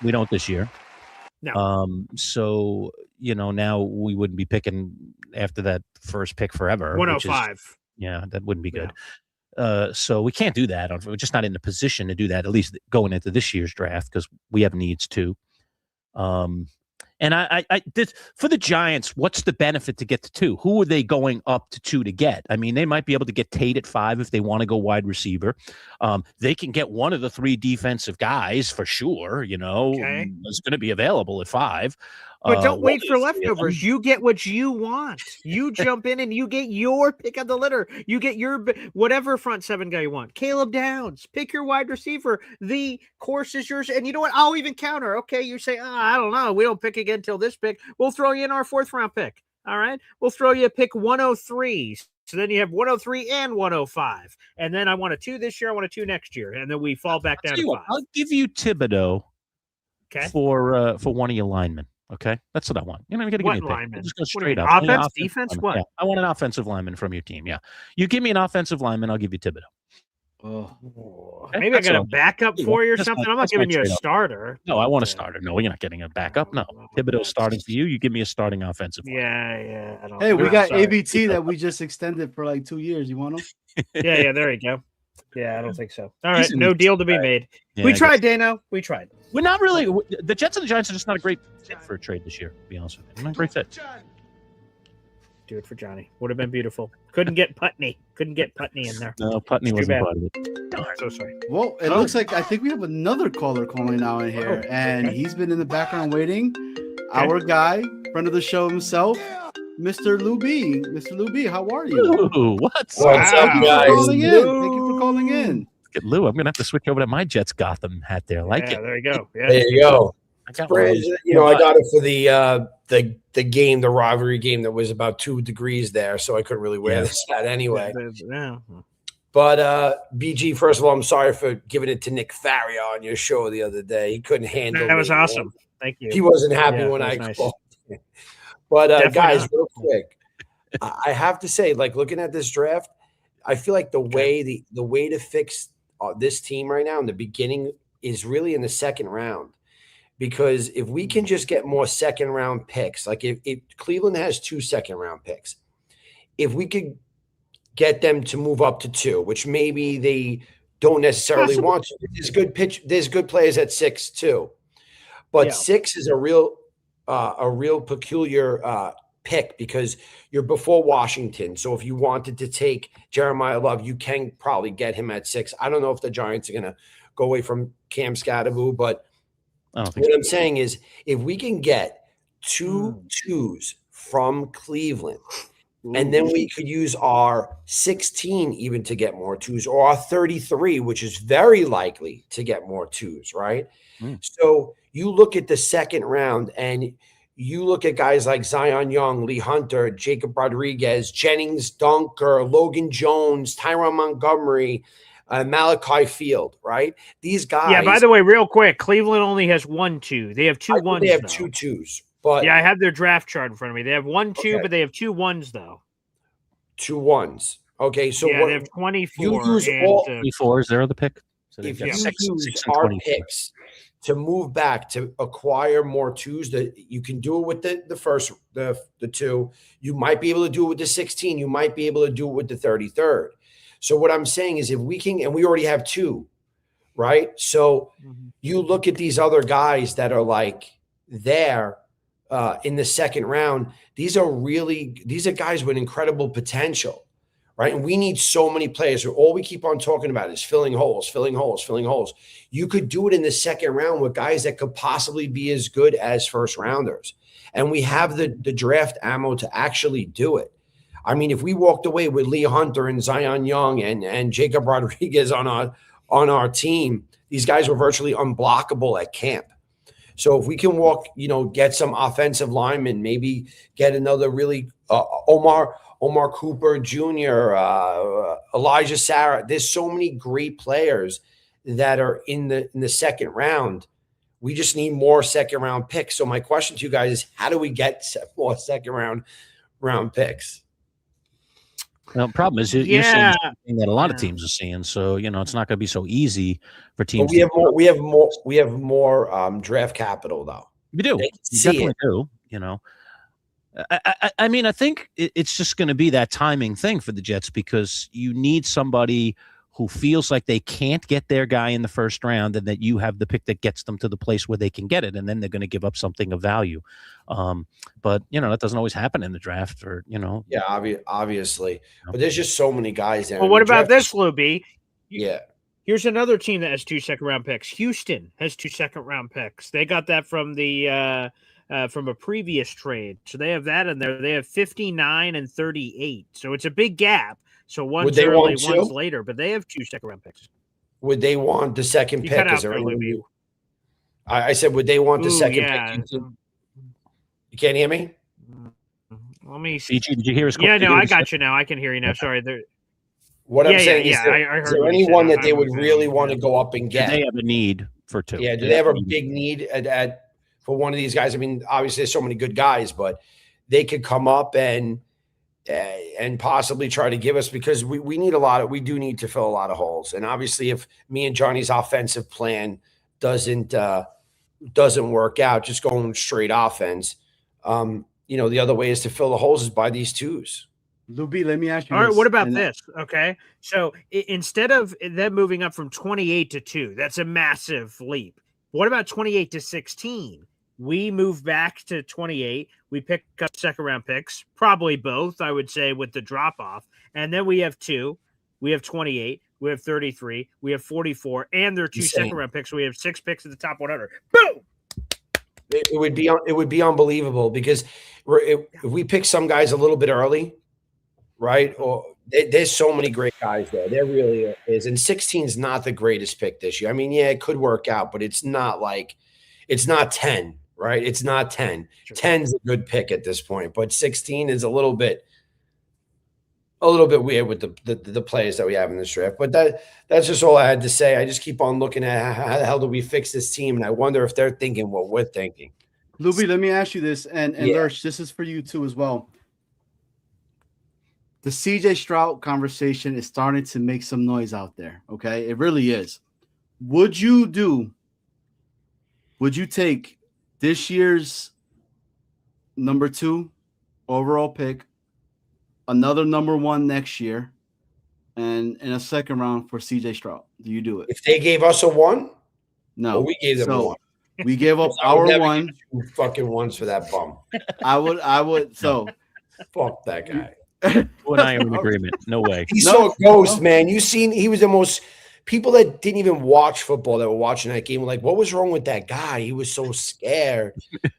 We don't this year. No. So, now we wouldn't be picking after that first pick forever. 105. That wouldn't be good. So we can't do that. We're just not in a position to do that, at least going into this year's draft, because we have needs too. And for the Giants, what's the benefit to get to 2? Who are they going up to 2 to get? I mean, they might be able to get Tate at 5 if they want to go wide receiver. They can get one of the 3 defensive guys for sure. Is going to be available at 5. But don't wait for leftovers. You get what you want. You jump in and you get your pick of the litter. You get your whatever front 7 guy you want. Caleb Downs, pick your wide receiver. The course is yours. And you know what? I'll even counter. Okay, you say, I don't know. We don't pick again until this pick. We'll throw you in our 4th round pick. All right? We'll throw you a pick 103. So then you have 103 and 105. And then I want a 2 this year. I want a 2 next year. And then we fall back down to 5. I'll give you Thibodeau for one of your linemen. Okay, that's what I want. You got to give me a pick. Just go straight up. Offense, defense, what? Yeah, I want an offensive lineman from your team. Yeah, you give me an offensive lineman, I'll give you Thibodeau. Okay. Maybe I got a backup for you or something. I'm not giving you a starter. No, I want a starter. No, you're not getting a backup. No, Thibodeau starting for you. You give me a starting offensive lineman. Yeah. Hey, we got ABT that we just extended for like 2 years. You want him? Yeah. There you go. Yeah, I don't think so. All right, no deal to be made. Yeah, we tried, Dano. We tried. We're not really. The Jets and the Giants are just not a great fit for a trade this year, to be honest with you. Not a great fit. Do it for Johnny. Would have been beautiful. Couldn't get Putney in there. No, Putney wasn't part of it. Darn. So sorry. Well, it looks like I think we have another caller calling now in here, and he's been in the background waiting. Our guy, friend of the show himself, Mr. Lou B. Mr. Lou B, how are you? Ooh, what's up, guys? Thank you for calling in. Look at Lou. I'm gonna have to switch over to my Jets Gotham hat there. I like it. There you go. Yeah. There you go. I got I got it for the game, the rivalry game that was about 2 degrees there, so I couldn't really wear this hat anyway. Yeah. But BG, first of all, I'm sorry for giving it to Nick Faria on your show the other day. He couldn't handle it. That was awesome. Thank you. He wasn't happy when I called. But guys, real quick, I have to say, like looking at this draft, I feel like the way to fix this team right now in the beginning is really in the 2nd round, because if we can just get more 2nd round picks, like if Cleveland has 2 2nd round picks, if we could get them to move up to 2, which maybe they don't necessarily want to. There's good players at 6 too, but 6 is a real peculiar pick because you're before Washington. So if you wanted to take Jeremiah Love, you can probably get him at 6. I don't know if the Giants are going to go away from Cam Scatterbo, but what I'm saying is if we can get 2 2s from Cleveland, and then we could use our 16 even to get more 2s, or our 33, which is very likely to get more 2s, right? So you look at the 2nd round and you look at guys like Zion Young, Lee Hunter, Jacob Rodriguez, Jennings Dunker, Logan Jones, Tyron Montgomery, Malachi Field, right? These guys. Yeah, by the way, real quick, Cleveland only has 1 2. They have 2 1s. They have 2 2s. But I have their draft chart in front of me. They have 1 2, but they have 2 1s though. 2 1s. Okay, so they have 24. You use all 24 is their other pick. So if you use our picks to move back to acquire more 2s, that you can do it with the first, the 2. You might be able to do it with the 16. You might be able to do it with the 33rd. So what I'm saying is if we can, and we already have 2, right? So you look at these other guys that are like there in the 2nd round. These are guys with incredible potential, right? And we need so many players. All we keep on talking about is filling holes. You could do it in the 2nd round with guys that could possibly be as good as first rounders. And we have the draft ammo to actually do it. I mean, if we walked away with Lee Hunter and Zion Young and Jacob Rodriguez on our team, these guys were virtually unblockable at camp. So if we can get some offensive linemen, maybe get another really Omar Cooper Jr., Elijah Sarah. There's so many great players that are in the 2nd round. We just need more 2nd round picks. So my question to you guys is, how do we get more 2nd round picks? Well, the problem is you're seeing something that a lot of teams are seeing. So, it's not going to be so easy for teams. But we have more draft capital though. We do. We definitely do, I mean, I think it's just going to be that timing thing for the Jets because you need somebody who feels like they can't get their guy in the first round and that you have the pick that gets them to the place where they can get it. And then they're going to give up something of value. But, that doesn't always happen in the draft or, Yeah, obviously. But there's just so many guys there. Well, what about this, Lou B? Yeah. Here's another team that has 2 second-round picks. Houston has 2 second-round picks. They got that from the from a previous trade. So they have that in there. They have 59 and 38. So it's a big gap. So one's early, one's later, but they have 2 second-round picks. Would they want the second pick? Is there any... I said, would they want the second pick? You can't hear me? Let me see. Did you hear us? Yeah, no, I got you now. I can hear you now. Sorry. What I'm saying is, is there anyone that they would really want to go up and get? Do they have a need for 2? Yeah, do they have a big need for one of these guys? I mean, obviously, there's so many good guys, but they could come up and possibly try to give us because we need we do need to fill a lot of holes. And obviously, if me and Johnny's offensive plan doesn't work out, just going straight offense, the other way is to fill the holes is by these 2s. Luby, let me ask you. All right, what about this? Okay, so instead of them moving up from 28 to 2, that's a massive leap. What about 28 to 16? We move back to 28. We pick up second-round picks, probably both, I would say, with the drop-off. And then we have 2. We have 28. We have 33. We have 44. And there are 2 second-round picks. So we have 6 picks at the top 100. Boom! It would be unbelievable because if we pick some guys a little bit early, right? Or there's so many great guys there. There really is. And 16 is not the greatest pick this year. I mean, yeah, it could work out, but it's not 10, right? It's not 10. Sure. 10's a good pick at this point, but 16 is a little bit weird with the players that we have in this draft. But that's just all I had to say. I just keep on looking at how the hell do we fix this team, and I wonder if they're thinking what we're thinking. Luby, let me ask you this, and Lurch, this is for you too as well. The CJ Stroud conversation is starting to make some noise out there. Okay, it really is. Would you take this year's number 2 overall pick, another number 1 next year, and in a second round for CJ Stroud? Do you do it? If they gave us a 1? No. We gave them a 1. We gave up our 1. Fucking 1s for that bum. I would. So fuck that guy. You and I are in agreement. No way. He saw a ghost, man. He was the most people that didn't even watch football that were watching that game were like, what was wrong with that guy? He was so scared. Yeah.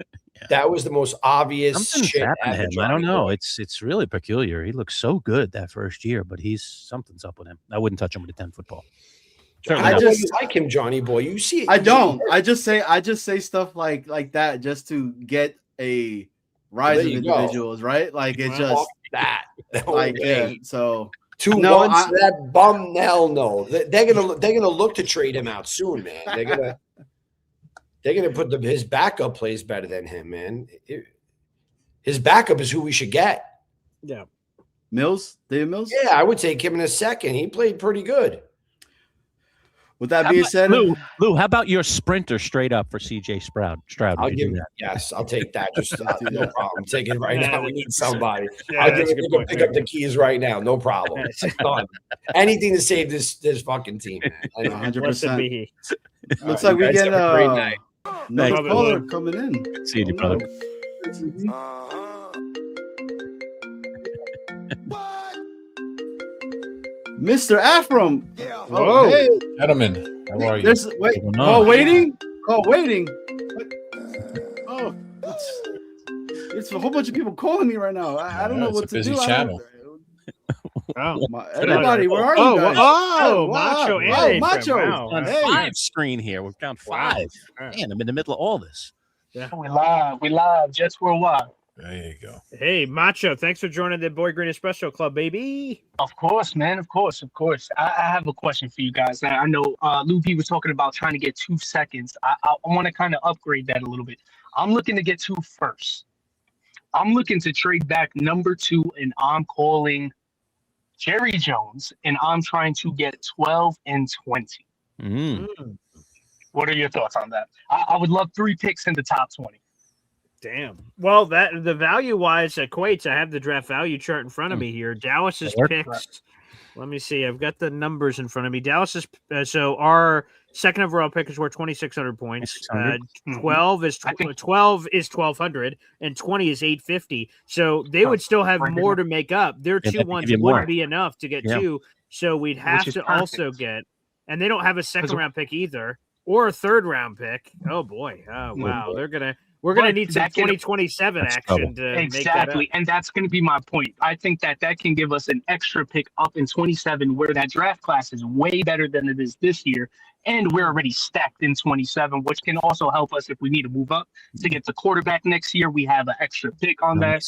That was the most obvious shit happened to him. I don't know. It's really peculiar. He looks so good that first year, but something's up with him. I wouldn't touch him with a 10 football. I just like him, Johnny boy. You see it. I don't. I just say stuff like that just to get a rise of individuals, right? Like it's just that. Like so 2 1s for that bum. Hell no. They're gonna look to trade him out soon, man. They're gonna put his backup plays better than him, man. His backup is who we should get. Yeah, David Mills. Yeah, I would take him in a second. He played pretty good. With that being said, Lou, how about your sprinter straight up for CJ Stroud? I'll give that. Yes, I'll take that. Just no problem. I'm taking it right now. We need somebody. Yeah, I'll pick up the keys right now. No problem. Done. Anything to save this fucking team, man. 100%. Looks like we get a great night. Another caller coming in. See you, brother. Mr. Afram. Whoa. Hey. Gentlemen, how are you? Call waiting. Oh, it's a whole bunch of people calling me right now. I don't know what to do. Busy channel. Everybody, where are you guys? Macho. Wow, Macho. On 5 screen here. We've got 5. Man, I'm in the middle of all this. Yeah. We live. Jets Worldwide. There you go. Hey, Macho, thanks for joining the Boy Green Espresso Club, baby. Of course, man. Of course. I have a question for you guys. I know Lou P was talking about trying to get 2 seconds. I want to kind of upgrade that a little bit. I'm looking to get 2 first. I'm looking to trade back number 2, and I'm calling Jerry Jones, and I'm trying to get 12 and 20. What are your thoughts on that? I would love 3 picks in the top 20. Damn. Well, that the value wise equates. I have the draft value chart in front of me here. Dallas's picks. Let me see. I've got the numbers in front of me. Dallas's so our second overall pick is worth 2,600 points. 12 is 1,200, and 20 is 850. So they would still have more to make up. Their Yeah, two that'd ones give you more. wouldn't be enough to get two. So we'd have Which is to also perfect. get, and they don't have a second round pick either, or a third round pick. Oh boy. Oh wow. We're gonna need some 2027 action to make that Exactly, up. and that's going to be my point. I think that can give us an extra pick up in 27, where that draft class is way better than it is this year, and we're already stacked in 27, which can also help us if we need to move up to get the quarterback next year. We have an extra pick on that,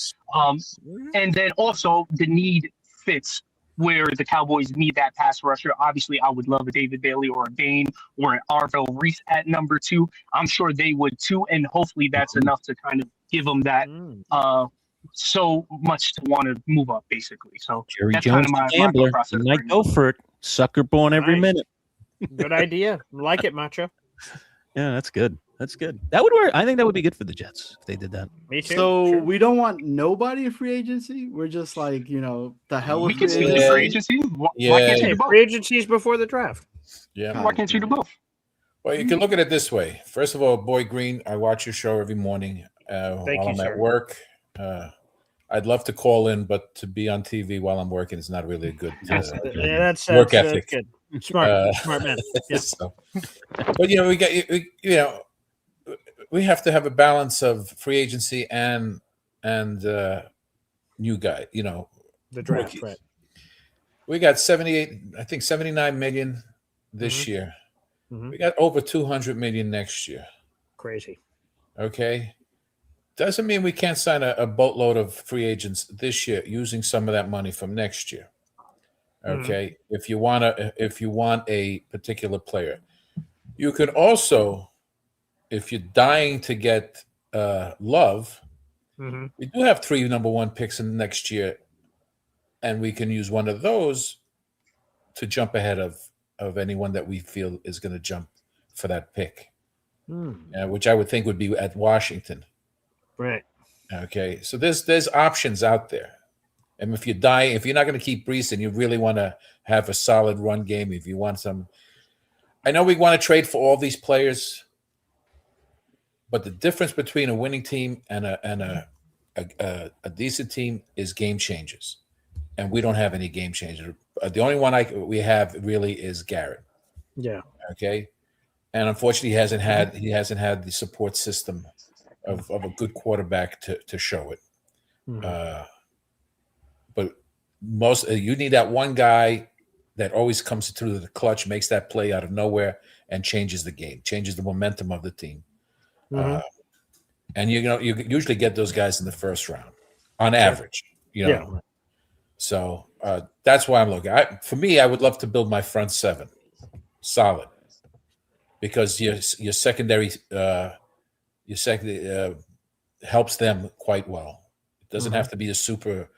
and then also the need fits where the Cowboys need that pass rusher. Obviously, I would love a David Bailey or a Bain or an Arvell Reese at number 2. I'm sure they would too, and hopefully that's enough to kind of give them that so much to want to move up, basically. So Jerry that's Jones, kind of the my gambler, process. might go for it. Sucker born every Nice. minute. Good idea. Like it, Macho. Yeah, that's good. That's good. That would work. I think that would be good for the Jets if they did that. Me too. So we don't want nobody in free agency. We're just like, the hell We with can free still do agency. free agency. Why Yeah. can't you Hey, do both? free agencies before the draft. Yeah. Why can't you do both? Well, you can look at it this way. First of all, Boy Green, I watch your show every morning while you, I'm sir. at work. I'd love to call in, but to be on TV while I'm working is not really a good That's work ethic. good. Smart man. Yeah. So, but we have to have a balance of free agency and new guy. The draft, rookies. right? We got 79 million this year. Mhm. We got over 200 million next year. Crazy. Okay. Doesn't mean we can't sign a boatload of free agents this year using some of that money from next year. Okay. If you want a particular player, you could also, if you're dying to get Love, we do have 3 number 1 picks in the next year, and we can use one of those to jump ahead of anyone that we feel is going to jump for that pick, which I would think would be at Washington. Right. Okay, so there's options out there, and if you're not going to keep Brees and you really want to have a solid run game, if you want some, I know we want to trade for all these players, but the difference between a winning team and a decent team is game changers, and we don't have any game changers. The only one we have really is Garrett. Yeah. Okay, and unfortunately, he hasn't had the support system of a good quarterback to show it. But you need that one guy that always comes through the clutch, makes that play out of nowhere, and changes the game, changes the momentum of the team. And you usually get those guys in the first round, on average. So that's why I'm looking. For me, I would love to build my front 7 solid, because your secondary helps them quite well. It doesn't have to be a super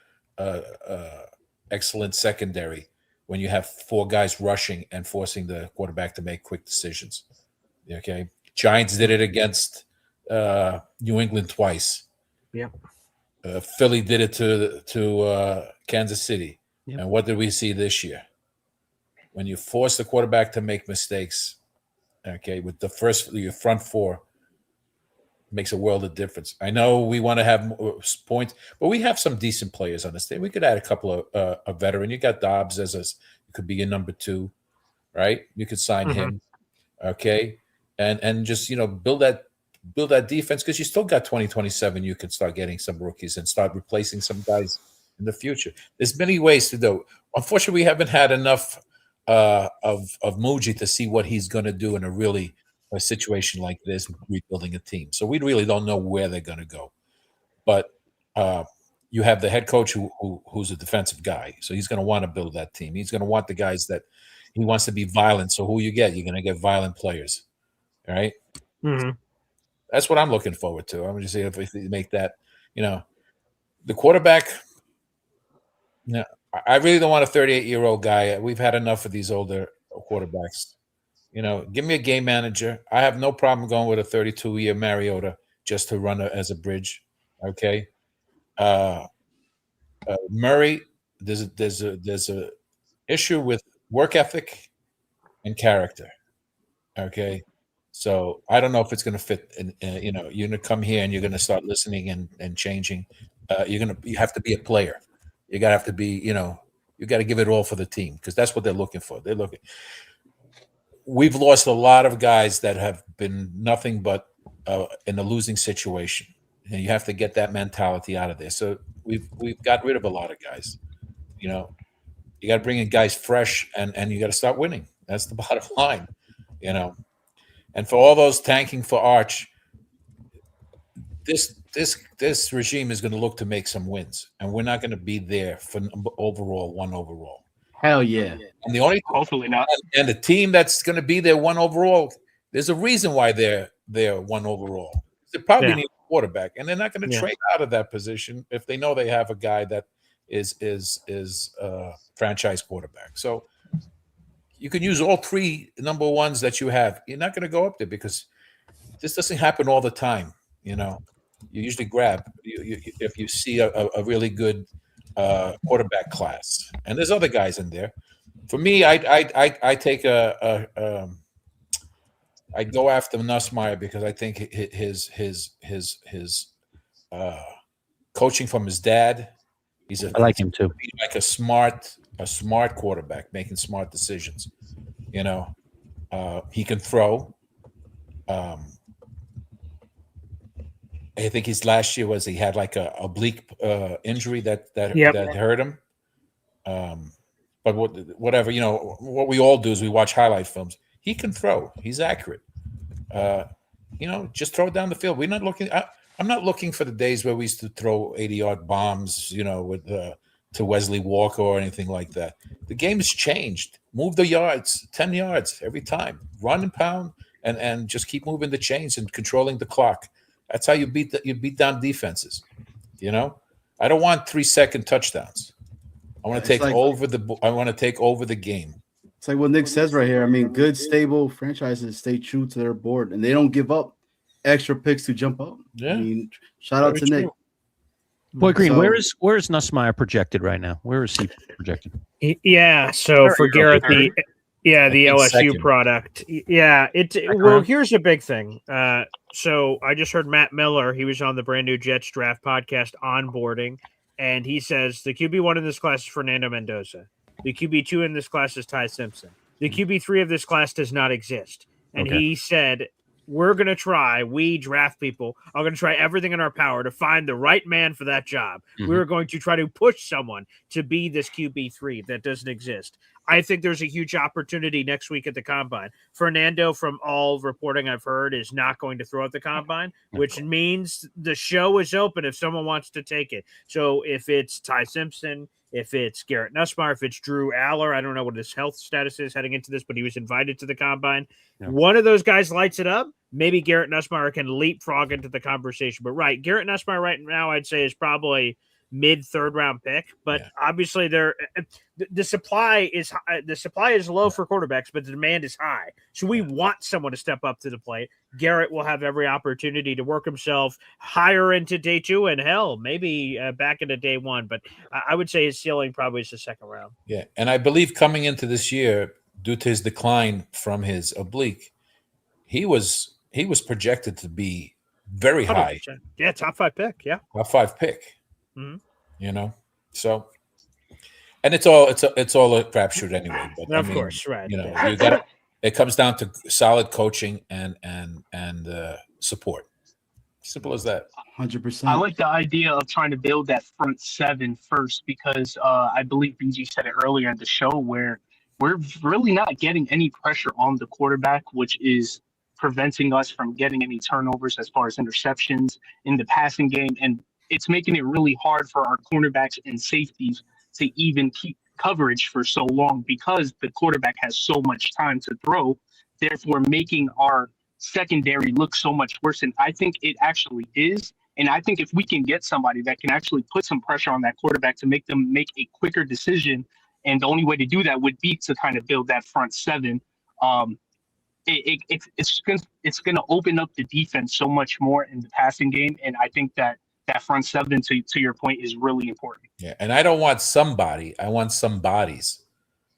excellent secondary when you have 4 guys rushing and forcing the quarterback to make quick decisions. Okay, Giants did it against New England twice. Yeah. Philly did it to Kansas City. Yep. And what did we see this year? When you force the quarterback to make mistakes, okay, with your front 4, makes a world of difference. I know we want to have points, but we have some decent players on this team. We could add a couple of a veteran. You got Dobbs it could be your number 2, right? You could sign him, okay, and just build that defense, because you still got 2027. You can start getting some rookies and start replacing some guys in the future. There's many ways to do. Unfortunately, we haven't had enough of Muji to see what he's going to do in a situation like this, rebuilding a team. So we really don't know where they're going to go. But you have the head coach who's a defensive guy, so he's going to want to build that team. He's going to want the guys that he wants to be violent. So who you get? You're going to get violent players, all right? That's what I'm looking forward to. I'm going to see if we make that. The quarterback. No, I really don't want a 38-year-old guy. We've had enough of these older quarterbacks. Give me a game manager. I have no problem going with a 32-year Mariota just to run as a bridge. Okay. Murray, there's a issue with work ethic and character. Okay. So I don't know if it's going to fit. You're going to come here and you're going to start listening and changing. You have to be a player. You got to have to be, you got to give it all for the team, because that's what they're looking for. We've lost a lot of guys that have been nothing but in a losing situation, and you have to get that mentality out of there. So we've got rid of a lot of guys. You got to bring in guys fresh, and you got to start winning. That's the bottom line. And for all those tanking for Arch, this regime is going to look to make some wins, and we're not going to be there for one overall. Hell yeah. And the only Hopefully not. And the team that's going to be there one overall, there's a reason why they're one overall. They probably need a quarterback, and they're not going to trade out of that position if they know they have a guy that is a franchise quarterback. So you can use all three number ones that you have. You're not going to go up there because this doesn't happen all the time. You usually grab if you see a really good quarterback class, and there's other guys in there. For me, I take I go after Nussmeier because I think his coaching from his dad. I like him too. He's like a smart quarterback making smart decisions. He can throw. I think his last year he had like a oblique injury that hurt him. But whatever, what we all do is we watch highlight films. He can throw. He's accurate. Just throw it down the field. We're not looking. I'm not looking for the days where we used to throw 80-yard bombs, to Wesley Walker or anything like that. The game has changed. Move the yards, 10 yards every time. Run and pound, and just keep moving the chains and controlling the clock. That's how you beat down defenses. I don't want 3-second touchdowns. I want to take over the game. It's like what Nick says right here. I mean, good, stable franchises stay true to their board, and they don't give up extra picks to jump up. Yeah. I mean, shout out to Nick. Boy Green, where is Nussmeier projected right now? Where is he projected? Yeah, so for Garrett, the LSU second. Product. Yeah, well, here's a big thing. So I just heard Matt Miller. He was on the brand new Jets Draft podcast onboarding, and he says the QB1 in this class is Fernando Mendoza. The QB2 in this class is Ty Simpson. The QB3 of this class does not exist. And he said, we draft people, are going to try everything in our power to find the right man for that job. Mm-hmm. We're going to try to push someone to be this QB3 that doesn't exist. I think there's a huge opportunity next week at the Combine. Fernando, from all reporting I've heard, is not going to throw at the Combine, which means the show is open if someone wants to take it. So if it's Ty Simpson, if it's Garrett Nussmeier, if it's Drew Aller, I don't know what his health status is heading into this, but he was invited to the Combine. Yeah. One of those guys lights it up. Maybe Garrett Nussmeier can leapfrog into the conversation. But Garrett Nussmeier right now, I'd say, is probably mid-third round pick. But obviously, the supply is low for quarterbacks, but the demand is high. So we want someone to step up to the plate. Garrett will have every opportunity to work himself higher into day 2 and hell, maybe back into day 1. But I would say his ceiling probably is the second round. Yeah, and I believe coming into this year, due to his decline from his oblique, he was projected to be very 100%. High. Yeah, top 5 pick. Yeah, top 5 pick. Mm-hmm. So, and it's all a crapshoot anyway. But of course, right? You got it comes down to solid coaching and support. Simple as that. 100%. I like the idea of trying to build that front 7 first because I believe BG said it earlier in the show where we're really not getting any pressure on the quarterback, which is preventing us from getting any turnovers as far as interceptions in the passing game. And it's making it really hard for our cornerbacks and safeties to even keep coverage for so long because the quarterback has so much time to throw, therefore making our secondary look so much worse. And I think it actually is. And I think if we can get somebody that can actually put some pressure on that quarterback to make them make a quicker decision, and the only way to do that would be to kind of build that front 7. it's going to open up the defense so much more in the passing game, and I think that front seven, to your point, is really important. Yeah, and I don't want somebody. I want some bodies.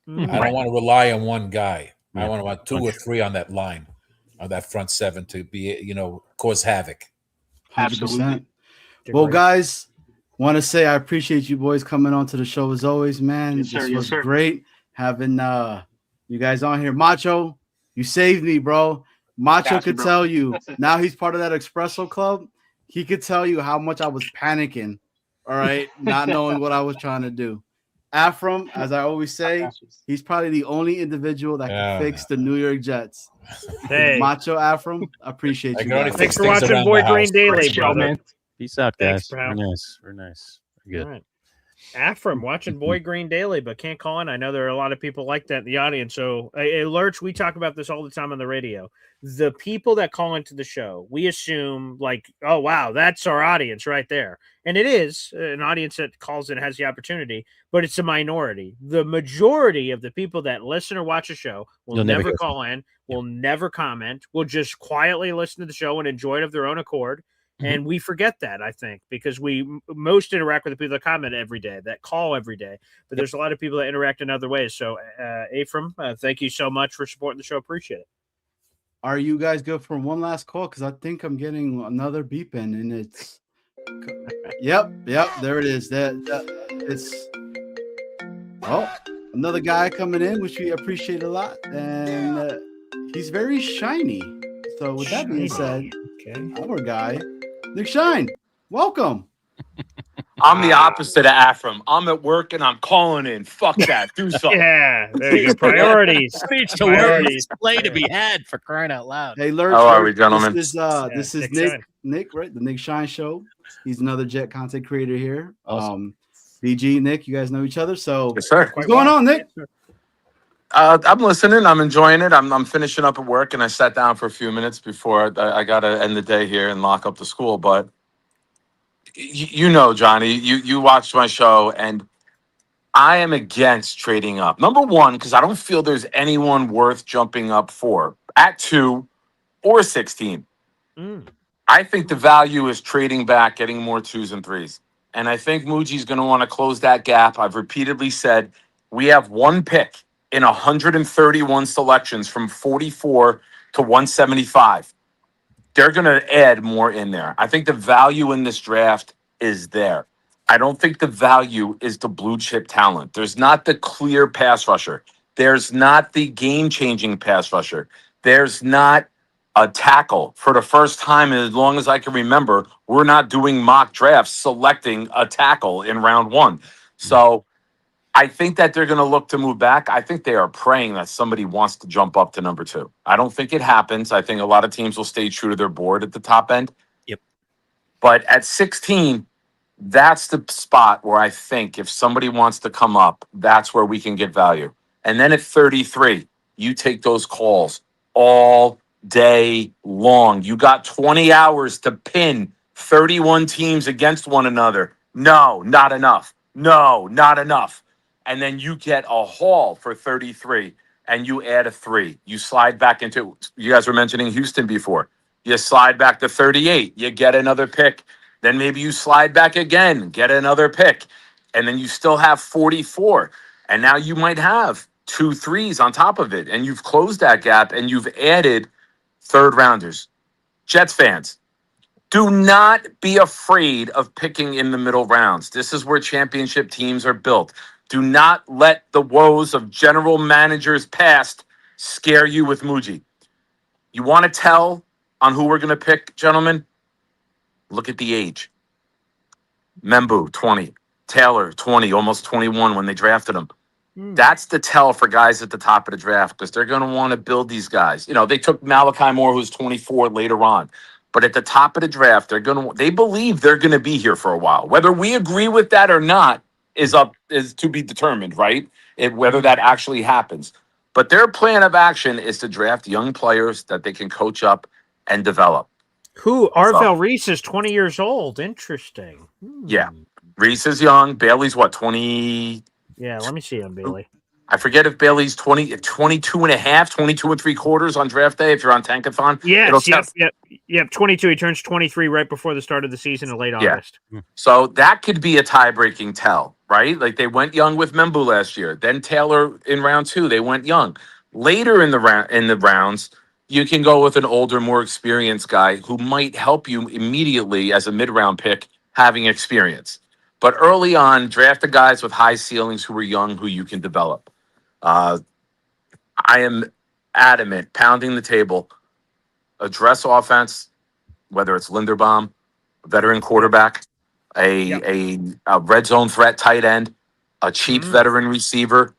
I Right. don't want to rely on one guy. Yeah. I want to have 2 or 3 on that line, on that front seven to be, cause havoc. 100%. Well, guys, want to say I appreciate you boys coming on to the show as always, man. Yes, sir. This Yes, was sir. great having you guys on here. Macho, you saved me, bro. Macho Gotcha, could bro. tell you now he's part of that espresso club. He could tell you how much I was panicking, all right, not knowing what I was trying to do. Afram, as I always say, he's probably the only individual that can fix the New York Jets. Hey. Macho Afram, I appreciate I you can only guys. Thanks fix for things watching around Boy the Green house. Daily, Great show, brother. man. Peace out, guys. Thanks, pal. Very nice. Very nice. Very good. All right. Afram watching Boy Green Daily, but can't call in. I know there are a lot of people like that in the audience. So, Lurch, we talk about this all the time on the radio. The people that call into the show, we assume like, oh, wow, that's our audience right there. And it is an audience that calls in, has the opportunity, but it's a minority. The majority of the people that listen or watch a show will never call in, will never comment, will just quietly listen to the show and enjoy it of their own accord. And we forget that, I think, because we most interact with the people that comment every day, that call every day. But there's a lot of people that interact in other ways. So, Ephraim, thank you so much for supporting the show. Appreciate it. Are you guys good for one last call? Because I think I'm getting another beeping, and it's yep, there it is. It's another guy coming in, which we appreciate a lot, and he's very shiny. So with that being said, our guy, Nick Shine, welcome. I'm the opposite of Afram. I'm at work and I'm calling in. Fuck that. Do something. Yeah, there you go. Priorities. Priorities. Play to be had, for crying out loud. Hey, Lurch, How are we, gentlemen? This is Nick, right? The Nick Shine Show. He's another Jet content creator here. Awesome. BG, Nick, you guys know each other. So Yes, sir. what's going on, Nick? I'm listening. I'm enjoying it. I'm finishing up at work and I sat down for a few minutes before I got to end the day here and lock up the school. But you know, Johnny, you watched my show and I am against trading up. Number one, because I don't feel there's anyone worth jumping up for at 2 or 16. I think the value is trading back, getting more 2s and 3s. And I think Muji's going to want to close that gap. I've repeatedly said we have one pick in 131 selections from 44 to 175. They're going to add more in there. I think the value in this draft is there. I don't think the value is the blue chip talent. There's not the clear pass rusher. There's not the game-changing pass rusher. There's not a tackle. For the first time, as long as I can remember, we're not doing mock drafts selecting a tackle in round 1. So I think that they're going to look to move back. I think they are praying that somebody wants to jump up to number 2. I don't think it happens. I think a lot of teams will stay true to their board at the top end. Yep. But at 16, that's the spot where I think if somebody wants to come up, that's where we can get value. And then at 33, you take those calls all day long. You got 20 hours to pin 31 teams against one another. No, not enough. No, not enough. And then you get a haul for 33 and you add a 3. You slide back into, you guys were mentioning Houston before. You slide back to 38. You get another pick. Then maybe you slide back again, get another pick. And then you still have 44. And now you might have 2 3s on top of it. And you've closed that gap and you've added third rounders. Jets fans, do not be afraid of picking in the middle rounds. This is where championship teams are built. Do not let the woes of general managers past scare you with Muji. You want to tell on who we're going to pick, gentlemen? Look at the age. Membu, 20. Taylor, 20, almost 21 when they drafted him. That's the tell for guys at the top of the draft because they're going to want to build these guys. You know, they took Malachi Moore, who's 24, later on. But at the top of the draft, they believe they're going to be here for a while. Whether we agree with that or not is to be determined, right? Whether that actually happens. But their plan of action is to draft young players that they can coach up and develop. Arvell Reese is 20 years old. Interesting. Yeah. Reese is young. Bailey's what, 20? Yeah, let me see him, Bailey. I forget if Bailey's 22 and a half, 22 and 3/4 on draft day. If you're on Tankathon, Yes, yep. 22. He turns 23 right before the start of the season in late Yeah. August. So that could be a tie-breaking tell, right? Like they went young with Membu last year. Then Taylor in round 2, they went young. Later in the rounds, you can go with an older, more experienced guy who might help you immediately as a mid-round pick, having experience. But early on, draft the guys with high ceilings who are young, who you can develop. I am adamant, pounding the table, address offense, whether it's Linderbaum, veteran quarterback, a red zone threat tight end, a cheap veteran receiver,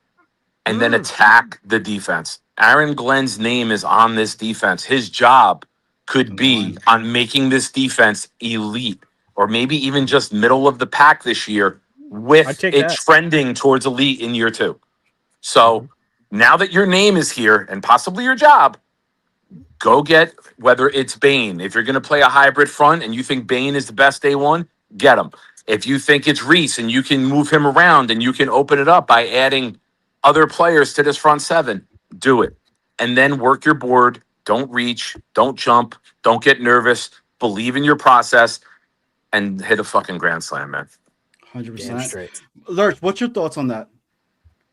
and then attack the defense. Aaron Glenn's name is on this defense. His job could be on making this defense elite, or maybe even just middle of the pack this year, with it trending towards elite in year 2. So now that your name is here and possibly your job, go get, whether it's Bain. If you're going to play a hybrid front and you think Bain is the best day one, get him. If you think it's Reese and you can move him around and you can open it up by adding other players to this front 7, do it. And then work your board. Don't reach. Don't jump. Don't get nervous. Believe in your process and hit a fucking grand slam, man. 100%. Lurch, what's your thoughts on that?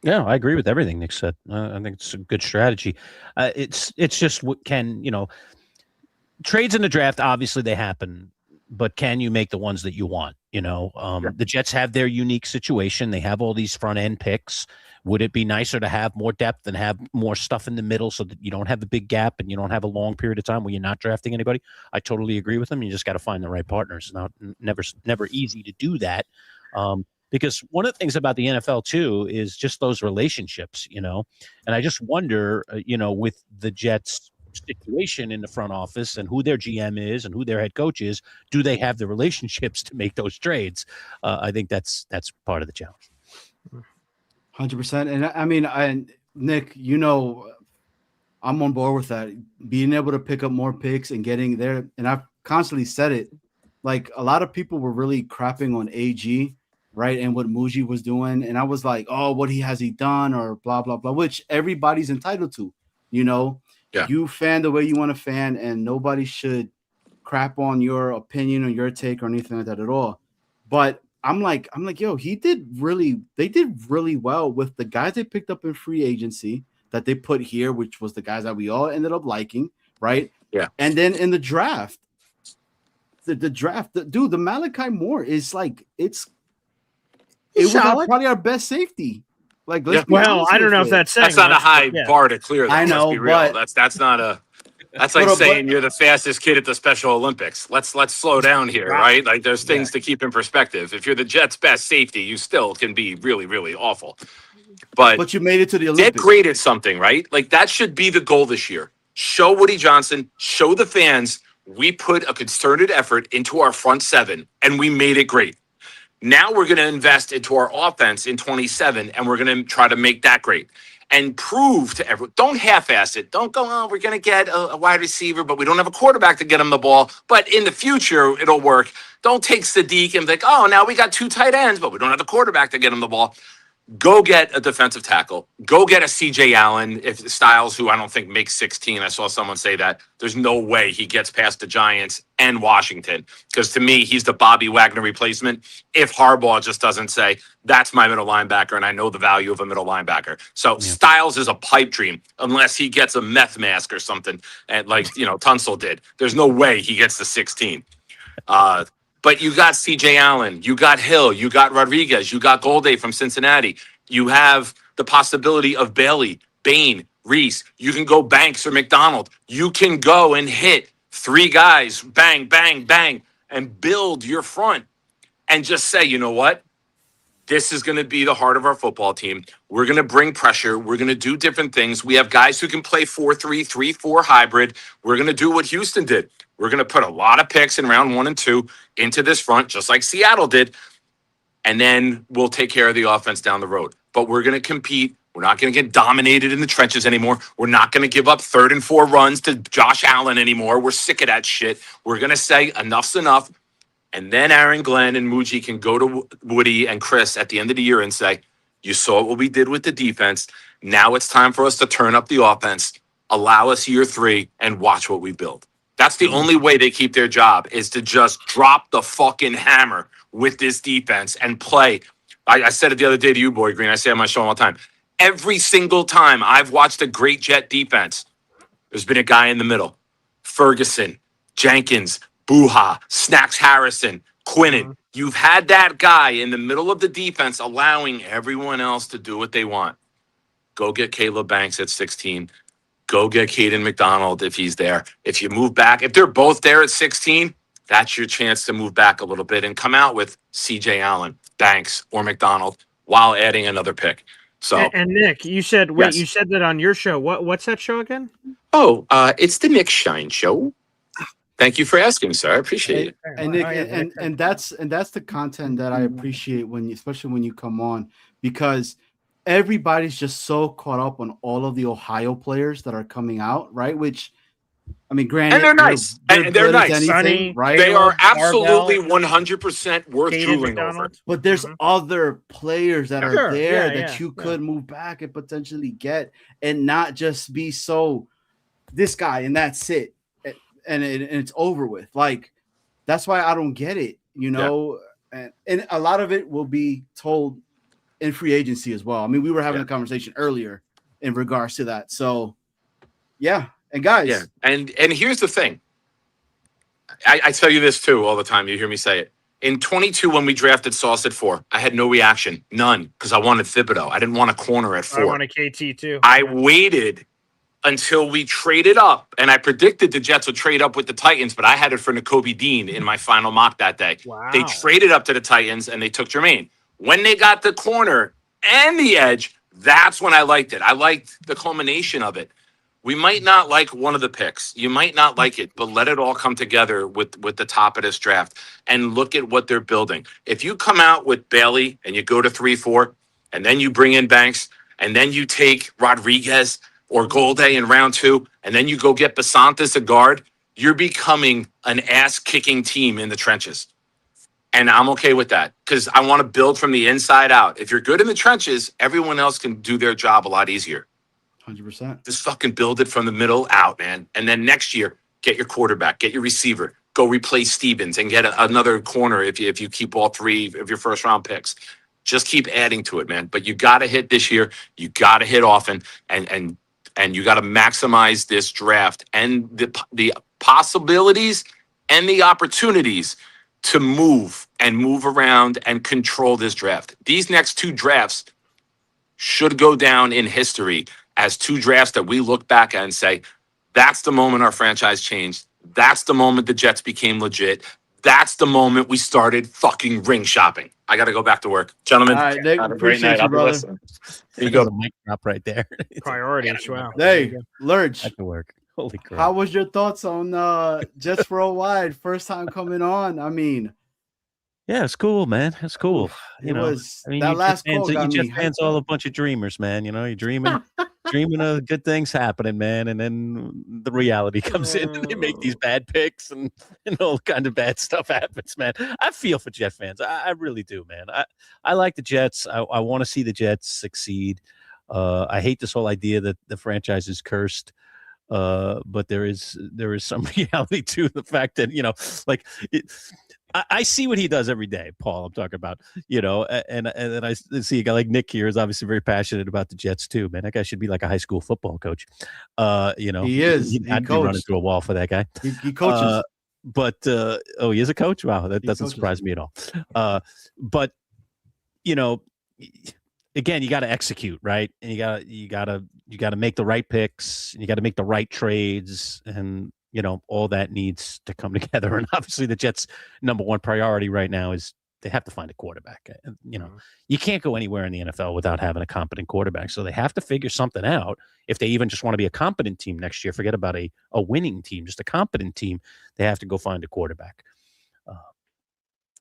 Yeah, I agree with everything Nick said. I think it's a good strategy. It's just what can, trades in the draft, obviously they happen, but can you make the ones that you want? The Jets have their unique situation. They have all these front end picks. Would it be nicer to have more depth and have more stuff in the middle so that you don't have a big gap and you don't have a long period of time where you're not drafting anybody? I totally agree with them. You just got to find the right partners. Never easy to do that. Because one of the things about the NFL too is just those relationships, and I just wonder, with the Jets situation in the front office and who their GM is and who their head coach is, do they have the relationships to make those trades? I think that's part of the challenge. 100%. And I mean, Nick, I'm on board with that. Being able to pick up more picks and getting there. And I've constantly said it, like a lot of people were really crapping on AG, right? And what Muji was doing. And I was like, oh, what has he done or blah, blah, blah, which everybody's entitled to, You fan the way you want to fan, and nobody should crap on your opinion or your take or anything like that at all. But I'm like, yo, they did really well with the guys they picked up in free agency that they put here, which was the guys that we all ended up liking, right? Yeah. And then in the draft, the Malachi Moore is like, it was probably our best safety. Like, let's be honest I don't know if that's saying that's not a high bar to clear. Though. I know, let's be real. That's not a. That's like saying you're the fastest kid at the Special Olympics. Let's slow down here, right? Like there's things to keep in perspective. If you're the Jets' best safety, you still can be really, really awful. But you made it to the Olympics. Get great at something, right? Like that should be the goal this year. Show Woody Johnson, show the fans we put a concerted effort into our front 7 and we made it great. Now we're going to invest into our offense in 27 and we're going to try to make that great. And prove to everyone, don't half-ass it. Don't go, we're going to get a wide receiver, but we don't have a quarterback to get him the ball. But in the future, it'll work. Don't take Sadiq and think, now we got 2 tight ends, but we don't have the quarterback to get him the ball. Go get a defensive tackle. Go get a CJ Allen, if Styles, who I don't think makes 16. I saw someone say that. There's no way he gets past the Giants and Washington. Because to me, he's the Bobby Wagner replacement. If Harbaugh just doesn't say, that's my middle linebacker, and I know the value of a middle linebacker. So Styles is a pipe dream, unless he gets a meth mask or something, and like Tunsil did. There's no way he gets the 16. But you got C.J. Allen, you got Hill, you got Rodriguez, you got Golday from Cincinnati. You have the possibility of Bailey, Bain, Reese. You can go Banks or McDonald. You can go and hit 3 guys, bang, bang, bang, and build your front and just say, you know what? This is going to be the heart of our football team. We're going to bring pressure. We're going to do different things. We have guys who can play 4-3, 3-4 hybrid. We're going to do what Houston did. We're going to put a lot of picks in round 1 and 2 into this front, just like Seattle did. And then we'll take care of the offense down the road. But we're going to compete. We're not going to get dominated in the trenches anymore. We're not going to give up 3rd and 4 runs to Josh Allen anymore. We're sick of that shit. We're going to say enough's enough. And then Aaron Glenn and Muji can go to Woody and Chris at the end of the year and say, you saw what we did with the defense. Now it's time for us to turn up the offense, allow us year 3, and watch what we build. That's the only way they keep their job, is to just drop the fucking hammer with this defense and play. I said it the other day to you, Boy Green. I say it on my show all the time. Every single time I've watched a great Jet defense, there's been a guy in the middle. Ferguson, Jenkins, Buha, Snacks Harrison, Quinnen. You've had that guy in the middle of the defense allowing everyone else to do what they want. Go get Caleb Banks at 16. Go get Caden McDonald if he's there. If you move back, if they're both there at 16, that's your chance to move back a little bit and come out with CJ Allen, Banks, or McDonald while adding another pick. So and Nick, you said wait, Yes. you said that on your show. What's that show again? It's the Nick Shine Show. Thank you for asking, sir. I appreciate it. And Nick, and that's the content that I appreciate especially when you come on, because everybody's just so caught up on all of the Ohio players that are coming out, right? Which, I mean, granted, And they're nice. And they're good as nice. anything, Sonny, right? They are Marvell, absolutely 100% worth Caden drooling McDonald. over. But there's other players that are Sure, there yeah, that yeah, you could move back and potentially get, and not just be so this guy and that's it, and it's over with. Like, that's why I don't get it, you know. And a lot of it will be told in free agency as well. I mean, we were having a conversation earlier in regards to that. So, yeah. And guys, Yeah. And here's the thing. I tell you this too all the time. You hear me say it. In 22, when we drafted Sauce at 4, I had no reaction. None. Because I wanted Thibodeau. I didn't want a corner at 4. I want a KT too. I waited until we traded up, and I predicted the Jets would trade up with the Titans, but I had it for Nakobe Dean in my final mock that day. Wow. They traded up to the Titans, and they took Jermaine. When they got the corner and the edge, that's when I liked it. I liked the culmination of it. We might not like one of the picks. You might not like it, but let it all come together with the top of this draft and look at what they're building. If you come out with Bailey and you go to 3-4, and then you bring in Banks, and then you take Rodriguez or Golday in round 2, and then you go get Basantis a guard, you're becoming an ass-kicking team in the trenches. And I'm okay with that because I want to build from the inside out. If you're good in the trenches, everyone else can do their job a lot easier. 100%. Just fucking build it from the middle out, man. And then next year, get your quarterback, get your receiver, go replace Stevens and get another corner if you keep all 3 of your first-round picks. Just keep adding to it, man. But you got to hit this year. You got to hit often, and you got to maximize this draft and the possibilities and the opportunities to move around and control this draft. These next 2 drafts should go down in history as 2 drafts that we look back at and say, that's the moment our franchise changed. That's the moment the Jets became legit. That's the moment we started fucking ring shopping. I got to go back to work. Gentlemen, All right, Nick, have a great appreciate night. you, I'll be brother. listening. There you go. There's a mic drop right there. Priorities. Wow. Hey, Lurch, That could work. Holy crap. how was your thoughts on Jets Worldwide? First time coming on. I mean, Yeah, it's cool, man. It's cool. it was I mean, that you last Jets fans, call got you me Jets fans all a bunch of dreamers, man. You know, you're dreaming of good things happening, man, and then the reality comes in and they make these bad picks and all kind of bad stuff happens, man. I feel for Jet fans. I really do, man. I like the Jets. I want to see the Jets succeed. I hate this whole idea that the franchise is cursed. But there is some reality to the fact that, like I see what he does every day, Paul. I'm talking about, and then I see a guy like Nick here is obviously very passionate about the Jets too, man. That guy should be like a high school football coach. He is. I'd be running through a wall for that guy. He coaches. But he is a coach. Wow, that doesn't coaches. surprise me at all. But again, you got to execute, right? And you got to make the right picks, and you got to make the right trades, and all that needs to come together. And obviously, the Jets' number one priority right now is they have to find a quarterback. And you can't go anywhere in the NFL without having a competent quarterback. So they have to figure something out. If they even just want to be a competent team next year, forget about a winning team, just a competent team. They have to go find a quarterback.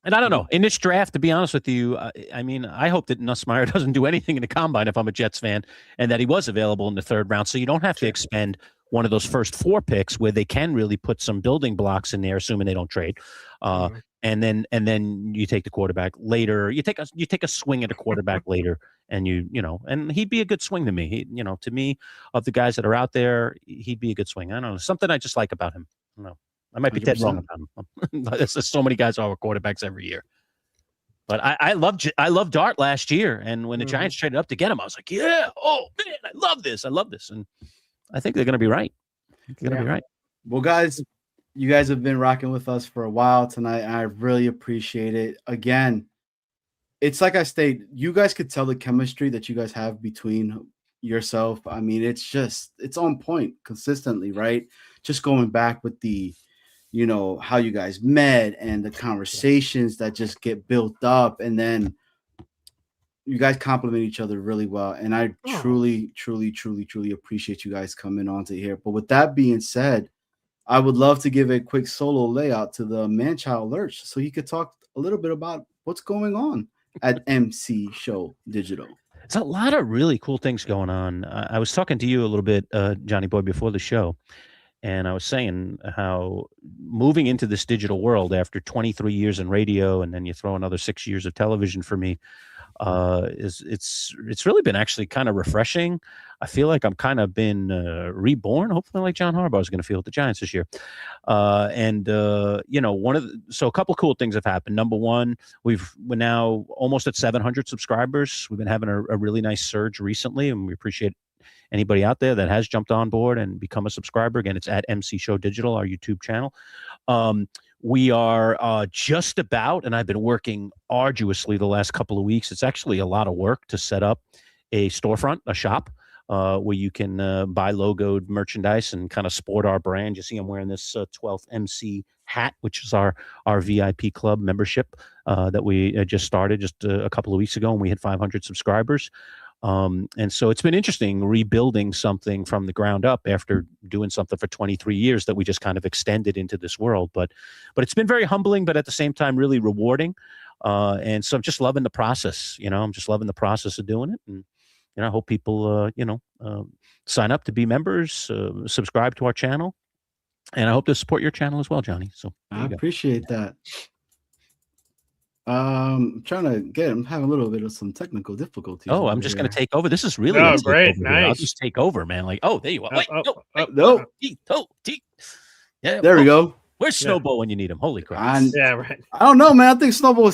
And I don't know. In this draft, to be honest with you, I mean, I hope that Nussmeier doesn't do anything in the combine if I'm a Jets fan, and that he was available in the 3rd round. So you don't have to expend one of those first 4 picks where they can really put some building blocks in there, assuming they don't trade. And then you take the quarterback later. You take a swing at a quarterback later, and and he'd be a good swing to me. To me, of the guys that are out there, he'd be a good swing. I don't know, something I just like about him. I don't know. I might be dead wrong about him. There's so many guys are quarterbacks every year. But I loved Dart last year, and when the Giants traded up to get him, I was like, yeah, oh man, I love this, and I think they're going to be right. They're going to be right. Well, guys, you guys have been rocking with us for a while tonight, and I really appreciate it. Again, it's like I stated, you guys could tell the chemistry that you guys have between yourself. I mean, it's on point consistently, right? Just going back with the, how you guys met and the conversations that just get built up, and then you guys complement each other really well. And I truly, truly, truly, truly appreciate you guys coming on to here. But with that being said, I would love to give a quick solo layout to the Manchild Lurch so he could talk a little bit about what's going on at MC Show Digital. It's a lot of really cool things going on. I was talking to you a little bit, Johnny Boy, before the show, and I was saying how moving into this digital world after 23 years in radio, and then you throw another 6 years of television for me, it's really been actually kind of refreshing. I feel like I'm kind of been reborn, hopefully like John Harbaugh is going to feel with the Giants this year. So a couple of cool things have happened. Number one, we're now almost at 700 subscribers. We've been having a really nice surge recently, and we appreciate anybody out there that has jumped on board and become a subscriber. Again, it's at MC Show Digital, our YouTube channel. We are just about, and I've been working arduously the last couple of weeks. It's actually a lot of work to set up a storefront, a shop, where you can buy logoed merchandise and kind of sport our brand. You see I'm wearing this 12th MC hat, which is our VIP club membership that we just started just a couple of weeks ago, and we hit 500 subscribers. And so it's been interesting rebuilding something from the ground up after doing something for 23 years that we just kind of extended into this world. But it's been very humbling, but at the same time, really rewarding. And so I'm just loving the process, I'm just loving the process of doing it. And, I hope people, sign up to be members, subscribe to our channel, and I hope to support your channel as well, Johnny. So I appreciate that. I'm having a little bit of some technical difficulties. Oh, I'm just going to take over. This is really great. Nice. I'll just take over, man. Like, there you are. Wait, no. Yeah, there we go. Where's Snowball when you need him? Holy crap! Yeah, right. I don't know, man. I think Snowball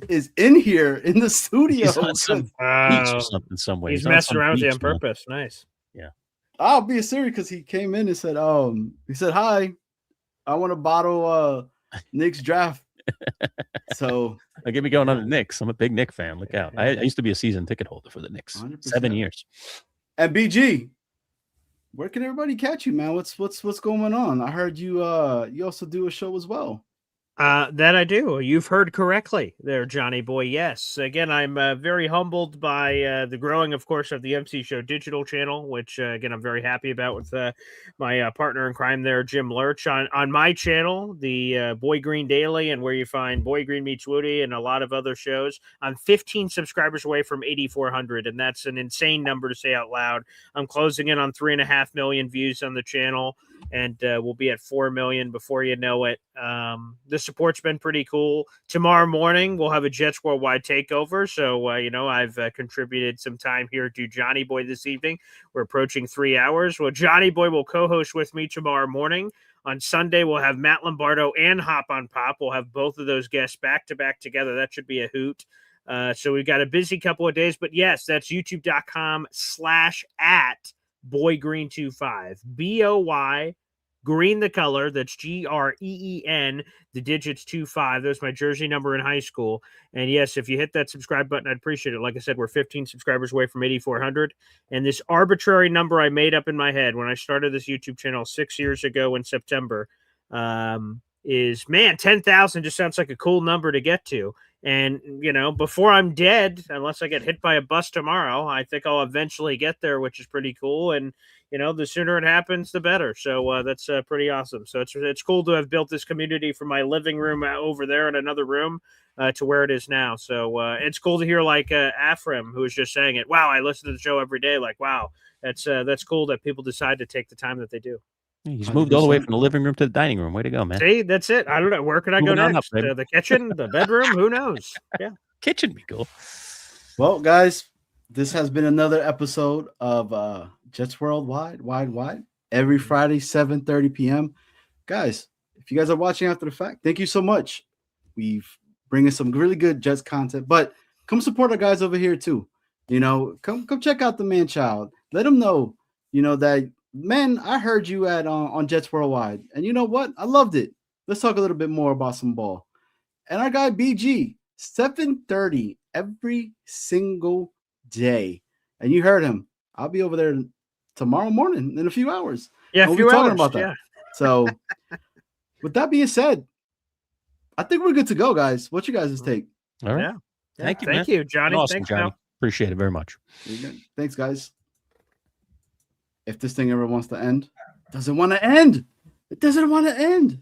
is in here in the studio. He's on some beach or something some way. He's messing around with you on purpose. Nice. Yeah. I'll be serious because he came in and said, hi, I want to bottle Nick's draft. So I'll get me going on the Knicks. I'm a big Knicks fan. Look out. I used to be a season ticket holder for the Knicks. 100%. 7 years. And BG, where can everybody catch you, man? What's going on? I heard you also do a show as well. That I do. You've heard correctly there, Johnny Boy. Yes. Again, I'm very humbled by the growing, of course, of the MC Show digital channel, which, again, I'm very happy about with my partner in crime there, Jim Lurch. On my channel, the Boy Green Daily, and where you find Boy Green Meets Woody and a lot of other shows. I'm 15 subscribers away from 8,400, and that's an insane number to say out loud. I'm closing in on 3.5 million views on the channel, and we'll be at 4 million before you know it. The support's been pretty cool. Tomorrow morning, we'll have a Jets Worldwide takeover. So, I've contributed some time here to Johnny Boy this evening. We're approaching 3 hours. Well, Johnny Boy will co-host with me tomorrow morning. On Sunday, we'll have Matt Lombardo and Hop on Pop. We'll have both of those guests back-to-back together. That should be a hoot. So we've got a busy couple of days. But, yes, that's youtube.com/@BoyGreen25. BOY Green the color, that's GREEN, the digits 25. That was my jersey number in high school. And yes, if you hit that subscribe button, I'd appreciate it. Like I said, we're 15 subscribers away from 8,400. And this arbitrary number I made up in my head when I started this YouTube channel 6 years ago in September is, 10,000 just sounds like a cool number to get to. And, before I'm dead, unless I get hit by a bus tomorrow, I think I'll eventually get there, which is pretty cool. And, the sooner it happens, the better. So that's pretty awesome. So it's cool to have built this community from my living room over there in another room to where it is now. So it's cool to hear like Afram, who was just saying it. Wow, I listen to the show every day. Like, wow, that's cool that people decide to take the time that they do. He's moved all the way from the living room to the dining room. Way to go, man. See, that's it. I don't know. Where can I go Moving on next? up, The kitchen, the bedroom, who knows? Yeah. Kitchen be cool. Well, guys, this has been another episode of Jets Worldwide, wide. Every Friday, 7:30 p.m. Guys, if you guys are watching after the fact, thank you so much. We've bringing some really good Jets content, but come support our guys over here too. You know, come check out the Manchild. Let them know, you know, that, man, I heard you at on Jets Worldwide, and you know what? I loved it. Let's talk a little bit more about some ball. And our guy BG, 7:30 every single day. And you heard him. I'll be over there tomorrow morning in a few hours. Yeah, we'll be talking about that. Yeah. So with that being said, I think we're good to go, guys. What's your guys' take? All right. Yeah. Thank you, Thank man. you, Johnny. Awesome, Thanks, Johnny. Mel. Appreciate it very much. Thanks, guys. If this thing ever wants to end, doesn't want to end. It doesn't want to end.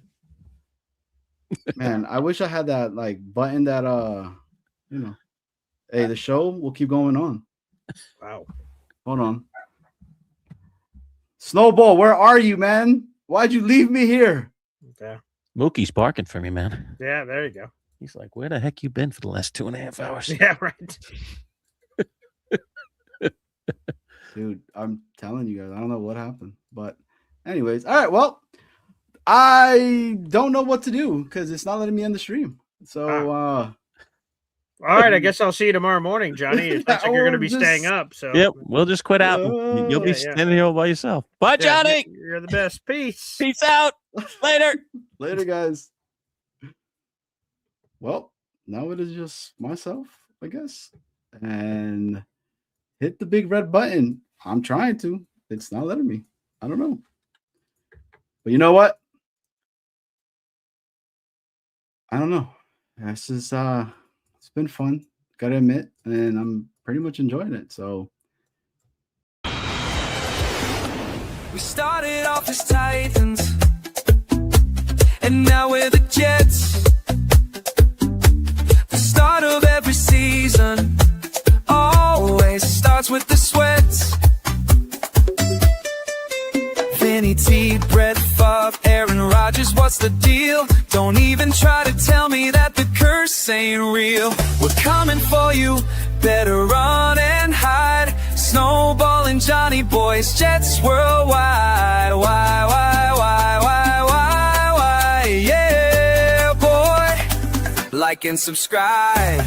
Man, I wish I had that like button that you know. Hey, the show will keep going on. Wow. Hold on. Snowball, where are you, man? Why'd you leave me here? Yeah. Mookie's barking for me, man. Yeah, there you go. He's like, where the heck you been for the last 2.5 hours? Yeah, right. Dude, I'm telling you guys, I don't know what happened. But anyways, all right, well, I don't know what to do because it's not letting me end the stream. So all right, I guess I'll see you tomorrow morning, Johnny. It looks like you're going to be staying up. So yep, we'll just quit out. You'll be standing here all by yourself. Bye, Johnny. You're the best. Peace. Peace out. Later. Later, guys. Well, now it is just myself, I guess. And hit the big red button. I'm trying to. It's not letting me. I don't know. But you know what? I don't know. This is it's been fun, gotta admit, and I'm pretty much enjoying it. So We started off as Titans, and now we're the Jets. The start of every season always starts with the sweats. Vinny T, Brett Favre, Aaron Rodgers, what's the deal? Don't even try to tell me that the curse ain't real. We're coming for you, better run and hide. Snowball and Johnny boys, Jets worldwide. Why, yeah, boy. Like and subscribe.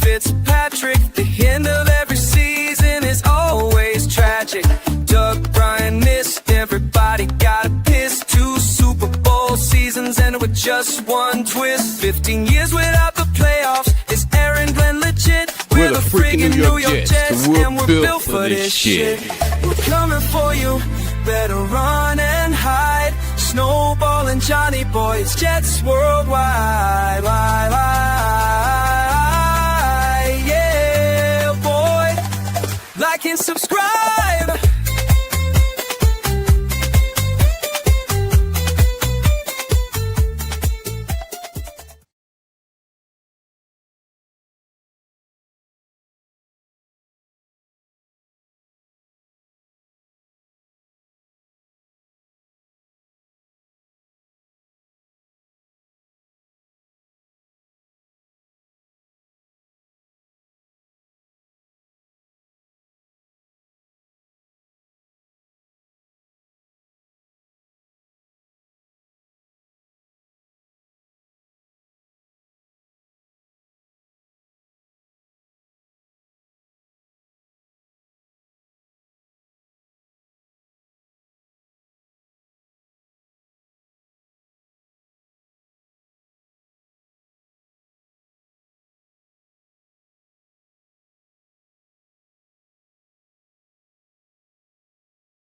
Fitzpatrick, the end of every season is always tragic. Doug Bryan missed, everybody got a piss. 2 Super Bowl seasons ended with just one twist. 15 years without the playoffs, is Aaron Glenn legit? We're the freaking New York Jets, and we're built for this shit. We're coming for you, better run and hide. Snowball and Johnny boys, Jets worldwide. Like and subscribe.